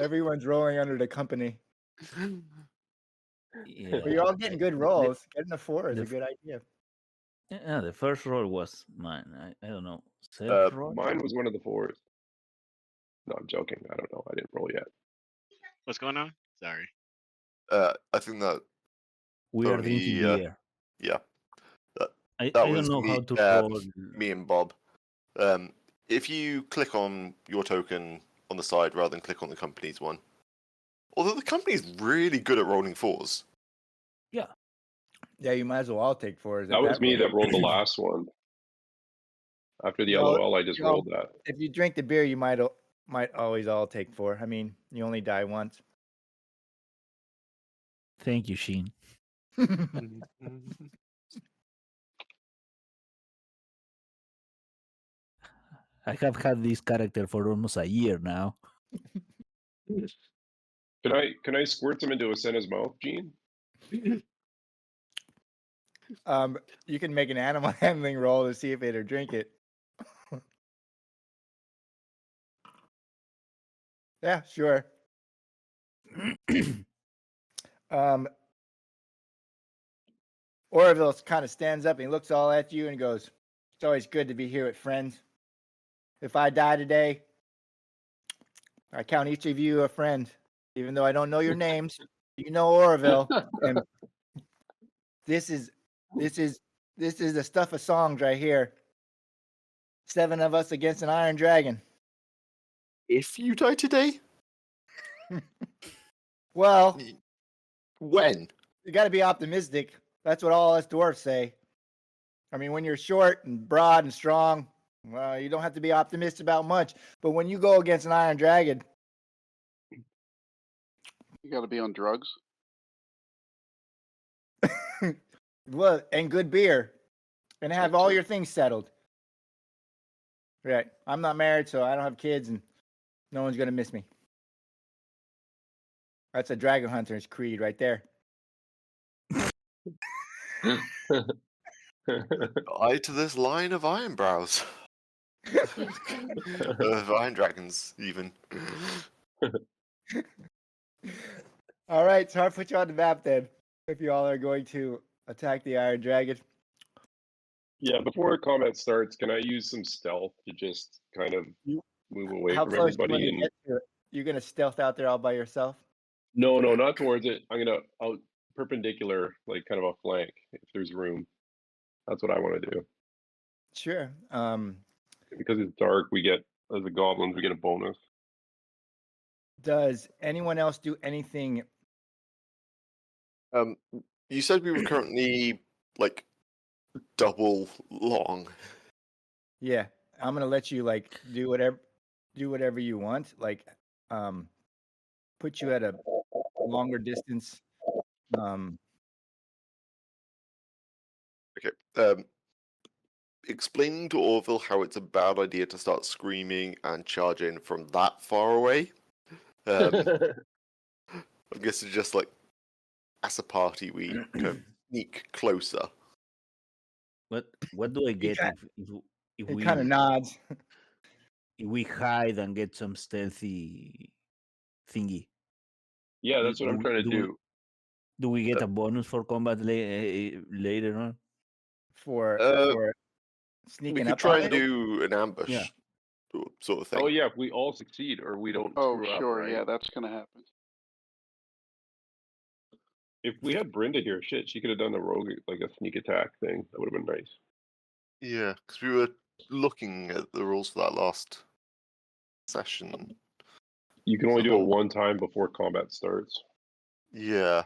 Everyone's rolling under the company. Yeah, But you're all getting good the- rolls. Getting a 4 is the a f- good idea. Yeah, the first roll was mine. I don't know. Self roll? Mine was one of the 4s. No, I'm joking. I don't know. I didn't roll yet. What's going on? Sorry. I think that We are only, drinking beer. yeah, I that don't was know me, how to roll. me and Bob. If you click on your token on the side rather than click on the company's one, although the company's really good at rolling 4s. Yeah, you might as well all take 4s. That was me that rolled the last one. After the Well, LOL, I just you know, rolled that. If you drink the beer, you might always all take 4. I mean, you only die once. Thank you, Sheen. I have had this character for almost a year now. Can I squirt some into Asena's mouth, Gene? You can make an animal handling roll to see if it'll drink it. Yeah, sure. Orville kind of stands up and he looks all at you and goes, "It's always good to be here with friends. If I die today, I count each of you a friend, even though I don't know your names. You know Orville, and this is the stuff of songs right here. 7 of us against an iron dragon. If you die today, Well, when? you got to be optimistic. That's what all us dwarfs say. I mean, when you're short and broad and strong, well, you don't have to be optimistic about much. But when you go against an iron dragon, You got to be on drugs. well, and good beer, and have all Excellent. your things settled. Right. I'm not married, so I don't have kids, and no one's gonna miss me. That's a dragon hunter's creed right there. Eye to this line of Ironbrows. Of Iron Dragons, even. All right, so I'll put you on the map then. If you all are going to attack the iron dragon. Yeah, before combat starts, can I use some stealth to just kind of move away How from close do you want everybody? to get to it? You're gonna stealth out there all by yourself? No, not towards it. I'm gonna out perpendicular, like kind of a flank, if there's room. That's what I want to do. Sure. Because it's dark, we get as the goblins, we get a bonus. Does anyone else do anything? You said we were currently like double long. Yeah, I'm gonna let you like do whatever you want. Like, put you at a longer distance. Okay. Explaining to Orville how it's a bad idea to start screaming and charging from that far away. I guess it's just like, as a party, we kind of sneak closer. What do I get if It we kind of nods. if we hide and get some stealthy thingy? Yeah, that's what I'm trying to do. Do we get a bonus for combat later on? For We sneaking could up try on and it? do an ambush Yeah. sort of thing. Oh yeah, if we all succeed or we don't Oh, screw up, sure. right? Yeah, that's going to happen. If we had Brenda here, shit, she could have done the rogue like a sneak attack thing. That would have been nice. Yeah, because we were looking at the rules for that last session. You can only do So- it one time before combat starts. Yeah.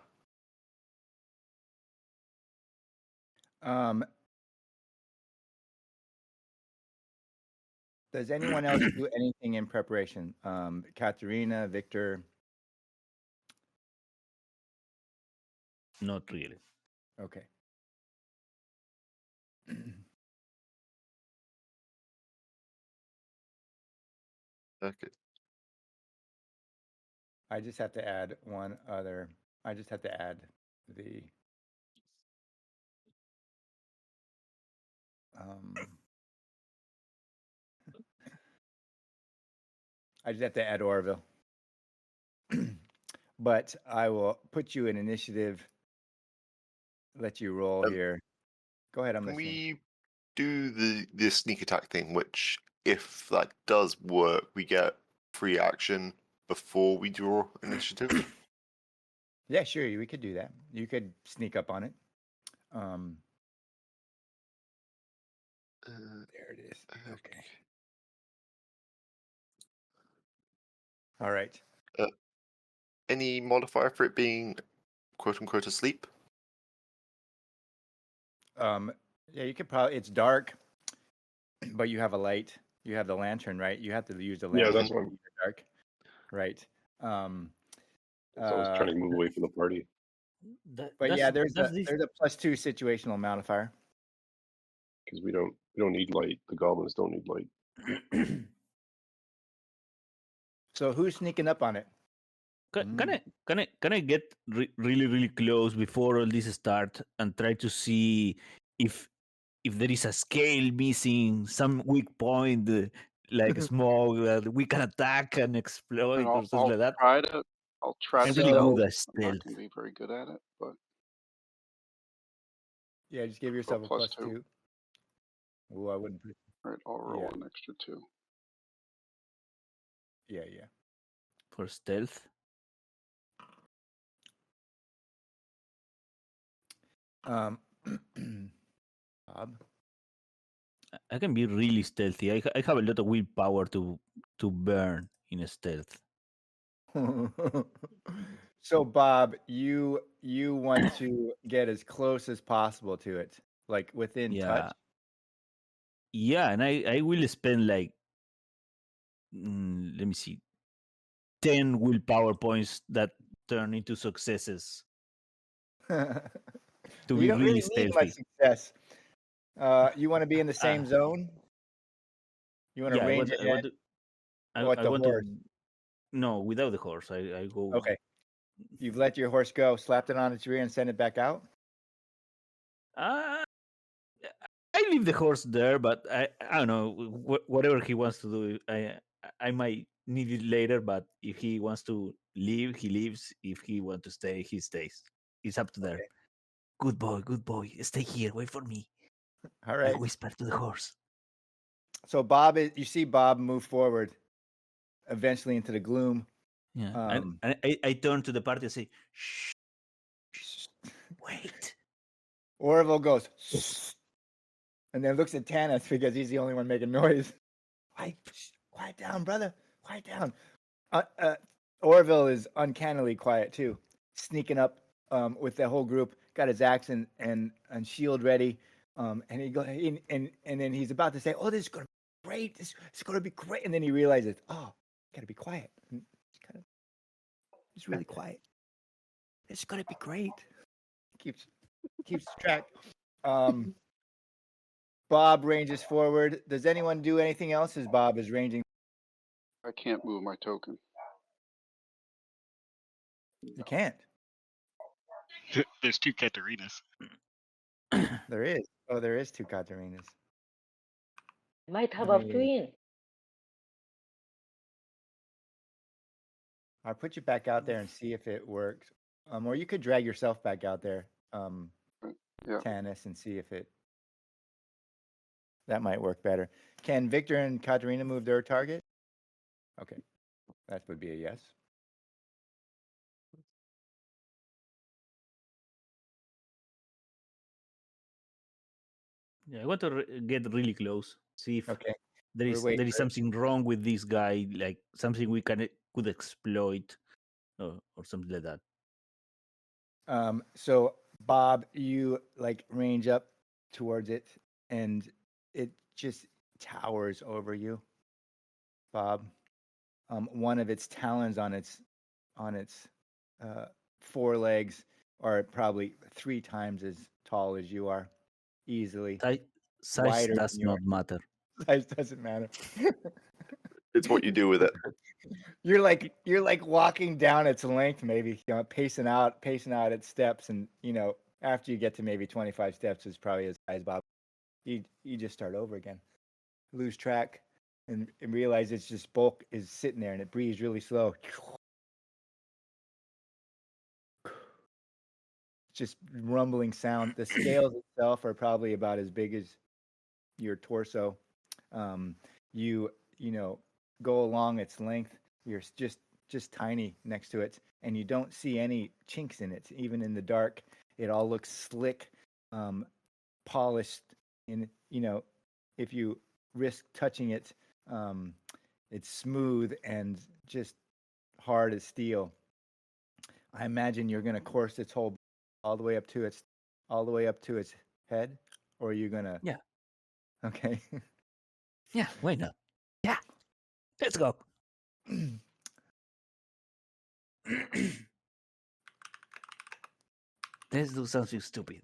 Does anyone else do anything in preparation? Katerina, Victor? Not really. Okay. Okay. I just have to add one other. I just have to add the. I just have to add Orville. But I will put you in initiative. Let you roll here. Go ahead. I'm Can listening. we do the sneak attack thing, which if that does work, we get free action before we draw initiative? Yeah, sure. We could do that. You could sneak up on it. There it is. Okay. All right. Any modifier for it being quote unquote asleep? Yeah, you could probably. It's dark, but you have a light. You have the lantern, right? You have to use the Yeah, lantern. that's what in the dark, right? I was trying to move away from the party. But yeah, there's a +2 situational modifier. Because we don't need light. The goblins don't need light. So who's sneaking up on it? Can I get really close before all this start and try to see if there is a scale missing, some weak point, like small that we can attack and exploit or something like that? I'll try I'm to really stealth. good at I'm stealth. not going to be very good at it, but Yeah, just give yourself a +2. Oh, I wouldn't put. All right, I'll roll an extra 2. Yeah. For stealth. Bob. I can be really stealthy. I have a lot of willpower to burn in a stealth. So Bob, you want to get as close as possible to it, like within touch. Yeah, and I will spend like let me see, 10 willpower points that turn into successes to You be don't really really need much stealthy. success. You want to be in the same zone. You want to range ahead. I What, the want horse? No, without the horse. I go. Okay. You've let your horse go, slapped it on its rear, and sent it back out. I leave the horse there, but I don't know, whatever he wants to do. I might need it later, but if he wants to leave, he leaves. If he wants to stay, he stays. It's up to there. Good boy. Stay here. Wait for me. All right. I whisper to the horse. So Bob, you see Bob move forward, eventually into the gloom. Yeah, and I turn to the party and say, "Shh, wait." Orville goes, and then looks at Tanis because he's the only one making noise. Quiet down, brother. Quiet down. Orville is uncannily quiet too, sneaking up with the whole group. Got his axe and shield ready, and he go and then he's about to say, "Oh, this is gonna be great. This is gonna be great," and then he realizes, "Oh, gotta be quiet." It's really quiet. It's gonna be great. Keeps track. Bob ranges forward. Does anyone do anything else as Bob is ranging? I can't move my token. You can't. There's 2 Katarinas. There is. Oh, there is 2 Katarinas. Might have a twin. I'll put you back out there and see if it works. Or you could drag yourself back out there, Tanis, and see if that might work better. Can Victor and Katarina move their target? Okay, that would be a yes. Yeah, I want to get really close. See if there is something wrong with this guy, like something we could exploit, or something like that. So Bob, you like range up towards it, and it just towers over you, Bob. One of its talons on its forelegs are probably 3 times as tall as you are, easily. Size wider does than yours. not matter. Size doesn't matter. It's what you do with it. You're like walking down its length, maybe, pacing out its steps, and after you get to maybe 25 steps, it's probably as high as Bob. You just start over again, lose track, and realize it's just bulk is sitting there, and it breathes really slow. Just rumbling sound. The scales itself are probably about as big as your torso. You go along its length. You're just tiny next to it, and you don't see any chinks in it. Even in the dark, it all looks slick, polished. And if you risk touching it, it's smooth and just hard as steel. I imagine you're going to course its whole all the way up to its head, or are you gonna? Yeah. Okay. Yeah, why not? Yeah, let's go. Let's do something stupid.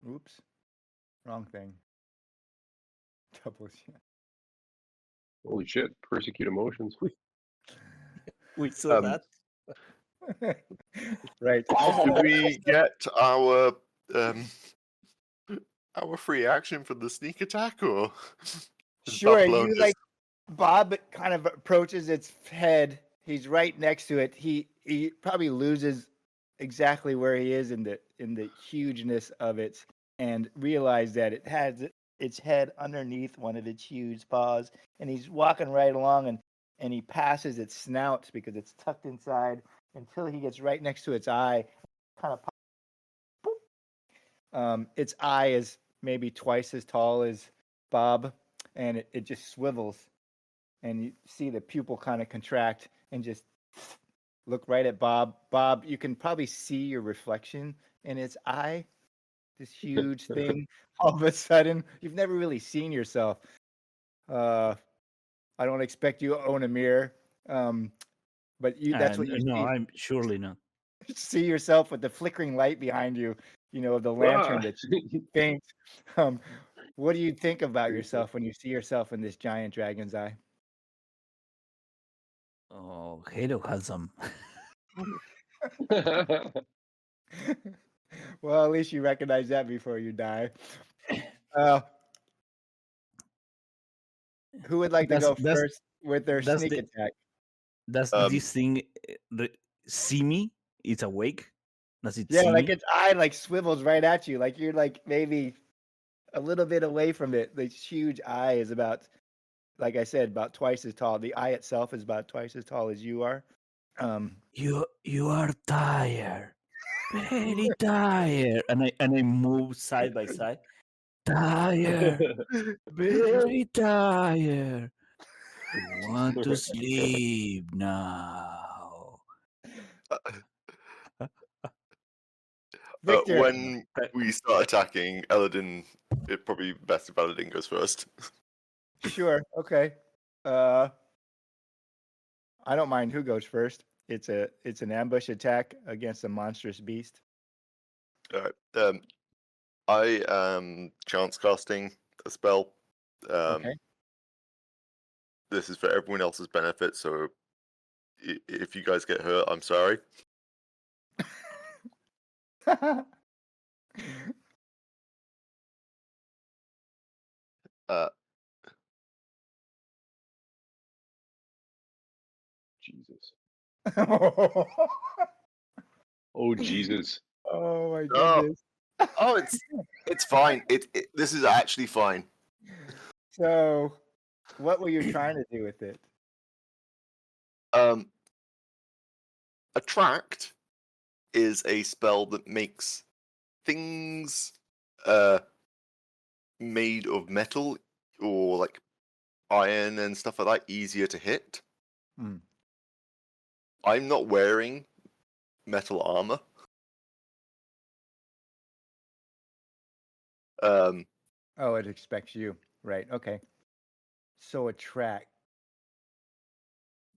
Oops, wrong thing. Double shit. Holy shit! Persecute emotions. We saw Um, that. Right. Do we get our free action for the sneak attack, or is that Sure. blown You just- Bob kind of approaches its head. He's right next to it. He probably loses exactly where he is in the hugeness of it, and realize that it has its head underneath one of its huge paws, and he's walking right along, and he passes its snout because it's tucked inside until he gets right next to its eye. Kind of its eye is maybe twice as tall as Bob, and it just swivels, and you see the pupil kind of contract and just look right at Bob. Bob, you can probably see your reflection in its eye. This huge thing. All of a sudden, you've never really seen yourself. I don't expect you to own a mirror, but that's what you No, see. I'm surely not. See yourself with the flickering light behind you, the lantern that faints. What do you think about yourself when you see yourself in this giant dragon's eye? Oh, hello, handsome. Well, at least you recognize that before you die. Who would like to go first with their sneak attack? Does this thing see me? It's awake? Does it Yeah, see like me? its eye swivels right at you, like you're maybe a little bit away from it. The huge eye is about, like I said, about twice as tall. The eye itself is about twice as tall as you are. You are tired, very tired, and I move side by side. Tired, very tired. I want to sleep now. Victor. When we start attacking, Eladin, it probably best if Eladin goes first. Sure. Okay. I don't mind who goes first. It's an ambush attack against a monstrous beast. All right. I am chance casting a spell. Okay. This is for everyone else's benefit, so if you guys get hurt, I'm sorry. Jesus. Oh Jesus. Oh my No. goodness. Oh, it's fine. This is actually fine. So, what were you trying to do with it? Attract is a spell that makes things made of metal or like iron and stuff like that easier to hit. I'm not wearing metal armor. Oh, it expects you. Right. Okay. So attract.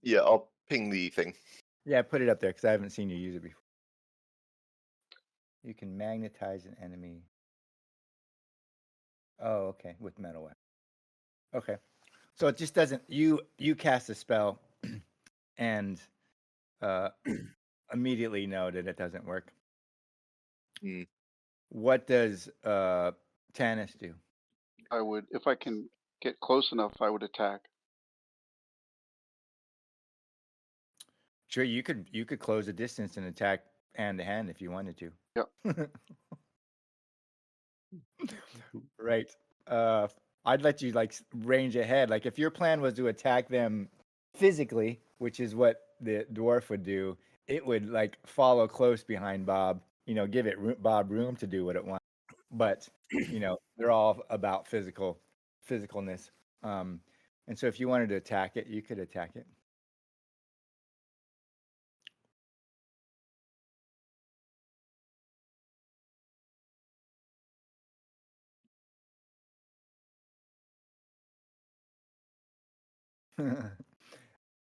Yeah, I'll ping the thing. Yeah, put it up there because I haven't seen you use it before. You can magnetize an enemy. Oh, okay, with metal weapon. Okay, so it just doesn't. You cast a spell, and immediately know that it doesn't work. Mm. What does Tanis do? I would, if I can get close enough, I would attack. Sure, you could close a distance and attack hand to hand if you wanted to. Yep. Right. I'd let you like range ahead. Like if your plan was to attack them physically, which is what the dwarf would do, it would like follow close behind Bob. You know, give it Bob room to do what it wants. But you know, they're all about physicalness. And so if you wanted to attack it, you could attack it.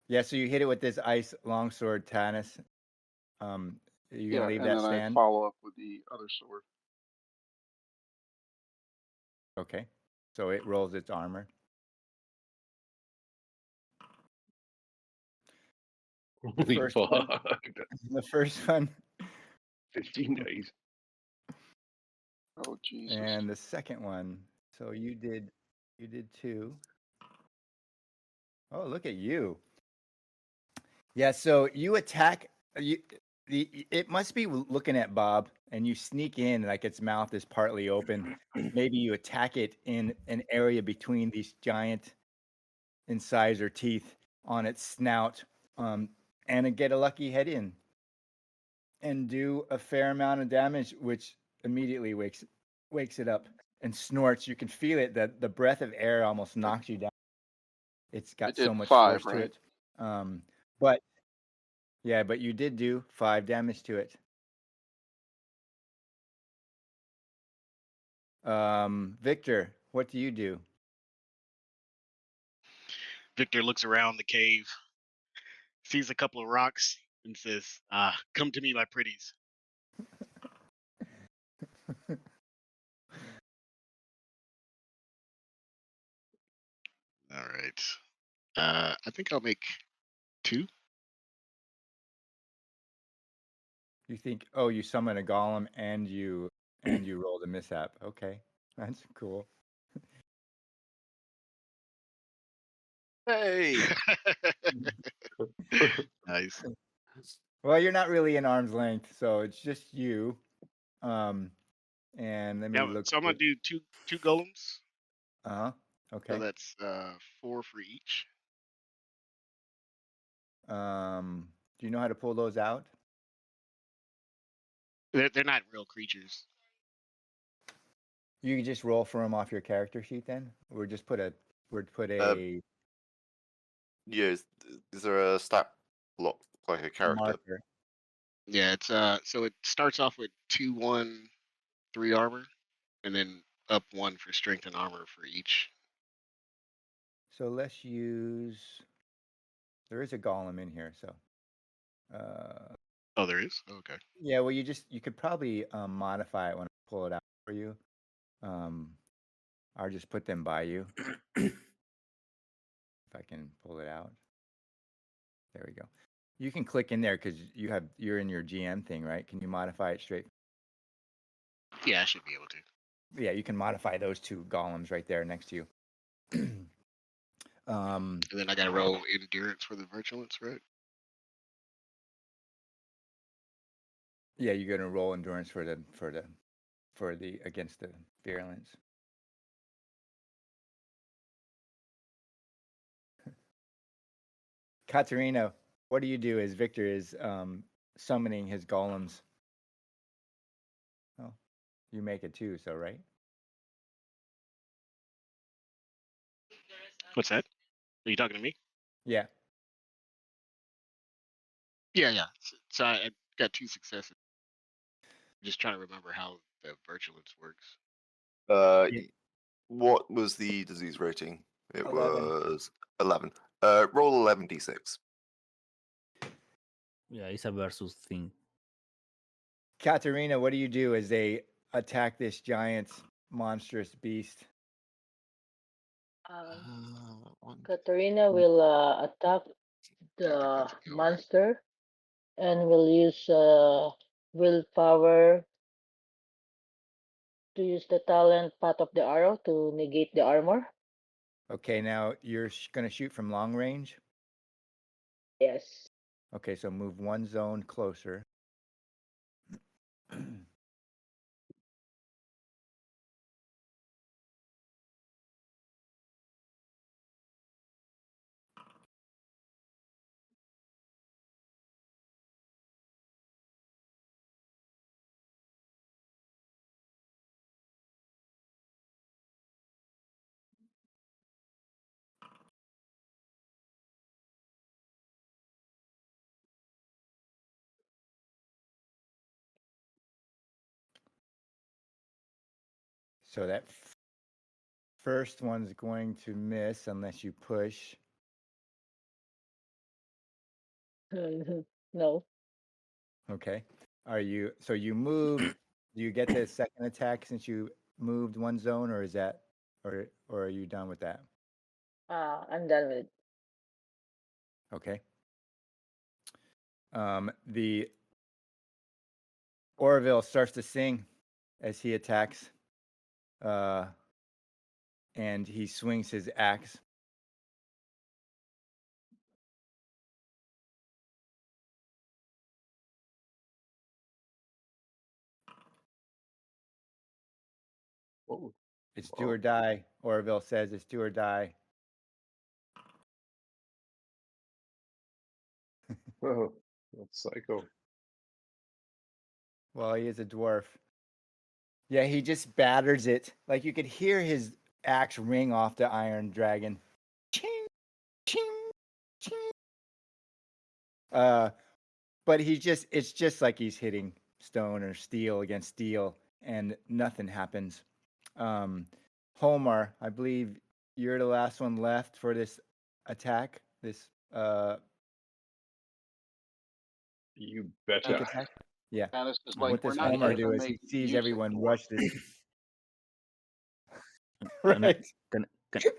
Yeah, so you hit it with this ice longsword, Tanis. You gonna leave and that then I stand? follow up with the other sword. Okay, so it rolls its armor. Holy First fuck. one. The first one, 15 days. Oh Jesus! and the second one. So you did 2. Oh, look at you. Yeah, so you attack. It must be looking at Bob, and you sneak in like its mouth is partly open. Maybe you attack it in an area between these giant incisor teeth on its snout, and get a lucky head in, and do a fair amount of damage, which immediately wakes it up and snorts. You can feel it, that the breath of air almost knocks you down. It's got I did so much 5, force to right? it. But yeah, but you did do 5 damage to it. Victor, what do you do? Victor looks around the cave, sees a couple of rocks, and says, "Come to me, my pretties." All right. I think I'll make 2. You think, oh, you summon a golem and you rolled a mishap. Okay, that's cool. Hey. Nice. Well, you're not really in arm's length, so it's just you. And let me Yeah, look. so I'm gonna do two golems. Uh-huh. So Okay. that's 4 for each. Do you know how to pull those out? They're not real creatures. You can just roll for them off your character sheet then, or just put a Yeah, is there a stat block like a character? marker. Yeah, it's so it starts off with 2, 1, 3 armor, and then up 1 for strength and armor for each. So let's use. There is a golem in here, so. Oh, there is? Oh, okay. Yeah, well, you could probably modify it when I pull it out for you. I'll just put them by you. If I can pull it out. There we go. You can click in there because you're in your GM thing, right? Can you modify it straight? Yeah, I should be able to. Yeah, you can modify those 2 golems right there next to you. And then I gotta roll endurance for the virulence, right? Yeah, you're gonna roll endurance for the against the virulence. Katerina, what do you do as Victor is summoning his golems? Oh, you make it too, so right? What's that? Are you talking to me? Yeah. Yeah. So I got 2 successes. I'm just trying to remember how the virulence works. Yeah. What was the disease rating? It 11. was 11. Roll 11d6. Yeah, it's a versus thing. Katerina, what do you do as they attack this giant monstrous beast? Katarina will attack the monster and will use willpower to use the talent Path of the Arrow to negate the armor. Okay, now you're going to shoot from long range? Yes. Okay, so move one zone closer. So that first one's going to miss unless you push. No. Okay. So you moved, do you get the second attack since you moved one zone, or is that, or are you done with that? I'm done with it. Okay. The Orville starts to sing as he attacks, and he swings his axe. Whoa. It's do or die. Orville says it's do or die. Oh, that's psycho. Well, he is a dwarf. Yeah, he just batters it. Like you could hear his axe ring off the iron dragon. Ching, ching, ching. But it's just like he's hitting stone or steel against steel, and nothing happens. Homar, I believe you're the last one left for this attack. This You sneak betcha. attack. Yeah. Janice is What like, we're does not Homar here do to as he make sees music, everyone dwarf. rush this? Can I, Right.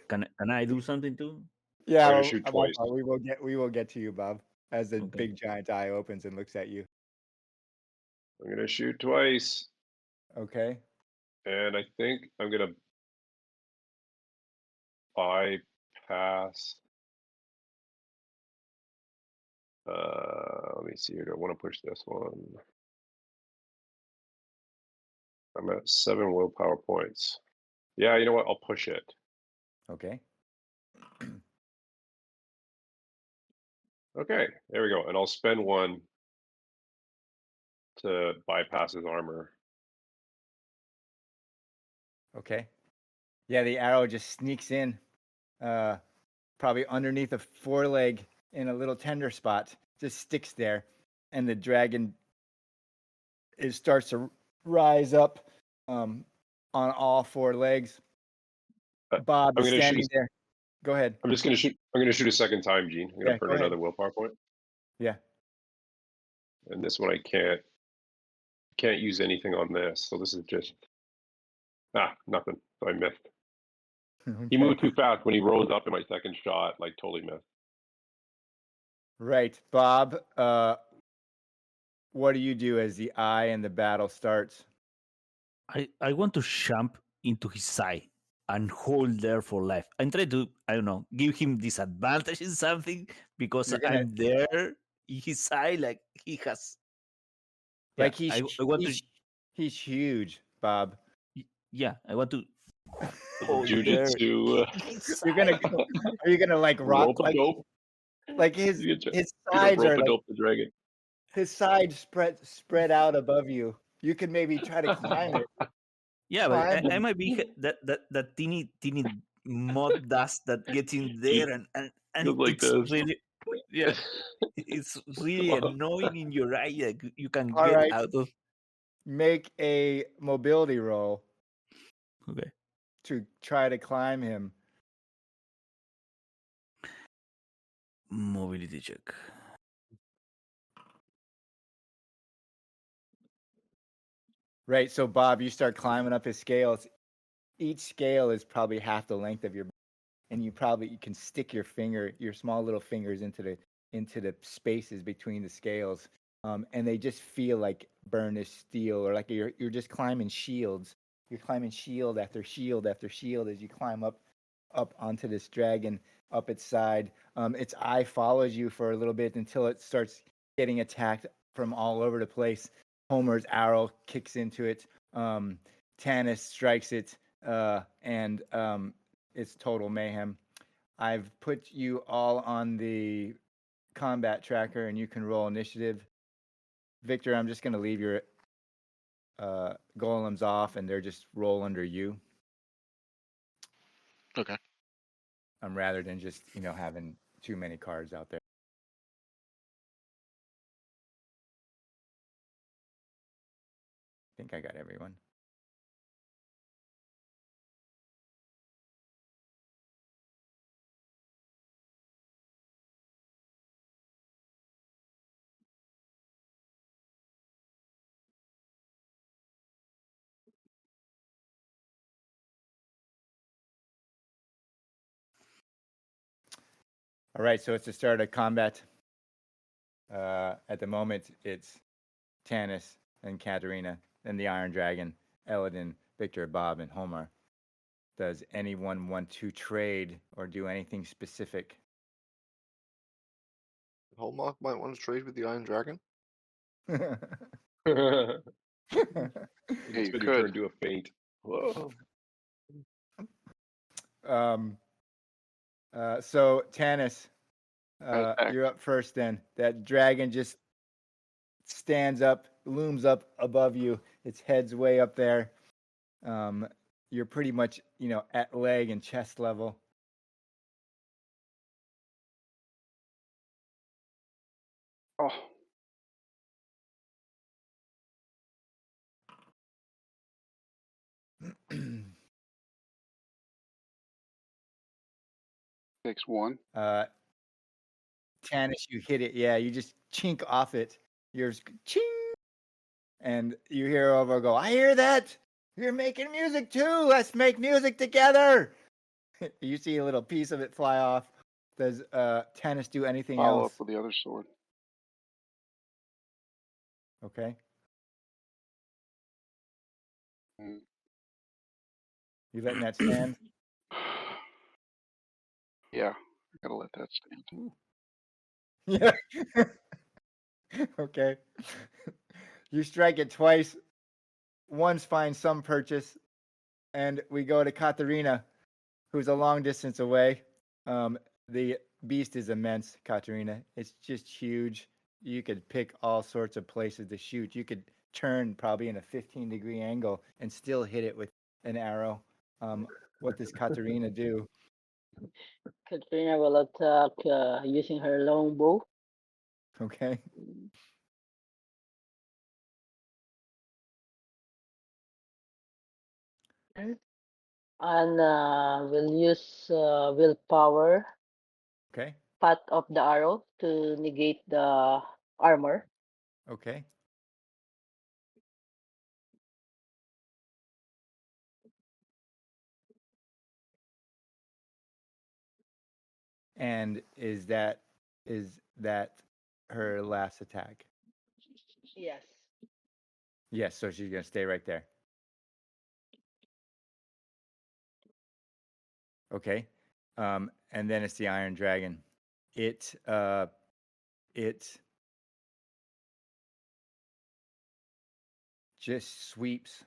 can I do something too? Yeah, Try to well, shoot Bob, twice. we will get to you, Bob, as the Okay. big giant eye opens and looks at you. I'm gonna shoot twice, Okay. and I think I'm gonna bypass. Let me see here. Do I want to push this one? I'm at 7 willpower points. Yeah, you know what? I'll push it. Okay. Okay, there we go. And I'll spend one to bypass his armor. Okay. Yeah, the arrow just sneaks in, probably underneath a foreleg in a little tender spot, just sticks there, and the dragon starts to rise up on all four legs. Bob I'm is gonna shoot. standing there. Go ahead. I'm just gonna shoot. I'm gonna shoot a second time, Gene. I'm gonna Yeah, burn go ahead. another willpower point. Yeah. And this one I can't use anything on this. So this is just nothing. So I missed. He moved too fast when he rose up in my second shot. Like totally missed. Right, Bob. What do you do as the eye and the battle starts? I want to jump into his side and hold there for life. I'm trying to, I don't know, give him disadvantage in something because I'm there in his side, like he has. Like yeah, I want he's huge, Bob. Yeah, I want to hold there. Jujitsu. Are you gonna like rock like rope-a-dope? like his You get sides are like rope-a-dope the dragon. his sides spread out above you. You could maybe try to climb it. Yeah, but Climb I them. might be that teeny mud dust that gets in there and Just like it's this. really it's really annoying in your eye. Like you can All get right. out of. Make a mobility roll Okay. to try to climb him. Mobility check. Right. So Bob, you start climbing up his scales. Each scale is probably half the length of your, and you can stick your small little fingers into the spaces between the scales, and they just feel like burnished steel, or like you're just climbing shields. You're climbing shield after shield after shield as you climb up onto this dragon, up its side. Its eye follows you for a little bit until it starts getting attacked from all over the place. Homer's arrow kicks into it. Tanis strikes it, and it's total mayhem. I've put you all on the combat tracker, and you can roll initiative. Victor, I'm just going to leave your golems off, and they're just roll under you. Okay. Rather than just having too many cards out there. I think I got everyone. All right, so it's the start of combat. At the moment, it's Tanis and Katarina and the Iron Dragon, Eladin, Victor, Bob, and Homer. Does anyone want to trade or do anything specific? Hallmark might want to trade with the Iron Dragon. It's you been could. turned to a feint. Whoa. So Tanis, Attack. you're up first. Then that dragon just stands up, looms up above you. Its head's way up there. You're pretty much, at leg and chest level. Oh, takes one. Tanis, you hit it. Yeah, you just chink off it. You're ching, and you hear over go. I hear that. You're making music too. Let's make music together. You see a little piece of it fly off. Does Tanis do anything Follow else? up with the other sword. Okay. Mm. You letting that stand? Yeah, I gotta let that stand. Yeah. Okay. You strike it twice. Once finds some purchase, and we go to Katarina, who's a long distance away. The beast is immense, Katarina. It's just huge. You could pick all sorts of places to shoot. You could turn probably in a 15-degree angle and still hit it with an arrow. What does Katarina do? Katrina will attack using her longbow. Okay. And will use willpower, Okay. path of the arrow to negate the armor. Okay. And is that her last attack? Yes. Yes, so she's gonna stay right there. Okay. And then it's the Iron Dragon. It just sweeps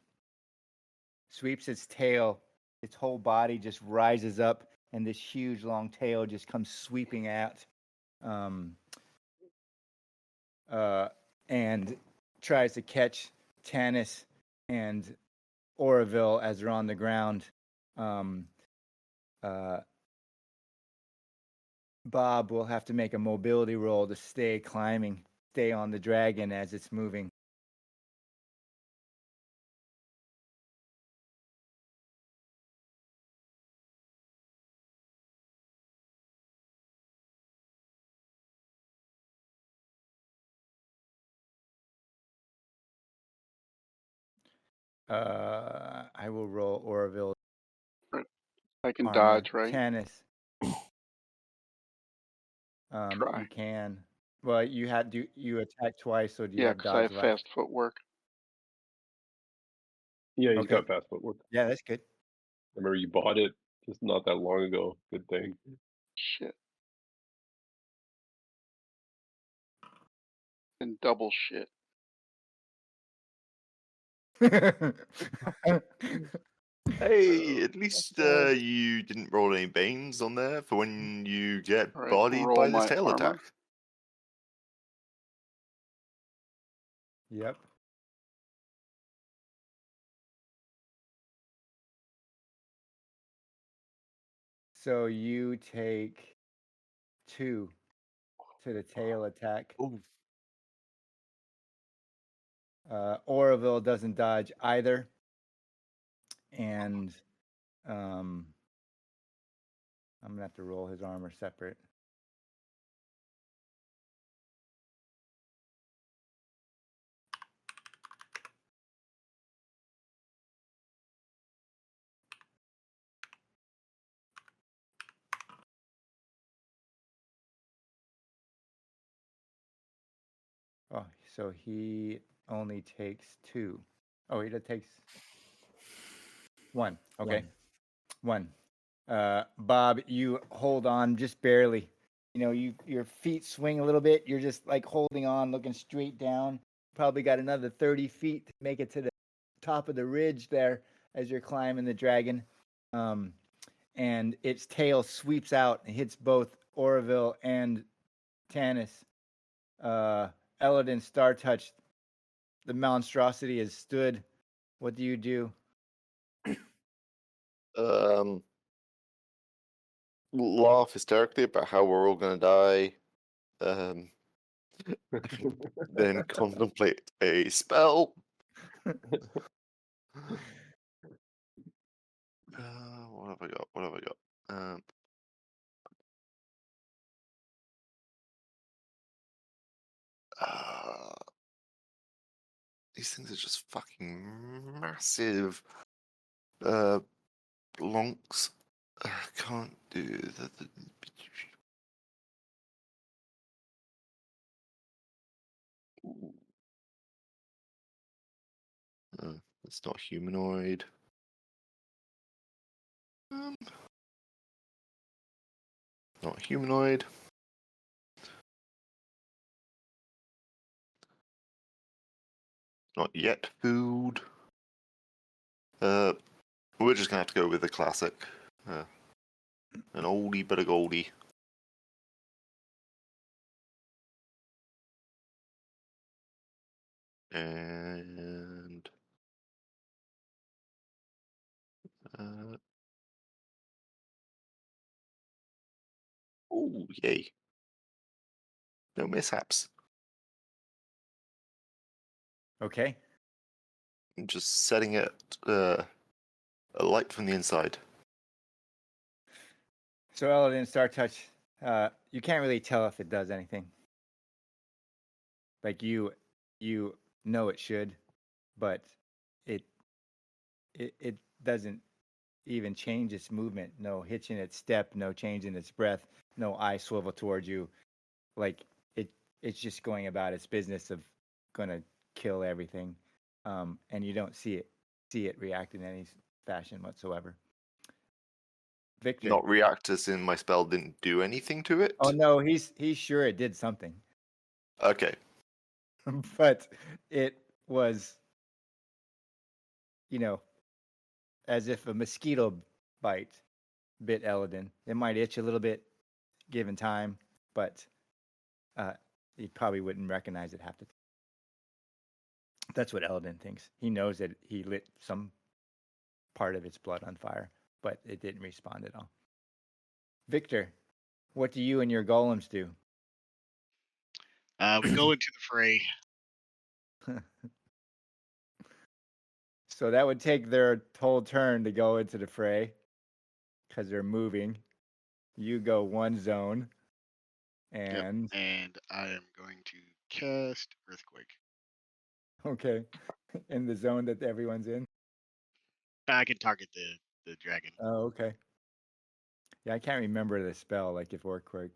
its tail. Its whole body just rises up, and this huge long tail just comes sweeping out, and tries to catch Tanis and Oroville as they're on the ground. Bob will have to make a mobility roll to stay on the dragon as it's moving. I will roll Oroville. I can Armor. dodge, right? Tannis. Try. You can. Well, you attack twice, so do you Yeah, have because I dodge have left? fast footwork. Yeah, he's Okay. got fast footwork. Yeah, that's good. I remember you bought it just not that long ago. Good thing. Shit. And double shit. Hey, at least you didn't roll any banes on there for when you get All right, bodied roll by this my tail armor. attack. Yep. So you take 2 to the tail attack. Ooh. Oroville doesn't dodge either. And I'm gonna have to roll his armor separate. Oh, so he only takes 2. Oh, he takes 1. Okay. 1. Bob, you hold on just barely. You know, your feet swing a little bit. You're just like holding on, looking straight down. Probably got another 30 feet to make it to the top of the ridge there as you're climbing the dragon. And its tail sweeps out and hits both Oroville and Tannis. Eladin Star Touch. The monstrosity has stood. What do you do? Laugh hysterically about how we're all gonna die. Then contemplate a spell. What have I got? What have I got? These things are just fucking massive. Lonks. Can't do the. It's not humanoid. Not humanoid. Not yet food. We're just gonna have to go with the classic. An oldie but a goldie. And oh yay. No mishaps. Okay. I'm just setting it a light from the inside. So Eladin Star Touch, you can't really tell if it does anything. Like you know it should, but it doesn't even change its movement. No hitch in its step, no change in its breath, no eye swivel towards you. Like it's just going about its business of gonna kill everything. And you don't see it react in any fashion whatsoever. Victor. Not react as in my spell didn't do anything to it? Oh no, he's sure it did something. Okay. But it was, as if a mosquito bite bit Eladin. It might itch a little bit given time, but he probably wouldn't recognize it half the time. That's what Eladin thinks. He knows that he lit some part of its blood on fire, but it didn't respond at all. Victor, what do you and your golems do? We go into the fray. So that would take their whole turn to go into the fray because they're moving. You go one zone, and and I am going to cast Earthquake. okay, in the zone that everyone's in? I can target the dragon. Oh, okay. Yeah, I can't remember the spell, like if orc quick.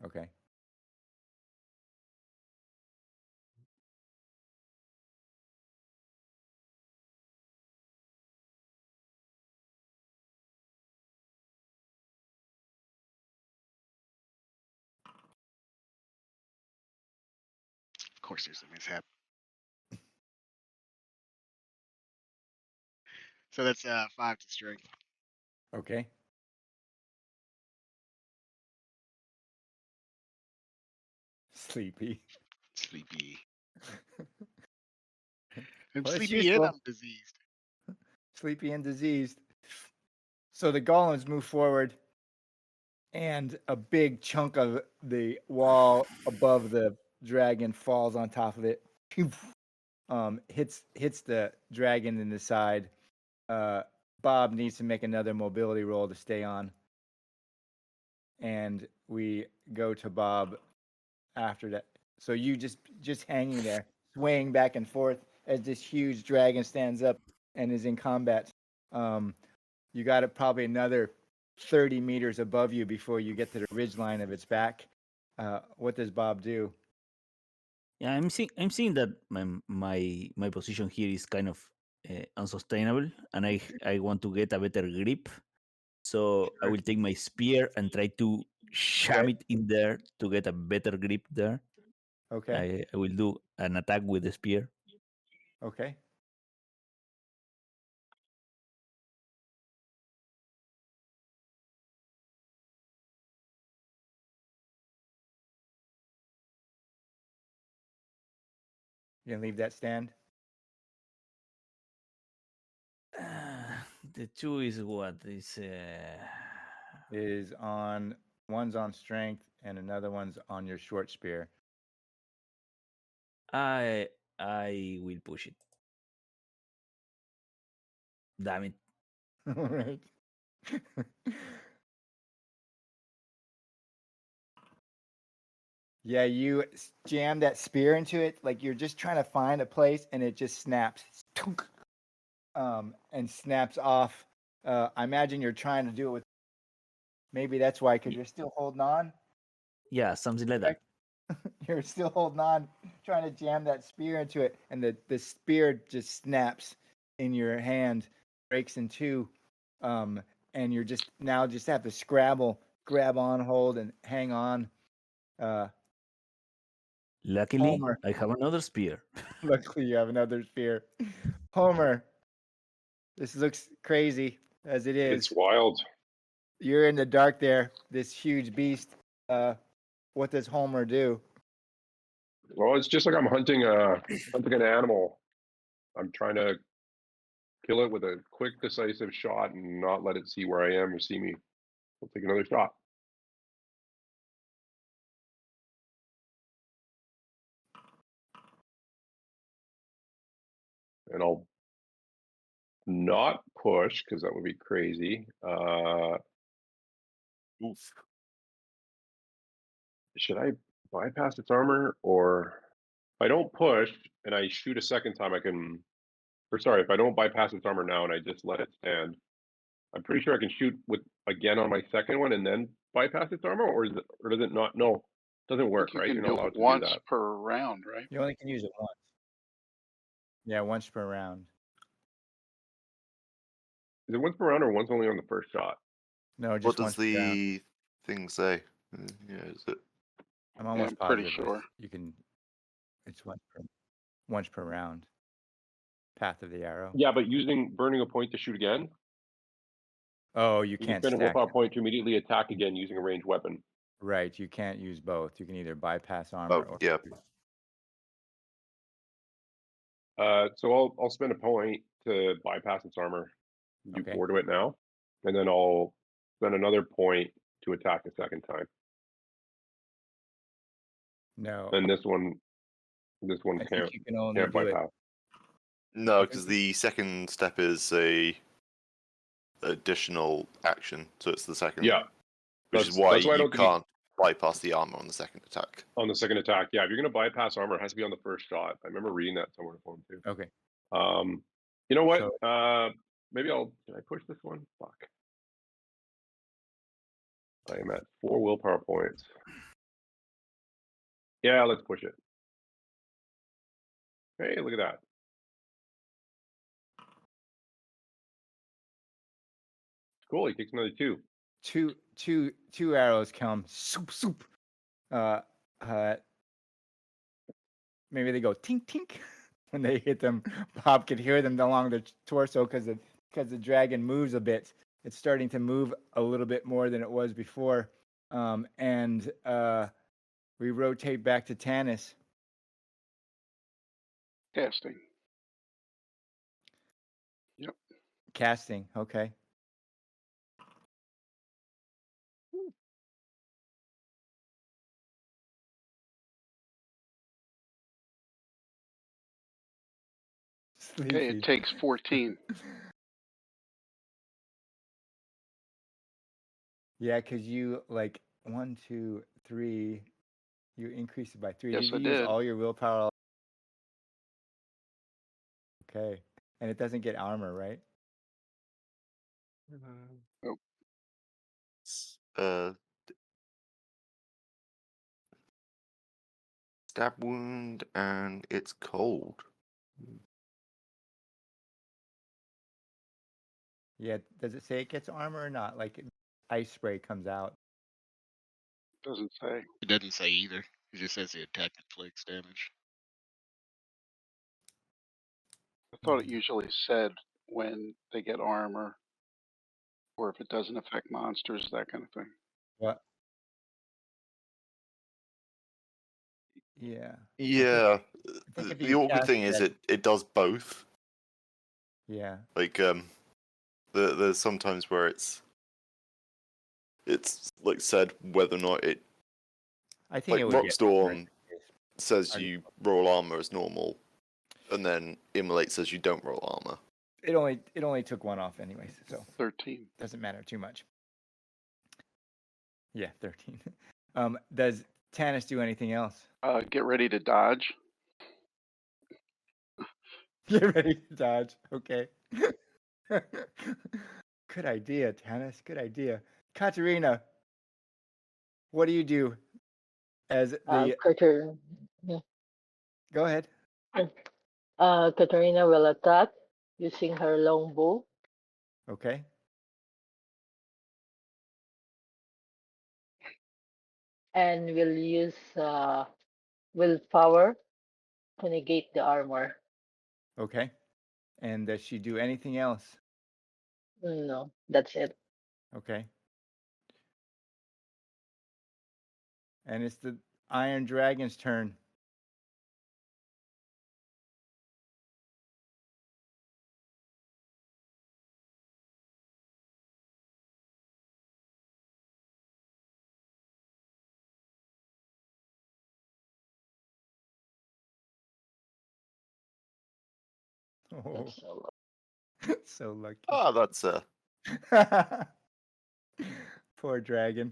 Okay. Of course, there's a mishap. So that's 5 to strength. Okay. Sleepy. Sleepy. I'm Well, it's sleepy and useful. I'm diseased. Sleepy and diseased. So the golems move forward, and a big chunk of the wall above the dragon falls on top of it. Hits the dragon in the side. Bob needs to make another mobility roll to stay on. And we go to Bob after that. So you just hanging there, swaying back and forth as this huge dragon stands up and is in combat. You got it probably another 30 meters above you before you get to the ridge line of its back. What does Bob do? Yeah, I'm seeing that my position here is kind of unsustainable, and I want to get a better grip. So I will take my spear and try to sham it in there to get a better grip there. Okay. I will do an attack with the spear. Okay. You gonna leave that stand? The 2 is what Is on one's on strength and another one's on your short spear. I will push it. Damn it. All right. Yeah, you jam that spear into it like you're just trying to find a place, and it just snaps. And snaps off. I imagine you're trying to do it with. Maybe that's why, because you're still holding on. Yeah, something like that. You're still holding on, trying to jam that spear into it, and the spear just snaps in your hand, breaks in two, and you're just have to scrabble, grab on, hold, and hang on. Luckily, Homer. I have another spear. Luckily, you have another spear. Homer, this looks crazy as it is. It's wild. You're in the dark there, this huge beast. What does Homer do? Well, it's just like I'm hunting an animal. I'm trying to kill it with a quick, decisive shot and not let it see where I am or see me. I'll take another shot. And I'll not push because that would be crazy. Oof. Should I bypass its armor, or if I don't push and I shoot a second time, if I don't bypass its armor now and I just let it stand, I'm pretty sure I can shoot with again on my second one and then bypass its armor, or does it not? No, it doesn't work, You right? can You're not do allowed it to do once that. per round, right? You only can use it once. Yeah, once per round. Is it once per round or once only on the first shot? No, just What once does per round. the thing say? Yeah, is it? I'm almost I'm pretty positive sure. you can. It's once per round. Path of the arrow. Yeah, but burning a point to shoot again. Oh, you You can can't spend a stack willpower them. point to immediately attack again using a ranged weapon. Right, you can't use both. You can either bypass armor Oh, or. yeah. So I'll spend a point to bypass its armor. Do Okay. 4 to it now, and then I'll spend another point to attack a second time. No. And this one I can't think you can only do it. bypass. No, I think because the second step is a additional action, so it's the second. Yeah. Which is why that's why I you don't think can't bypass the armor on the second attack. on the second attack. Yeah, if you're going to bypass armor, it has to be on the first shot. I remember reading that somewhere in the form too. Okay. You know what? So- Maybe can I push this one? Fuck. I am at 4 willpower points. Yeah, let's push it. Hey, look at that. Cool, he takes another 2. Two arrows come soup soup. Maybe they go tink tink when they hit them. Bob could hear them along the torso because the dragon moves a bit. It's starting to move a little bit more than it was before. And we rotate back to Tanis. Casting. Yep. Casting, okay. Okay, Sleepy. it takes 14. Yeah, because you like 1, 2, 3. You increase it by 3. Yes, Did I you use did. all your willpower? Okay, and it doesn't get armor, right? Nope. Stab wound, and it's cold. Yeah. Does it say it gets armor or not? Like ice spray comes out. Doesn't say. It doesn't say either. It just says the attack inflicts damage. I thought it usually said when they get armor, or if it doesn't affect monsters, that kind of thing. What? Yeah. Yeah. I think if The you awkward cast thing is it does both. Yeah. Like there's sometimes where it's like said whether or not it, I think like it would get armor in Rockstorm this case. says Are you roll armor as normal, and then Immolate says you don't roll armor. It only took 1 off anyways, so 13. doesn't matter too much. Yeah, 13. Does Tanis do anything else? Get ready to dodge. Get ready to dodge. Okay. Good idea, Tanis. Good idea. Katerina, what do you do as the Yeah. Go ahead. Katarina will attack using her longbow. Okay. And will use willpower to negate the armor. Okay. And does she do anything else? No, that's it. Okay. And it's the Iron Dragon's turn. Oh, That's so so lucky. Ah, that's Poor dragon.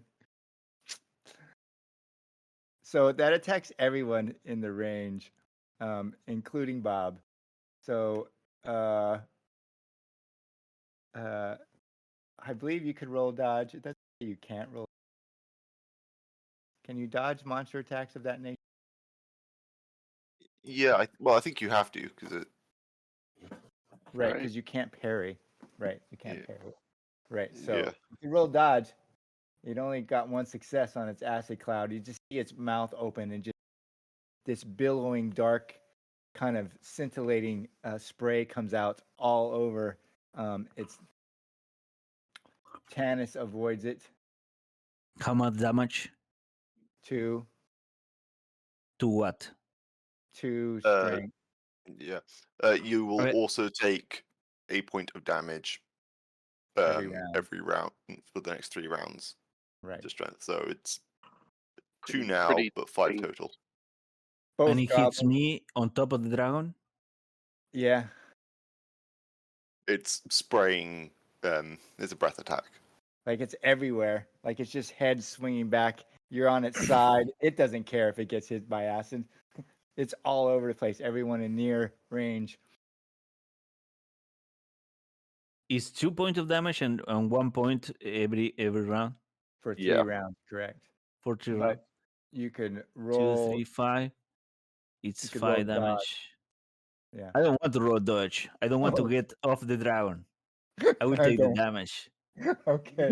So that attacks everyone in the range, including Bob. So I believe you could roll dodge. It doesn't say you can't roll. Can you dodge monster attacks of that nature? yeah. I think you have to because it. Right, Right. because you can't parry. Right, you can't Yeah. parry. Right, so Yeah. if you roll dodge, it only got 1 success on its acid cloud. You just see its mouth open and just this billowing, dark, kind of scintillating spray comes out all over. It's Tanis avoids it. How much damage? 2, To what? 2 Uh, strength. Yeah. You will Okay. also take a point of damage Every round. every round for the next 3 rounds Right. to strength. So it's 2 Pretty- now, pretty but 5 dangerous. total. Both And it hits goblins. me on top of the dragon? Yeah. It's spraying. It's a breath attack. Like it's everywhere. Like it's just head swinging back. You're on its side. It doesn't care if it gets hit by acid. It's all over the place. Everyone in near range. Is 2 points of damage and 1 point every round For 3 Yeah. rounds, correct. for 3 But rounds. you can 2, roll. 3, 5. It's You could roll 5 dodge. damage. Yeah. I don't want to roll dodge. I don't want to Oh. get off the dragon. I will I take the don't- damage. Okay.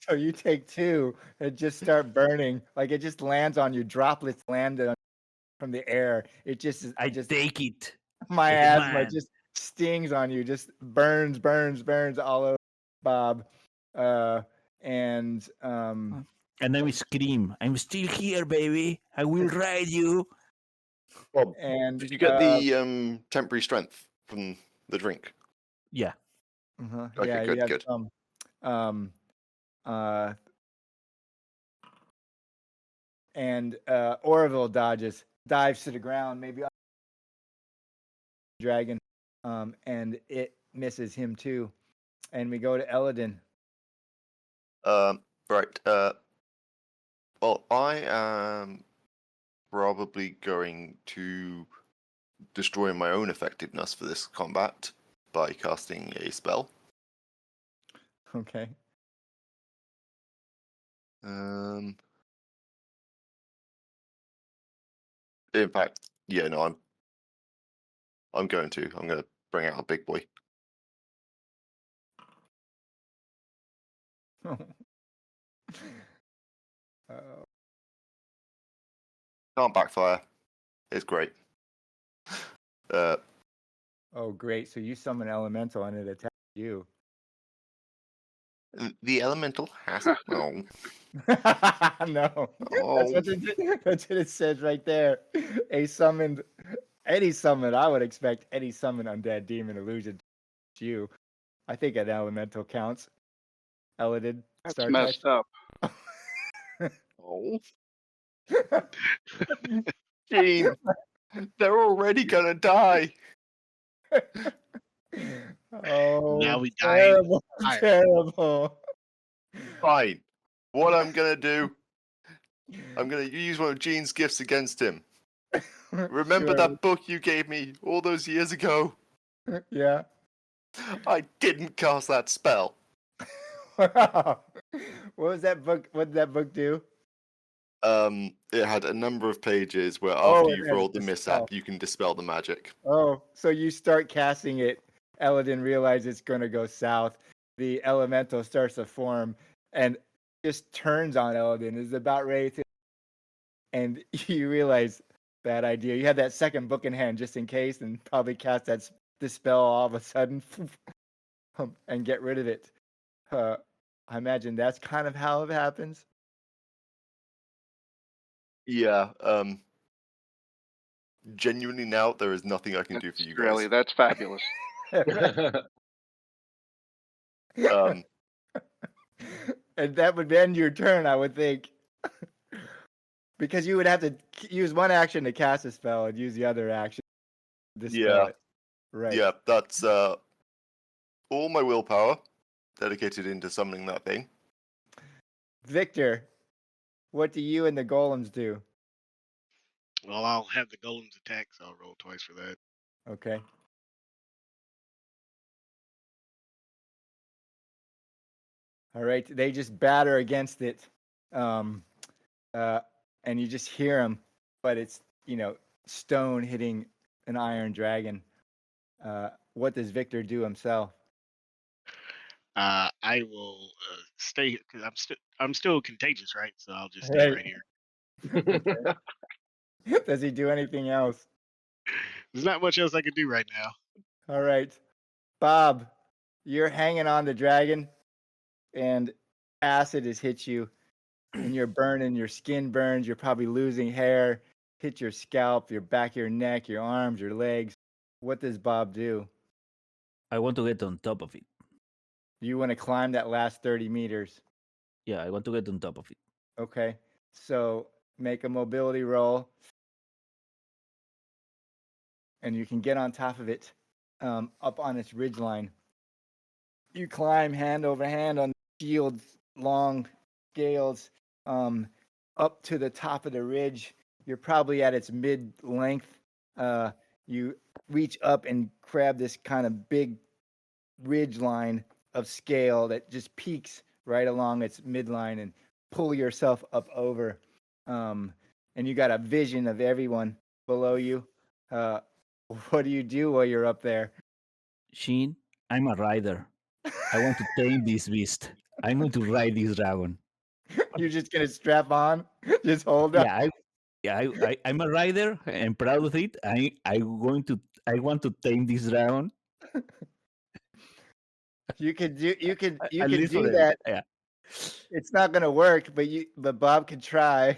So you take 2 and just start burning. Like it just lands on you. Droplets land from the air. It just I just take it. my like a asthma man. just stings on you. Just burns all over Bob. And And then we scream, I'm still here, baby. I will ride you. Well, and did you get the temporary strength from the drink? Yeah. Okay, yeah, good, you have good. some. And Oroville dives to the ground, maybe dragon, and it misses him too. And we go to Eladin. Right. Well, I am probably going to destroy my own effectiveness for this combat by casting a spell. Okay. In fact, yeah, no, I'm going to bring out a big boy. Can't backfire. It's great. Oh, great! So you summon elemental and it attacks you. The elemental has No, Oh. that's what it says right there. Any summon, I would expect any summon undead demon illusion to you. I think an elemental counts. Eladin. That's Star messed type. up. Oh. Gene, they're already gonna die. Oh, Now we die. terrible, Fire. terrible. Fine. What I'm gonna do, I'm gonna use one of Gene's gifts against him. Remember Sure. that book you gave me all those years ago? Yeah. I didn't cast that spell. What was that book? What did that book do? It had a number of pages where Oh, after it you've has rolled the dispel. mishap, you can dispel the magic. Oh, so you start casting it. Eladin realizes it's going to go south. The elemental starts to form and just turns on Eladin. Is about ready to, and you realize bad idea. You had that second book in hand just in case, and probably cast that dispel all of a sudden and get rid of it. I imagine that's kind of how it happens. Yeah. Genuinely now, there is nothing I can do for you guys. Really, that's fabulous. And that would end your turn, I would think. Because you would have to use one action to cast a spell and use the other action to dispel it. Right. Yeah, that's all my willpower dedicated into summoning that thing. Victor, what do you and the golems do? Well, I'll have the golems attack, so I'll roll twice for that. Okay. All right. They just batter against it. And you just hear them, but it's, stone hitting an iron dragon. What does Victor do himself? I will stay because I'm still contagious, right? So I'll just stay right here. Does he do anything else? There's not much else I can do right now. All right. Bob, you're hanging on the dragon and acid has hit you and you're burning, your skin burns, you're probably losing hair, hit your scalp, your back of your neck, your arms, your legs. What does Bob do? I want to get on top of it. You want to climb that last 30 meters. Yeah, I want to get on top of it. Okay. So make a mobility roll. And you can get on top of it, up on its ridgeline. You climb hand over hand on the shields long scales up to the top of the ridge. You're probably at its mid-length. You reach up and grab this kind of big ridge line of scale that just peaks right along its midline and pull yourself up over. And you got a vision of everyone below you. What do you do while you're up there? Sheen, I'm a rider. I want to tame this beast. I'm going to ride this dragon. You're just gonna strap on, just hold on. I'm a rider. I'm proud of it. I want to tame this dragon. You could do At least for that. Yeah. It's not gonna work, but Bob could try.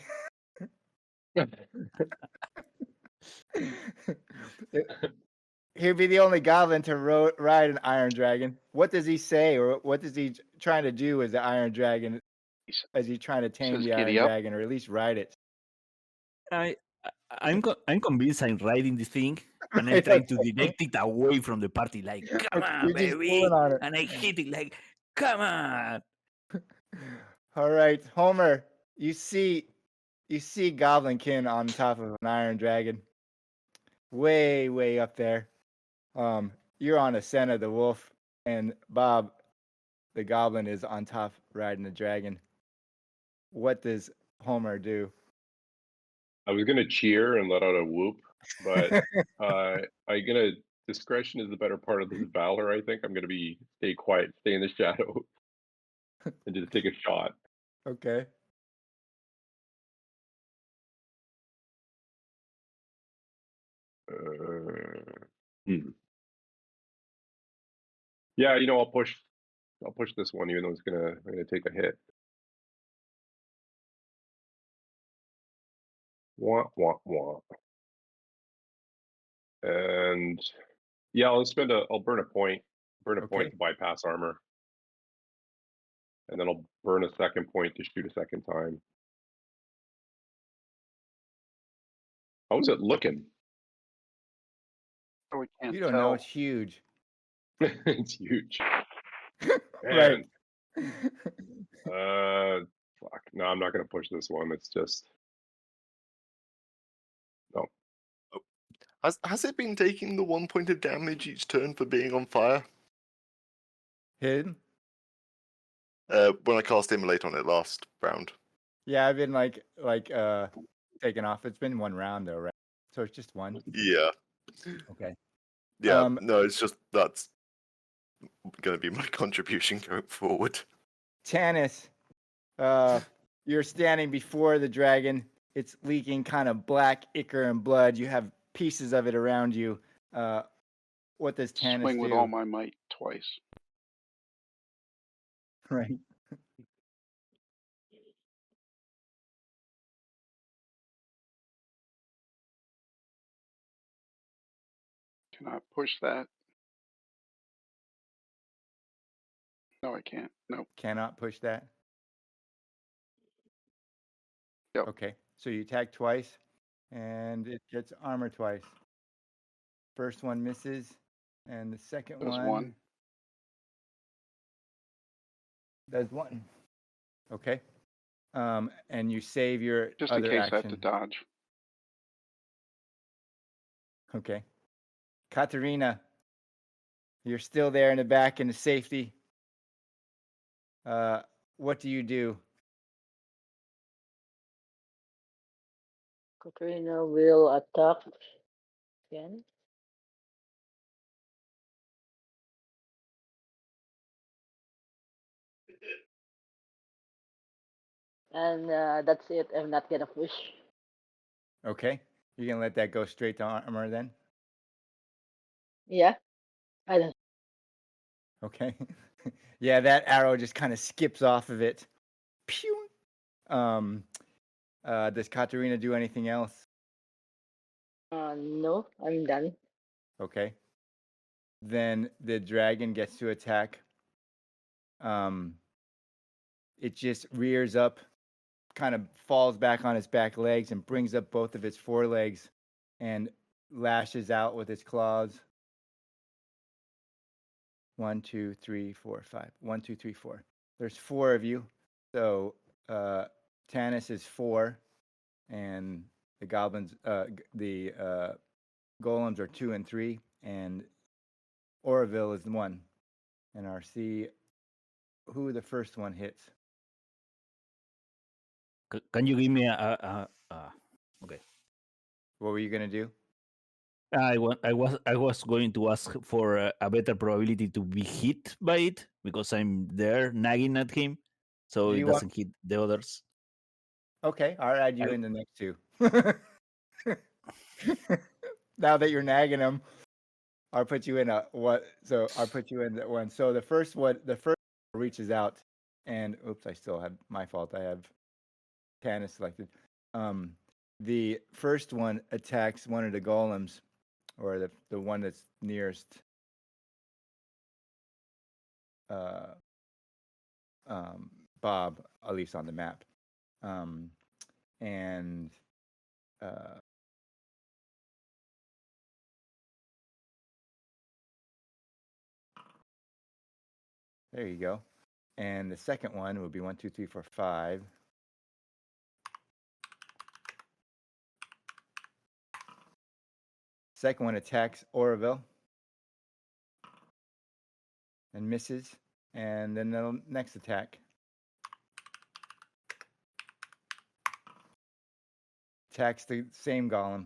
He'd be the only goblin to ride an iron dragon. What does he say, or what is he trying to do as the iron dragon? Is he trying to tame Says the iron giddy up. dragon, or at least ride it? I'm convinced I'm riding this thing, and I'm Right, trying to okay. direct it away from the party. Like, come on, You're just baby, pulling on it. and I hit it like, come on. All right, Homer, you see Goblinkin on top of an iron dragon, way up there. You're on Ascent of the Wolf, and Bob, the goblin, is on top riding the dragon. What does Homer do? I was gonna cheer and let out a whoop, but discretion is the better part of this valor. I think I'm gonna stay quiet, stay in the shadow, and just take a shot. Okay. Yeah, I'll push this one, even though I'm gonna take a hit. Wah wah wah. And yeah, I'll burn a point Okay. to bypass armor, and then I'll burn a second point to shoot a second time. How's it looking? Oh, we can't You don't tell. know. It's huge. It's huge. Right. Man. Fuck. No, I'm not gonna push this one. It's just no. Has it been taking the 1 point of damage each turn for being on fire? Hidden? When I cast Immolate on it last round. Yeah, I've been taking off. It's been one round though, right? So it's just one. Yeah. Okay. Yeah. No, it's just that's going to be my contribution going forward. Tanis, you're standing before the dragon. It's leaking kind of black ichor and blood. You have pieces of it around you. What does Tanis Swing do? with all my might twice. Right. Can I push that? No, I can't. Nope. Cannot push that. Yep. Okay. So you attack twice, and it gets armor twice. First one misses, and the second Does one one. does one. Okay. And you save your Just in other case action. I have to dodge. Okay. Katerina, you're still there in the back in the safety. What do you do? Katrina will attack again. And that's it. I'm not gonna push. Okay. You're going to let that go straight to armor then? Yeah. I don't. Okay. Yeah, that arrow just kind of skips off of it. Pew! Does Katerina do anything else? No, I'm done. Okay. Then the dragon gets to attack. It just rears up, kind of falls back on its back legs and brings up both of its forelegs and lashes out with its claws. 1, 2, 3, 4, 5. 1, 2, 3, 4. There's 4 of you. So Tanis is 4, and the goblins, the golems are 2 and 3, and Oroville is 1. And our see who the first one hits. Can you give me okay? What were you gonna do? I was going to ask for a better probability to be hit by it because I'm there nagging at him, so Do it you want- doesn't hit the others. Okay, I'll add you I- in the next 2. Now that you're nagging him, I'll put you in a what? So I'll put you in that one. So the first one reaches out, and oops, I still have my fault. I have Tanis selected. The first one attacks one of the golems, or the one that's nearest Bob, at least on the map. And there you go. And the second one would be 1, 2, 3, 4, 5. Second one attacks Oroville and misses. And then the next attack attacks the same golem.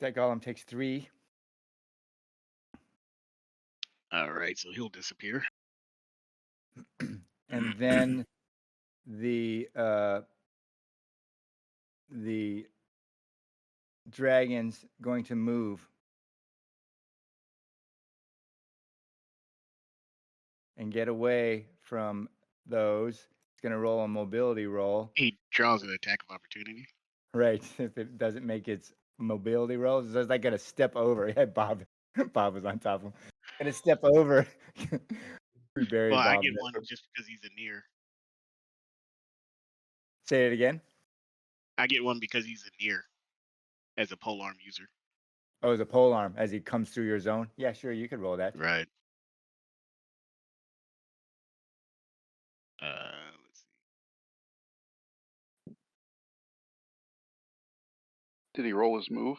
That golem takes 3. All right, so he'll disappear. And then the dragon's going to move and get away from those. It's going to roll a mobility roll. He draws an attack of opportunity. Right. If it doesn't make its mobility rolls, it's like going to step over. Yeah, Bob was on top of him. Going to step over. We buried Well, I Bob get there. one just because he's a near. Say it again. I get one because he's a near as a polearm user. Oh, it's a pole arm as he comes through your zone. Yeah, sure, you could roll that. Right. Let's see. Did he roll his move?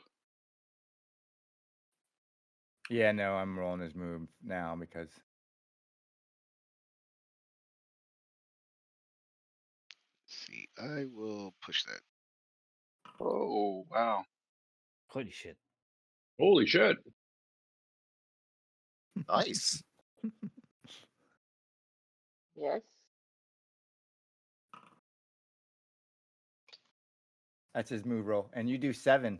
Yeah, no, I'm rolling his move now because Let's see. I will push that. Oh, wow. Holy shit! Holy shit! Nice. Yes. that's his move roll. And you do 7,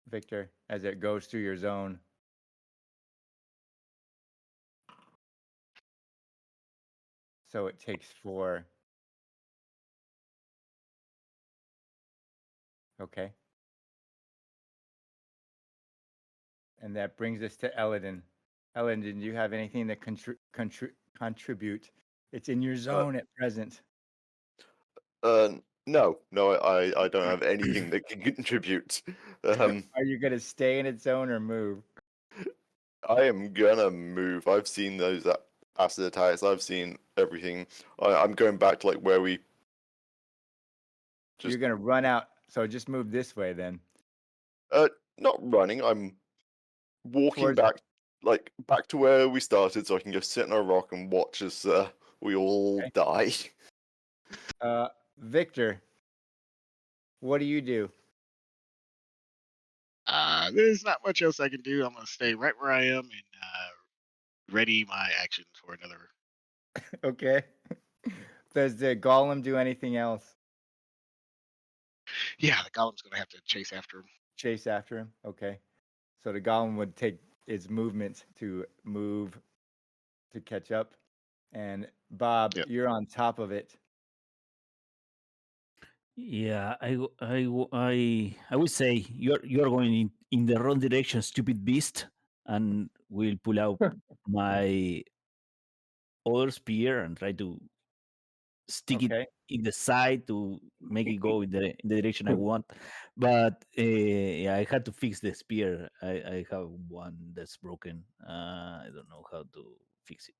Victor, as it goes through your zone. So it takes 4. Okay. And that brings us to Eladin. Eladin, did you have anything that contribute? It's in your zone at present. No, I don't have anything that can contribute. Are you going to stay in its zone or move? I am gonna move. I've seen those acid attacks. I've seen everything. I'm going back to like where we. You're going to run out. So just move this way then. Not running. I'm walking Towards back, like back to where we started, so I can just sit on a rock and watch as we all die. Victor, what do you do? There's not much else I can do. I'm gonna stay right where I am and ready my action for another. Okay. Does the golem do anything else? Yeah, the golem's gonna have to chase after him. Chase after him? Okay. So the golem would take its movement to move to catch up. And Bob, Yep. you're on top of it. Yeah, I would say you're going in the wrong direction, stupid beast, and will pull out my other spear and try to stick Okay. it in the side to make it go in the direction I want. But yeah, I had to fix the spear. I have one that's broken. I don't know how to fix it.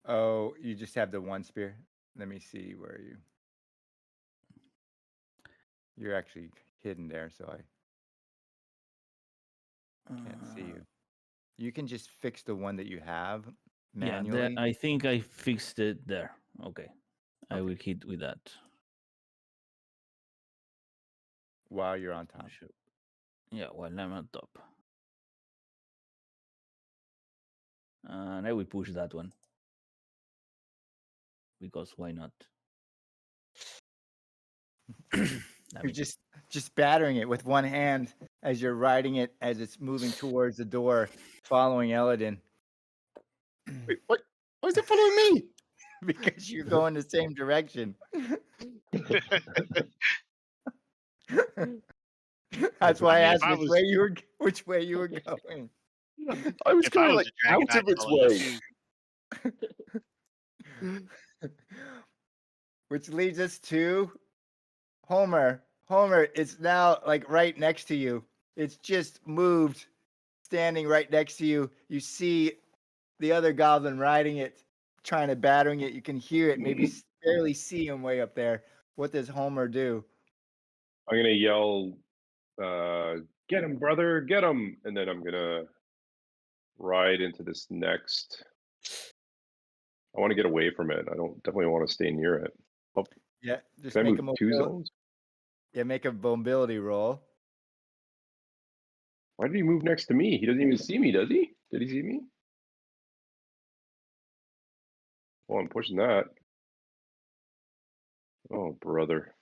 Oh, you just have the one spear. Let me see where you're actually hidden there, so I can't see you. You can just fix the one that you have Yeah, manually. I think I fixed it there. Okay, I Okay. will hit with that. While you're on top. Sure. Yeah, while I'm on top. And I will push that one. Because why not? You're just battering it with one hand as you're riding it as it's moving towards the door, following Eladin. Wait, what? Why is it following me? Because you're going the same direction. That's why I asked which way you were going. I was If I going was like a dragon, out I'd of its follow you way. too. Which leads us to Homer. Homer, it's now like right next to you. It's just moved, standing right next to you. You see the other goblin riding it, trying to battering it. You can hear it, maybe barely see him way up there. What does Homer do? I'm gonna yell, "Get him, brother! Get him!" And then I'm gonna ride into this next. I want to get away from it. I don't definitely want to stay near it. Oh, Yeah, just can I make a move 2 zones? Yeah, make a mobility roll. Why did he move next to me? He doesn't even see me, does he? Did he see me? Well, I'm pushing that. Oh, brother.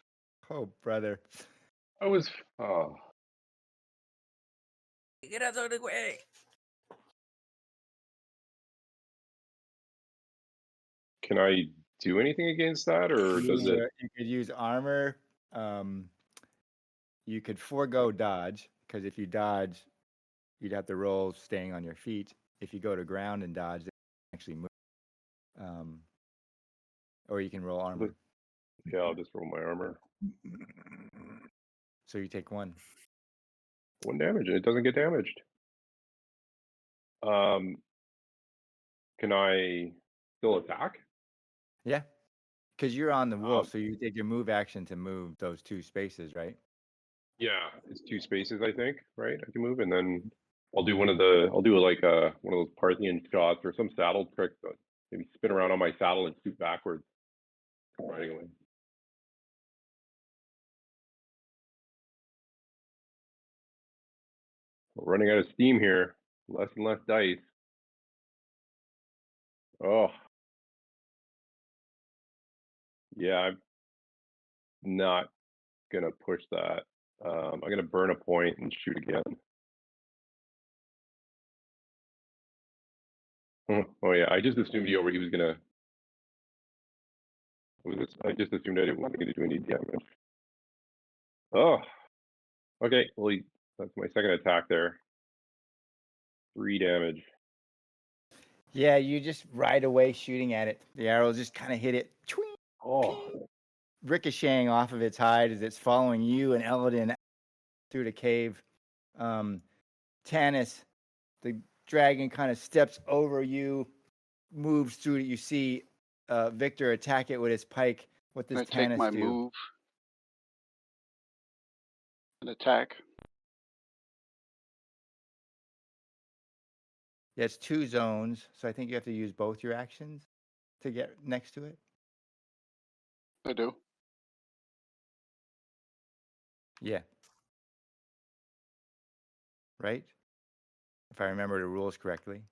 Oh, brother. I was. Oh, Get out of the way. can I do anything against that, or does it? You could use armor. You could forego dodge, because if you dodge, you'd have to roll staying on your feet. If you go to ground and dodge, they actually move. Or you can roll armor. Yeah, I'll just roll my armor. So you take 1. 1 damage, and it doesn't get damaged. Can I still attack? Yeah, because you're on the wolf, so you take your move action to move those 2 spaces, right? Yeah, it's 2 spaces, I think, right? I can move, and then I'll do one of like one of those Parthian shots or some saddle trick. Maybe spin around on my saddle and shoot backwards. Riding away. We're running out of steam here. Less and less dice. Oh. Yeah, I'm not gonna push that. I'm gonna burn a point and shoot again. Oh yeah, I just assumed he was gonna. I just assumed I didn't want to do any damage. Oh. Okay, well that's my second attack there. 3 damage. Yeah, you just ride away shooting at it. The arrows just kind of hit it. Twing, Oh. ricocheting off of its hide as it's following you and Eladin through the cave. Tanis, the dragon, kind of steps over you, moves through it. You see Victor attack it with his pike. What does I take my Tanis do? move and attack. Yeah, it's 2 zones, so I think you have to use both your actions to get next to it. I do. Yeah. Right? If I remember the rules correctly.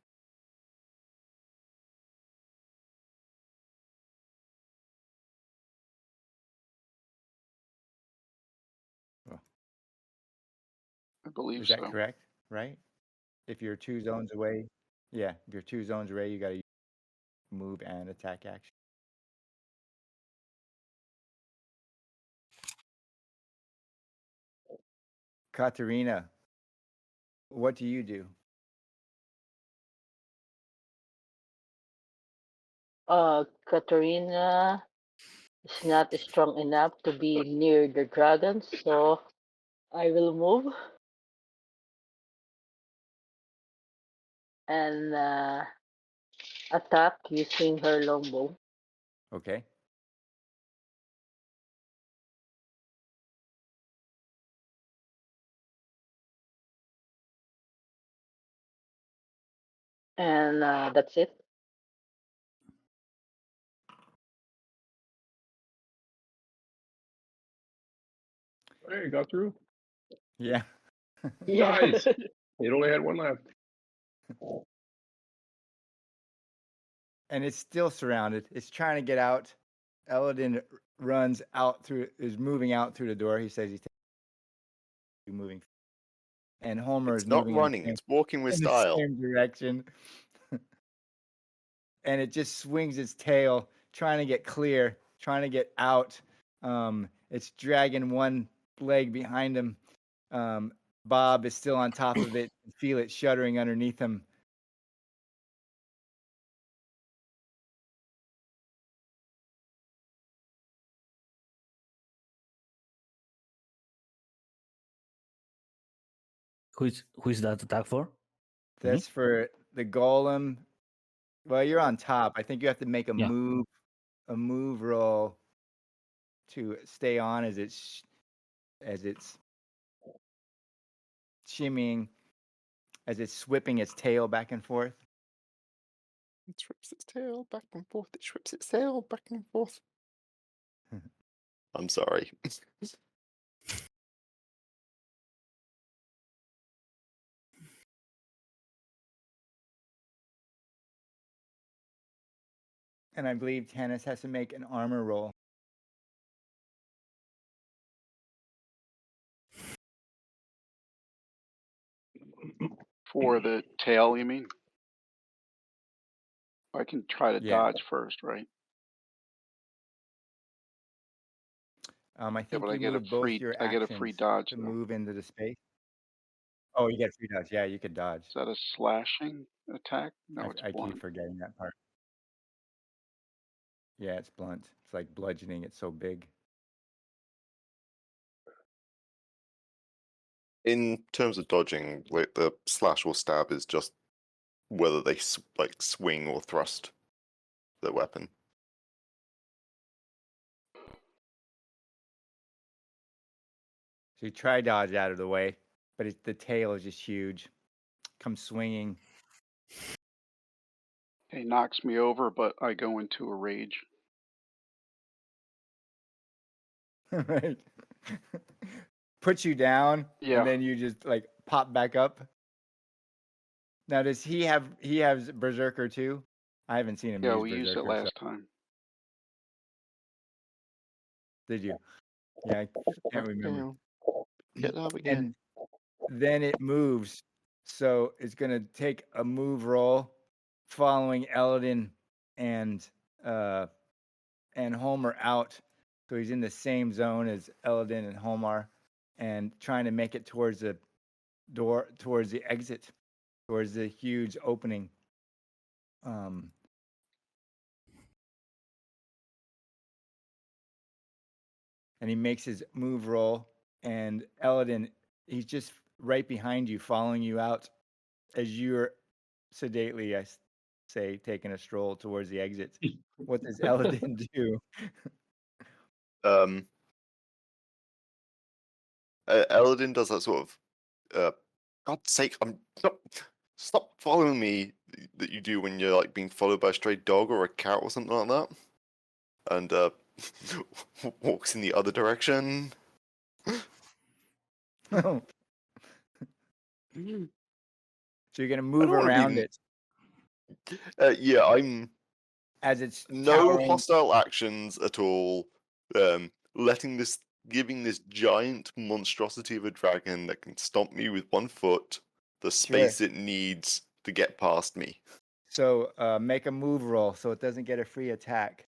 I believe Is that so. correct? Right? If you're 2 zones away, yeah, if you're 2 zones away, you got to move and attack action. Katerina, what do you do? Katarina is not strong enough to be near the dragon, so I will move and attack using her longbow. Okay. And that's it. Hey, got through. Yeah. Yeah. Nice. It only had one left. And it's still surrounded. It's trying to get out. Eladin runs out through, is moving out through the door. He says he's moving. And Homer It's is not moving running, it's walking with in the style. same direction. And it just swings its tail, trying to get clear, trying to get out. It's dragging one leg behind him. Bob is still on top of it. You feel it shuddering underneath him. Who is that attack for? Me? That's for the golem. Well, you're on top. I think you have to make a Yeah. move roll to stay on as it's shimmying, as it's whipping its tail back and forth. It whips its tail back and forth. It whips its tail back and forth. I'm sorry. And I believe Tannis has to make an armor roll. For the tail, you mean? I can try to Yeah. dodge first, right? I Yeah, think but you move both your I get a actions free dodge to though. move into the space. Oh, you get free dodge. Yeah, you could dodge. Is that a slashing attack? No, it's I keep blunt. forgetting that part. Yeah, it's blunt. It's like bludgeoning. It's so big. In terms of dodging, like the slash or stab is just whether they like swing or thrust the weapon. So you try dodge out of the way, but the tail is just huge. Comes swinging. He knocks me over, but I go into a rage. Right. Puts you down, Yeah. and then you just like pop back up. Now, does he has Berserker too? I haven't seen him Yeah, use we used it Berserker. last time. Did you? Yeah, I can't remember. Get up again. And then it moves, so it's gonna take a move roll, following Eladin and Homer out. So he's in the same zone as Eladin and Homer, and trying to make it towards the door, towards the exit, towards the huge opening. And he makes his move roll, and Eladin, he's just right behind you, following you out as you're sedately, I say, taking a stroll towards the exit. What does Eladin do? Eladin does that sort of, God's sake, stop following me that you do when you're like being followed by a stray dog or a cat or something like that. And walks in the other direction. So you're gonna move around it Yeah, I'm as it's no towering. hostile actions at all. Giving this giant monstrosity of a dragon that can stomp me with one foot the space it needs to get past me. So make a move roll so it doesn't get a free attack,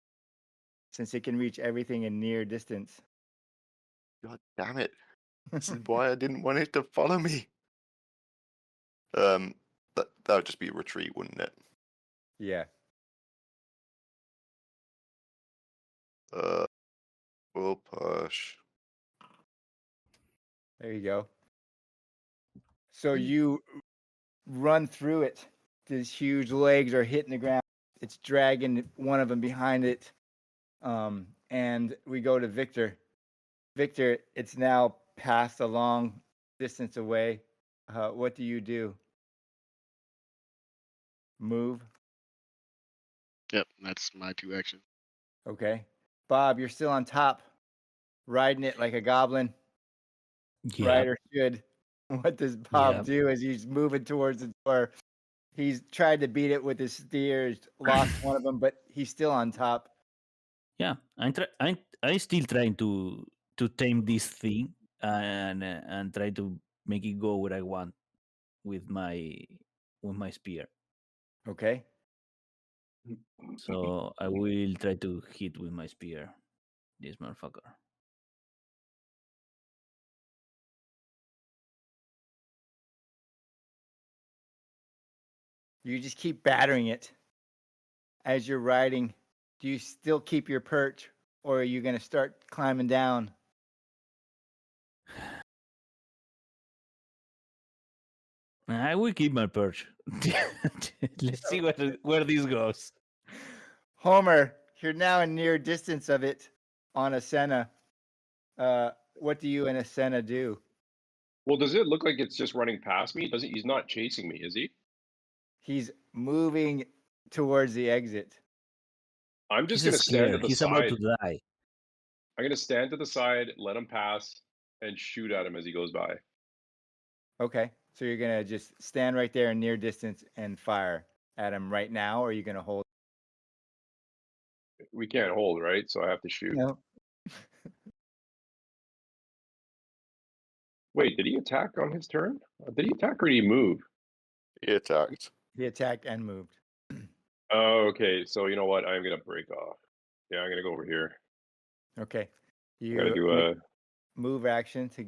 since it can reach everything in near distance. God damn it! This is why I didn't want it to follow me. That would just be a retreat, wouldn't it? Yeah. We'll push. There you go. So you run through it. These huge legs are hitting the ground. It's dragging one of them behind it. And we go to Victor. Victor, it's now passed a long distance away. What do you do? Move. Yep, that's my 2 action. Okay. Bob, you're still on top, riding it like a goblin. Yeah. Rider should. What does Bob Yeah. do as he's moving towards the door? He's tried to beat it with his steers, lost one of them, but he's still on top. Yeah, I still trying to tame this thing and try to make it go where I want with my spear. Okay. So I will try to hit with my spear this motherfucker. You just keep battering it as you're riding. Do you still keep your perch, or are you going to start climbing down? I will keep my perch. Let's see where this goes. Homer, you're now in near distance of it on a Senna. What do you and a Senna do? Well, does it look like it's just running past me? Doesn't he's not chasing me, is he? He's moving towards the exit. I'm just He's gonna stand to scared. the He's about side. to die. I'm gonna stand to the side, let him pass, and shoot at him as he goes by. Okay. So you're going to just stand right there in near distance and fire at him right now, or are you going to hold? We can't hold, right? So I have to shoot. No. Wait, did he attack on his turn? Did he attack or did he move? He attacked. He attacked and moved. Oh, okay. So you know what? I'm gonna break off. Yeah, I'm gonna go over here. Okay. You Gotta do a move action to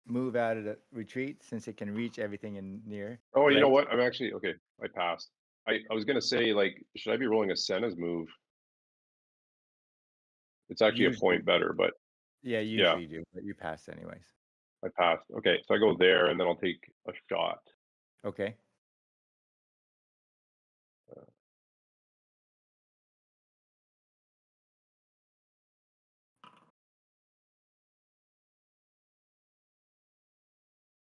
move out of the retreat since it can reach everything in near. Oh, you know Right. what? I'm actually okay. I passed. I was gonna say, like, should I be rolling a Senna's move? It's actually a Usually. point better, but Yeah, usually you do, but you passed anyways. I passed. Okay, so I go there and then I'll take a shot. Okay.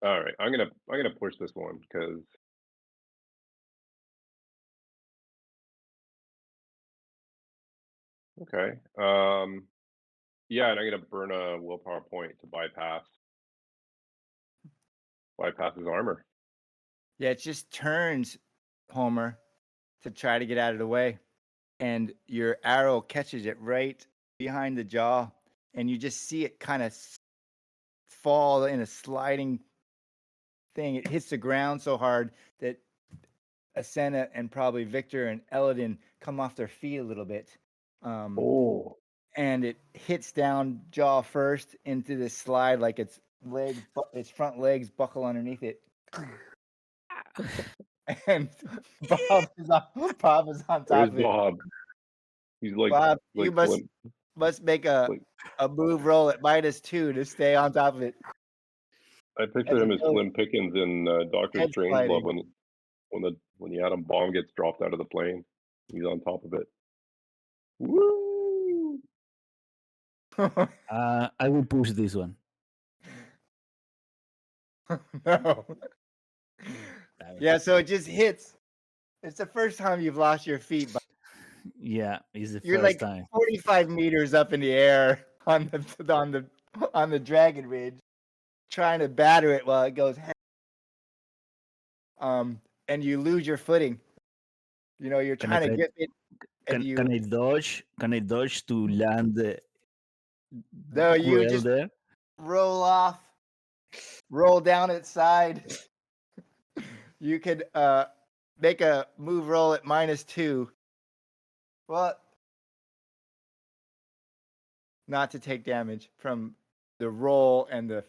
All right, I'm gonna push this one because okay. Yeah, and I'm gonna burn a willpower point to bypass his armor. Yeah, it just turns, Homer, to try to get out of the way. And your arrow catches it right behind the jaw. And you just see it kind of fall in a sliding thing. It hits the ground so hard that Asena and probably Victor and Eladin come off their feet a little bit. Oh. And it hits down jaw first into this slide like its front legs buckle underneath it. And Bob is on top Where's of it. Bob? He's like Bob, like you must make a move roll at -2 to stay on top of it. I picture him as Slim Pickens in Doctor Head Strangelove sliding. when the atom bomb gets dropped out of the plane. He's on top of it. Woo! I will push this one. No. Yeah, so it just hits. It's the first time you've lost your feet. But Yeah, it's the you're first like time. 45 meters up in the air on the Dragon Ridge, trying to batter it while it goes. And you lose your footing. You know, you're trying to grip it. Can I dodge? Can I dodge to land? No, you Cruel just there? roll off, roll down its side. You could make a move roll at -2. Well, not to take damage from the roll and the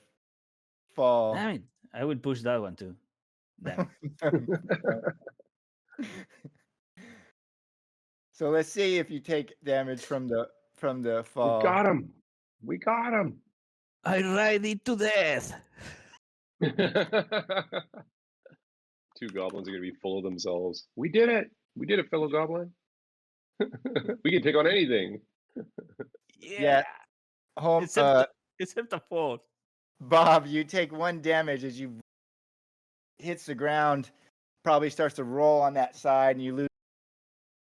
fall. Damn it! I will push that one too. Damn. So let's see if you take damage from the fall. We got him. We got him. I ride it to death. 2 goblins are gonna be full of themselves. We did it. We did it, fellow goblin. We can take on anything. Yeah. Home, Except the fall. Bob, you take 1 damage as you hits the ground, probably starts to roll on that side, and you lose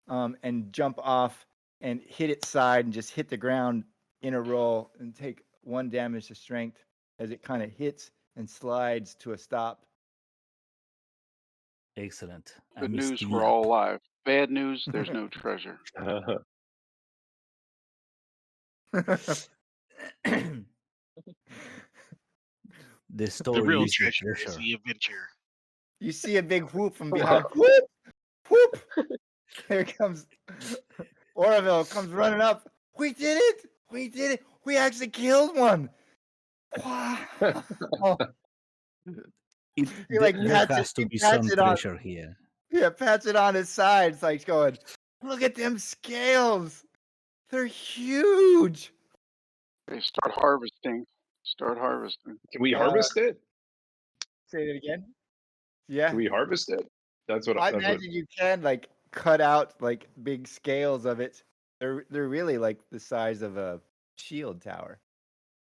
and jump off and hit its side and just hit the ground in a roll and take 1 damage to strength as it kind of hits and slides to a stop. Excellent. Good news, we're all alive. Bad news, there's no treasure. The The story real is the treasure is treasure. the adventure. You see a big whoop from behind. Whoop! Whoop! Here comes Oroville comes running up. We did it! We did it! We actually killed one! Wow! He like There pats has it, to he be pats some it on, treasure here. yeah, pats it on his side. It's like going, look at them scales. They're huge. They start harvesting. Start harvesting. Can we harvest it? Say it again. Yeah. Can we harvest it? That's what I that's what imagine you can like cut out like big scales of it. They're really like the size of a shield tower,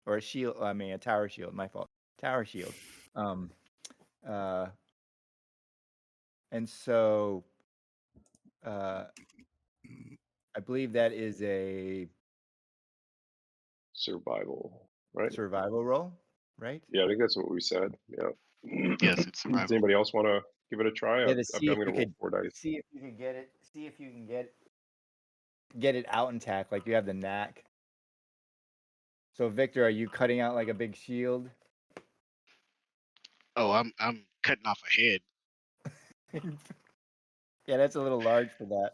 or a shield. I mean, a tower shield. My fault. Tower shield. And so, I believe that is a survival, right? survival roll, right? Yeah, I think that's what we said. Yeah. Yes, it's Does survival. anybody else want to give it a try? Yeah, I'm to see if gonna you roll could 4 dice. see if you can get it. See if you can get it out intact, like you have the knack. So, Victor, are you cutting out like a big shield? Oh, I'm cutting off a head. Yeah, that's a little large for that.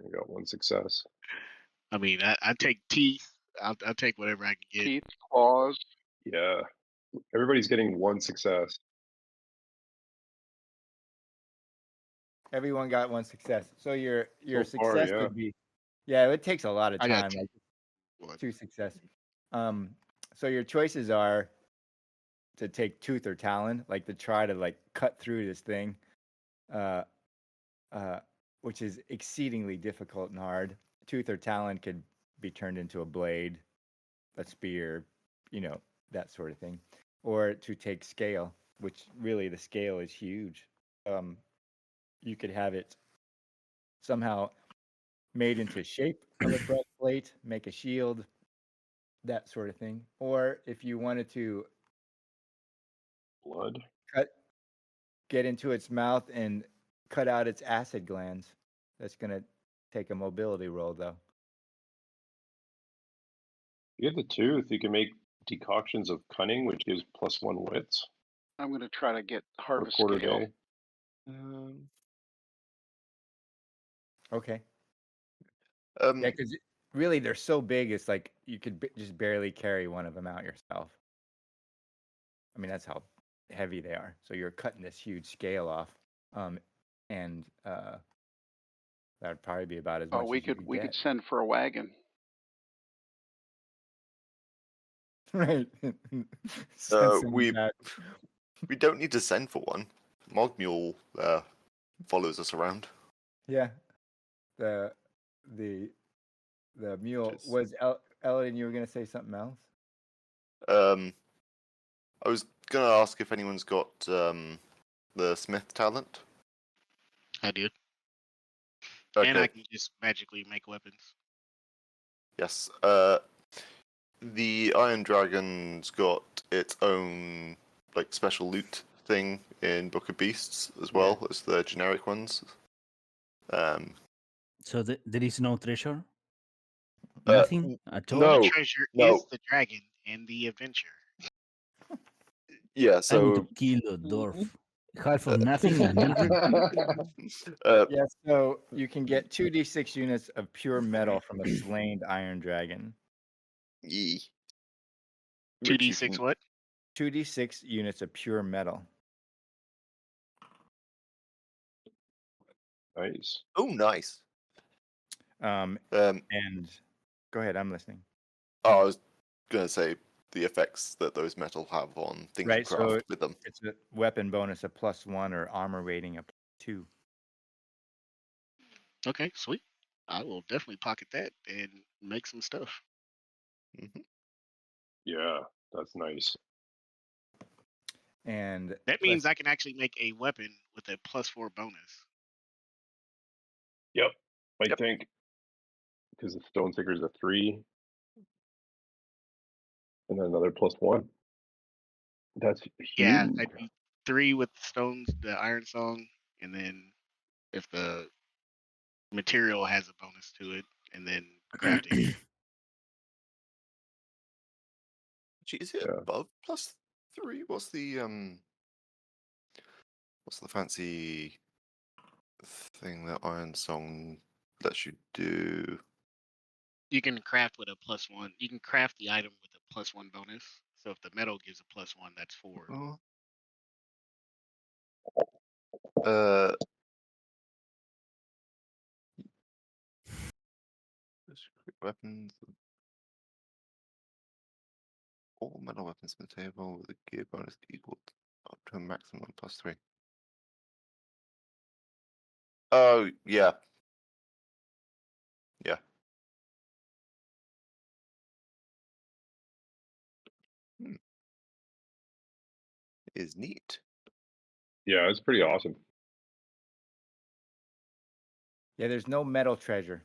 I got 1 success. I mean, I take teeth. I'll take whatever I can get. Teeth, claws. Yeah. Everybody's getting 1 success. Everyone got 1 success. So your So far, success yeah. would be, yeah, it takes a lot of I got time, like What? 2 success. So your choices are to take tooth or talon, like to try to like cut through this thing, which is exceedingly difficult and hard. Tooth or talon could be turned into a blade, a spear, that sort of thing, or to take scale, which really the scale is huge. You could have it somehow made into shape of a breastplate, make a shield, that sort of thing. Or if you wanted to Blood. get into its mouth and cut out its acid glands, that's going to take a mobility roll, though. You get the tooth, you can make decoctions of cunning, which gives +1 wits I'm going to try to get for a harvest quarter scale. day. Okay. Um, Yeah, because really they're so big, it's like you could just barely carry one of them out yourself. I mean, that's how heavy they are. So you're cutting this huge scale off, and that would probably be about as much Oh, we as you could could get. send for a wagon. Right. Send someone we back. we don't need to send for one. Mogmule follows us around. Yeah. The mule Just- was Ellen. You were gonna say something else? I was gonna ask if anyone's got the smith talent. I did. Okay. And I can just magically make weapons. Yes. The Iron Dragon's got its own like special loot thing in Book of Beasts as well as the generic ones. So there is no treasure? Uh, Nothing at all? no. The treasure no. is the dragon and the adventure. Yeah. I'm So. going to kill the dwarf. Half of nothing and nothing? Yeah, so you can get 2d6 units of pure metal from a slain iron dragon. Yee. 2d6 what? 2d6 units of pure metal. Nice. Oh, nice. And go ahead, I'm listening. Oh, I was gonna say the effects that those metal have on things you Right, craft so with them. it's a weapon bonus of +1 or armor rating of 2. Okay, sweet. I will definitely pocket that and make some stuff. Hmm. Yeah, that's nice. And That means I can actually make a weapon with a +4 bonus. Yep, I Yep. think because the stone sticker is a 3, and then another +1. That's Yeah, huge. I do 3 with stones, the iron song, and then if the material has a bonus to it, and then crafting. Actually, is it Yeah. above +3? What's the fancy thing that Iron Song lets you do? You can craft with a +1. You can craft the item with a +1 bonus. So if the metal gives a +1, that's 4. Oh. Uh, weapons. All metal weapons on the table with a gear bonus equal up to a maximum +3. Oh, yeah. Yeah. Is neat. Yeah, it's pretty awesome. Yeah, there's no metal treasure.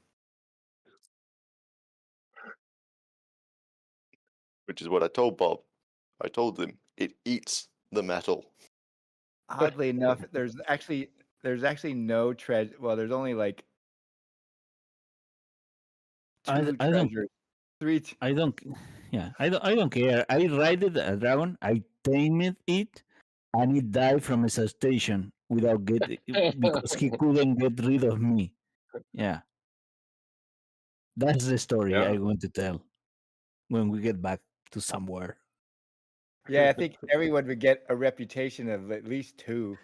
Which is what I told Bob. I told him it eats the metal. Oddly enough, there's actually no treasure. Well, there's only like 2 I don't treasures. 3 I don't I don't care. I ride a dragon, I tamed it, and it died from exhaustion without getting because he couldn't get rid of me. Yeah. That's the story Yeah. I'm going to tell when we get back to somewhere. Yeah, I think everyone would get a reputation of at least 2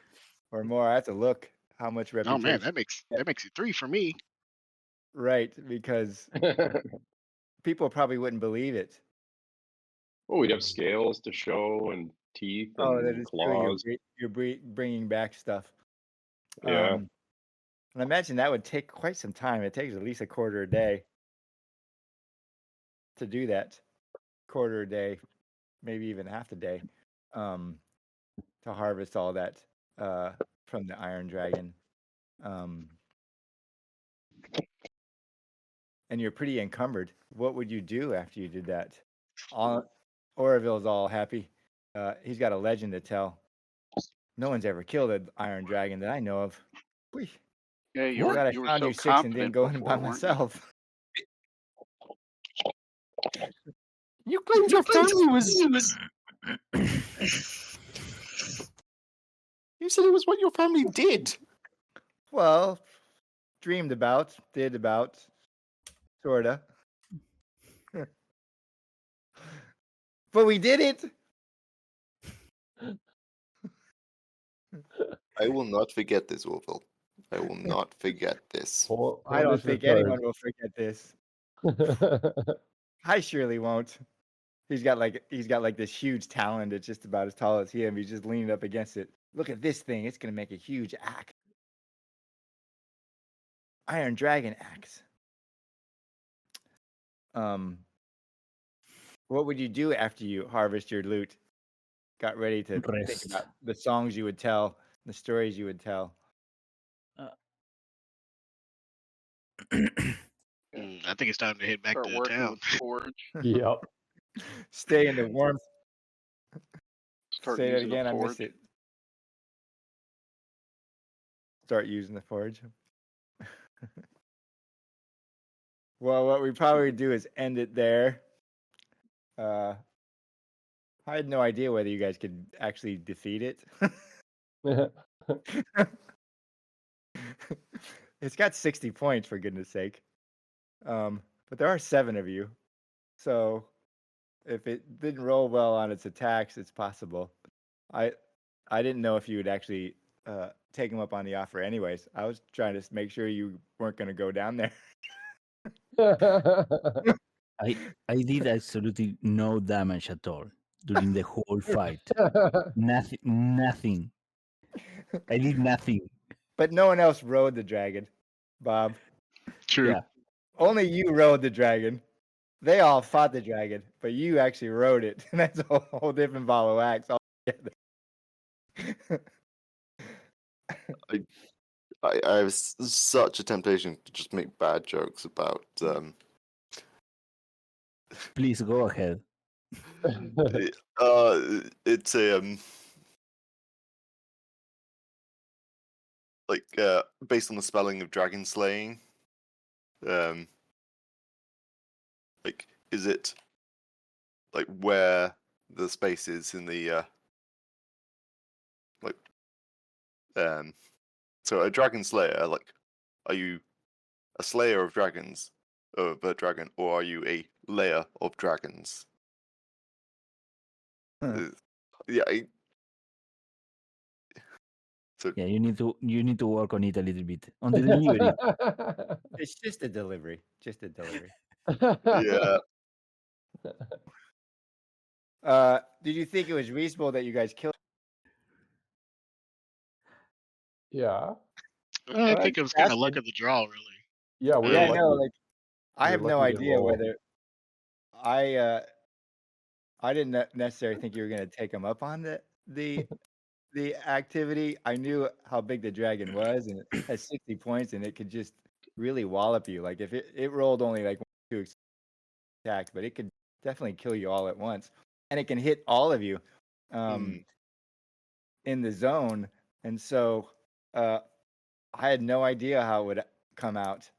or more. I have to look how much Oh reputation. man, that makes it 3 for me. Right, because people probably wouldn't believe it. Oh, we'd have scales to show and teeth Oh, that and is true. claws. You're bringing back stuff. Yeah. And I imagine that would take quite some time. It takes at least a quarter a day to do that. Quarter a day, maybe even half a day, to harvest all that from the Iron Dragon. And you're pretty encumbered. What would you do after you did that? Oroville's all happy. He's got a legend to tell. No one's ever killed an Iron Dragon that I know of. Whee. Yeah, you Glad I were found so you 6 and confident didn't go in by before, weren't you? myself. You claimed your family was. You said it was what your family did. Well, dreamed about, did about, sorta. But we did it. I will not forget this, Orville. I will not forget this. I don't think anyone will forget this. I surely won't. He's got like this huge talon that's just about as tall as him. He's just leaning up against it. Look at this thing. It's gonna make a huge axe. Iron Dragon axe. What would you do after you harvest your loot? Got ready to think Rest. about the songs you would tell, the stories you would tell. I think it's time to head back Start to working town. with the forge. Yep. Stay in the warmth. Start Say that using again. the I forge. missed it. Start using the forge. Well, what we probably do is end it there. I had no idea whether you guys could actually defeat it. It's got 60 points, for goodness sake. But there are 7 of you. So if it didn't roll well on its attacks, it's possible. I didn't know if you would actually take him up on the offer anyways. I was trying to make sure you weren't going to go down there. I did absolutely no damage at all during the whole fight. Nothing. I did nothing. But no one else rode the dragon, Bob. True. Yeah. Only you rode the dragon. They all fought the dragon, but you actually rode it. That's a whole different ball of wax altogether. I have such a temptation to just make bad jokes about Please go ahead. it's a like based on the spelling of dragon slaying. Like, is it like where the space is in the like so a dragon slayer, like, are you a slayer of dragons, of a dragon, or are you a layer of dragons? Yeah. So Yeah, you need to work on it a little bit on the delivery. It's just a delivery. Just a delivery. yeah, Did you think it was reasonable that you guys killed? Yeah. I Well, think it was kind of asking. luck of the draw, really. Yeah, we Yeah, were I lucky. know. Like, I We have were no lucky to idea roll. whether I didn't necessarily think you were going to take him up on the activity. I knew how big the dragon was, and it has 60 points, and it could just really wallop you. Like if it rolled only like 1 or 2 attacks, but it could definitely kill you all at once, and it can hit all of you in the zone. And so I had no idea how it would come out,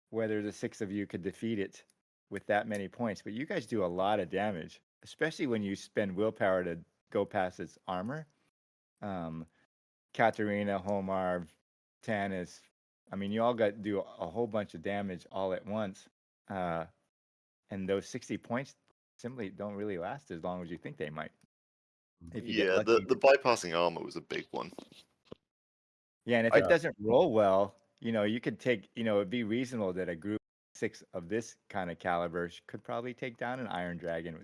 whether the 6 of you could defeat it with that many points. But you guys do a lot of damage, especially when you spend willpower to go past its armor. Katarina, Homarv, Tanis. I mean, you all got to do a whole bunch of damage all at once. And those 60 points simply don't really last as long as you think they might. If you get yeah. lucky. The bypassing armor was a big one. Yeah, and if it doesn't roll well, you could take, it'd be reasonable that a group 6 of this kind of caliber could probably take down an Iron Dragon.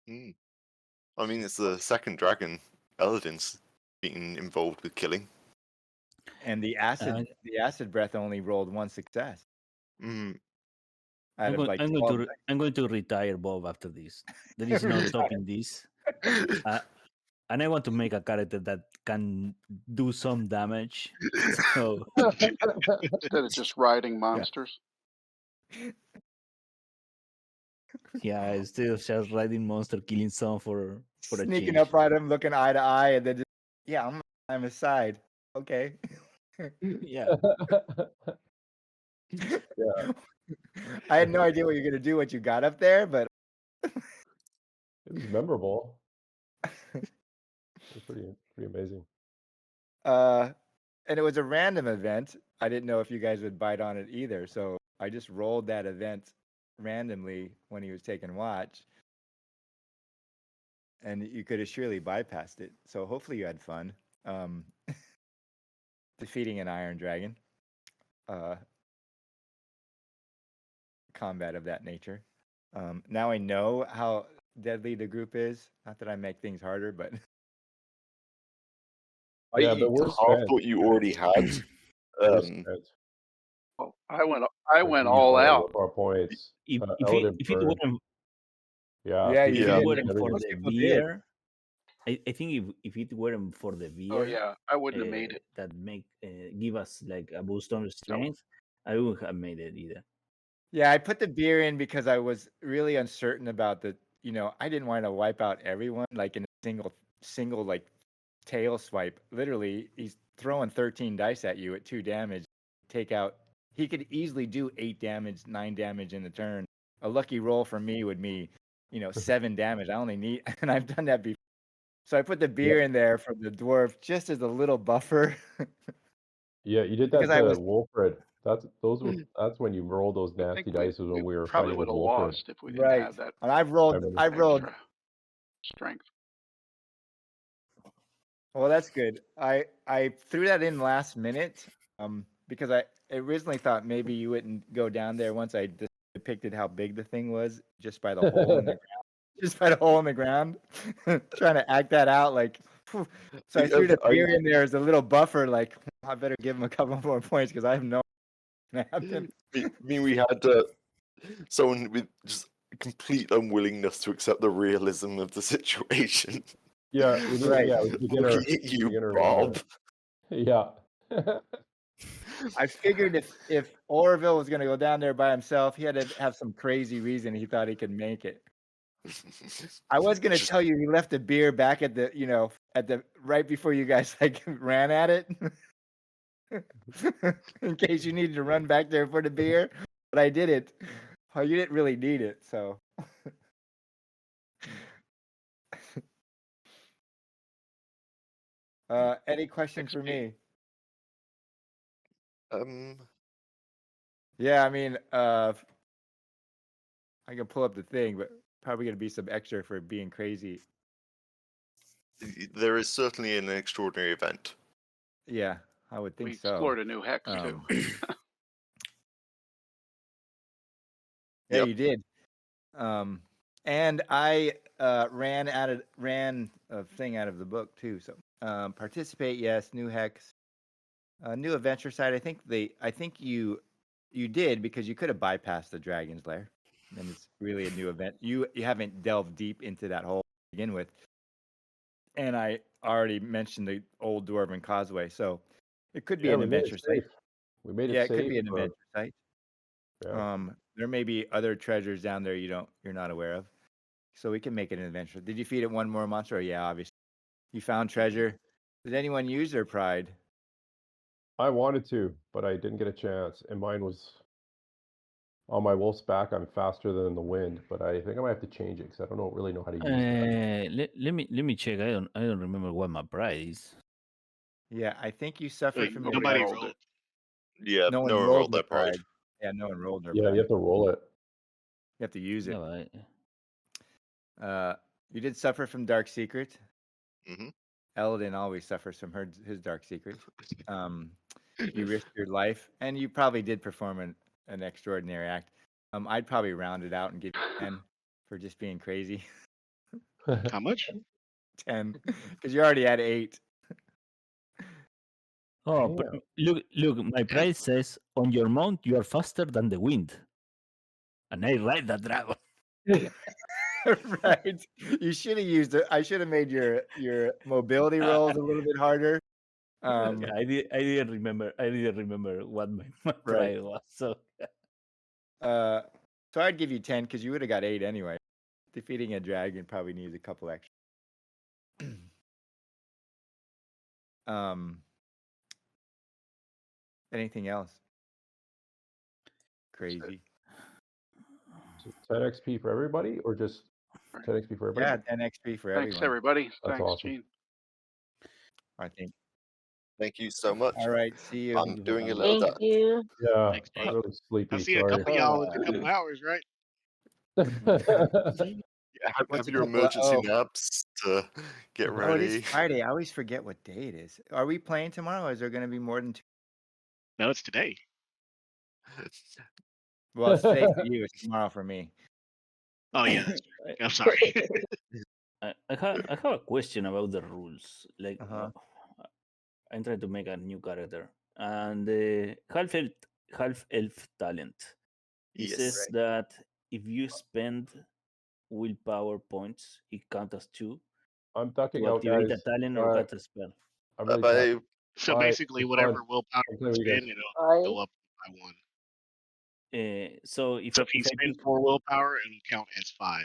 I mean, it's the second dragon, Eladin's being involved with killing. And the acid breath only rolled 1 success. Out of like 12 I'm going to retire Bob after this. There is no stopping this. And I want to make a character that can do some damage. So Instead of just riding monsters. yeah, instead of just riding monster, killing some for a sneaking change. up on him, looking eye to eye, and then just, I'm his side. Okay. Yeah. Yeah. I had no idea what you're gonna do once you got up there, but It was memorable. It's pretty amazing. and it was a random event. I didn't know if you guys would bite on it either, so I just rolled that event randomly when he was taking watch, and you could have surely bypassed it. So hopefully you had fun defeating an Iron Dragon. Combat of that nature. Now I know how deadly the group is. Not that I make things harder, but Yeah, but we're I spent. thought you already had. We're spent. Oh, I went Like, we all used out. of our points. If Eldin it burned. weren't Yeah, you if did. it weren't for Most the people did. beer, I think if it weren't for the beer, Oh yeah, I wouldn't have made it. that make give us like a boost on strength, I wouldn't have made it either. Yeah, I put the beer in because I was really uncertain about I didn't want to wipe out everyone like in a single like tail swipe. Literally, he's throwing 13 dice at you at 2 damage. Take out. He could easily do 8 damage, 9 damage in the turn. A lucky roll for me would be, 7 damage. I only need, and I've done that before. So I put the beer in there for the dwarf just as a little buffer. Yeah, you did that Because I to was- Wolfred. That's when you roll those I nasty think dice was when we were probably fighting with would have Wolfred. lost if we didn't right. have that And I've rolled extra strength. Well, that's good. I threw that in last minute. because I originally thought maybe you wouldn't go down there once I depicted how big the thing was just by the hole in the ground. Just by the hole in the ground, trying to act that out like. Phew. So I threw the beer in there as a little buffer. Like I better give him a couple more points because I have no. Happen. I mean, we had someone with just complete unwillingness to accept the realism of the situation. Yeah, we did, Right. yeah, it was beginner. Look at you, beginner Bob. Yeah. I figured if Orville was going to go down there by himself, he had to have some crazy reason he thought he could make it. I was going to tell you he left a beer back at the, at the right before you guys like ran at it, in case you needed to run back there for the beer. But I did it. Oh, you didn't really need it, so. Any questions for me? Yeah, I mean, I can pull up the thing, but probably gonna be some extra for being crazy. There is certainly an extraordinary event. Yeah, I would think We so. explored a new hex too. Yeah, Yep. you did. And I ran a thing out of the book too. So participate, yes. New hex, new adventure site. I think you did because you could have bypassed the dragon's lair, and it's really a new event. You haven't delved deep into that hole to begin with, and I already mentioned the old dwarven causeway, so it could be an adventure site. We made it Yeah, safe. it could be an adventure site. Yeah. There may be other treasures down there you're not aware of, so we can make it an adventure. Did you feed it one more monster? Yeah, obviously. You found treasure. Did anyone use their pride? I wanted to, but I didn't get a chance, and mine was on my wolf's back. I'm faster than the wind, but I think I might have to change it because I don't really know how to use that. Let me check. I don't remember what my pride is. Yeah, I think you suffered from Nobody rolled rolled. it. Yeah, no one rolled their their pride. Yeah, no one rolled their Yeah, pride. you have to roll it. You have to use it. Yeah, but You did suffer from dark secret. Mhm. Eldon always suffers from his dark secret. You risked your life, and you probably did perform an extraordinary act. I'd probably round it out and give you 10 for just being crazy. How much? 10, because you already had 8. Oh, but look! My prize says on your mount you are faster than the wind, and I ride that dragon. Right. You should have used it. I should have made your mobility rolls a little bit harder. Yeah, I didn't remember. I didn't remember what my pride was. So I'd give you 10 because you would have got 8 anyway. Defeating a dragon probably needs a couple extra. Anything else? Crazy. So 10 XP for everybody, or just 10 XP for everybody? Yeah, 10 XP for Thanks everyone. everybody. That's Thanks, awesome. Gene. I think. Thank you so much. All right. See you. I'm doing a little Thank dance. you. Yeah, Thanks, I'm Jake. really sleepy. I'll see a Sorry. couple of y'all in a couple hours, right? Yeah, What's have a your couple of- emergency oh. naps to get Oh, it is ready. Friday. I always forget what day it is. Are we playing tomorrow? Or is there going to be more than 2? No, it's today. Well, it's today for you. It's tomorrow for me. Oh yeah, that's right. I'm sorry. I have a question about the rules. Like, I'm trying to make a new character, and half elf talent. It Yes. says that if you spend willpower points, it counts as 2 I'm ducking to out, activate guys. a talent or cast a spell. I'm really sorry. So Bye. basically, It's whatever fun. willpower I'll you play with you spend, guys. it'll go up by 1. So if So if you I spend pick, 4 willpower, it'll count as 5.